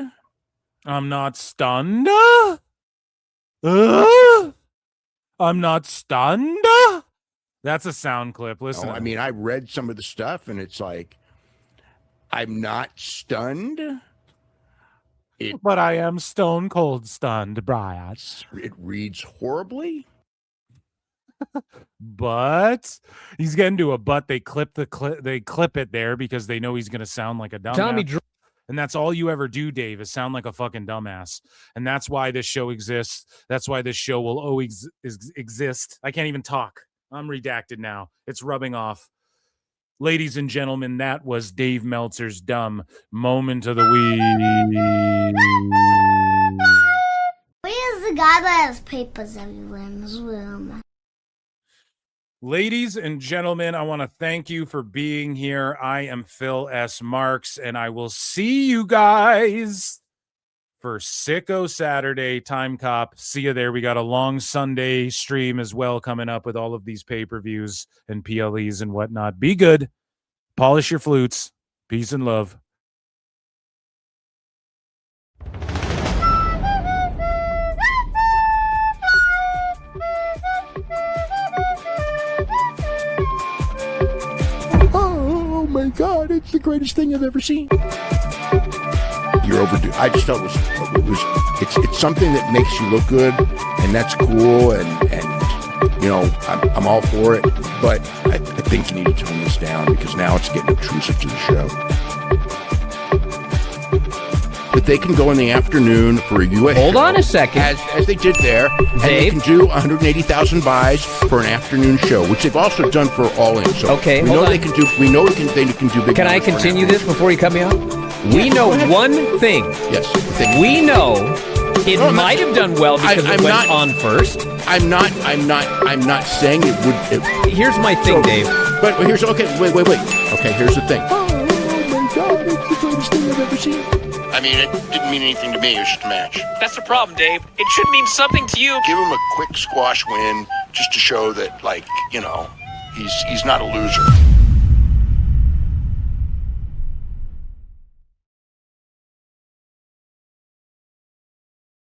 I'm not stunned. I'm not stunned. That's a sound clip. Listen. I mean, I read some of the stuff and it's like, I'm not stunned. But I am stone cold stunned, Brian. It reads horribly. But he's getting to a but. They clip it there because they know he's going to sound like a dumbass. And that's all you ever do, Dave, is sound like a fucking dumbass. And that's why this show exists. That's why this show will always exist. I can't even talk. I'm redacted now. It's rubbing off. Ladies and gentlemen, that was Dave Meltzer's dumb moment of the week. Where's the guy that has papers everywhere in this room? Ladies and gentlemen, I want to thank you for being here. I am Phil S. Marks, and I will see you guys for Sicko Saturday, Time Cop. See you there. We got a long Sunday stream as well coming up with all of these pay-per-views and PLEs and whatnot. Be good. Polish your flutes. Peace and love. Oh my God, it's the greatest thing I've ever seen. You're overdue. I just felt it's something that makes you look good, and that's cool, and you know, I'm all for it, but I think you need to tone this down because now it's getting intrusive to the show. But they can go in the afternoon for a US Hold show, on a second. as they did there, and they Dave? can do 180,000 buys for an afternoon show, which they've also done for All In. So Okay, we hold know on. they can do. We know they can do big. Can I numbers for an continue afternoon this before you cut me off? We Yeah, know go ahead. one thing. Yes. We know it No, might have done well because I'm it went not- on first. I'm not saying it would. Here's my thing, Dave. But here's okay. Wait. Okay, here's the thing. Oh my God, it's the greatest thing I've ever seen. I mean, it didn't mean anything to me. It was just a match. That's the problem, Dave. It should mean something to you. Give him a quick squash win just to show that, like, you know, he's not a loser.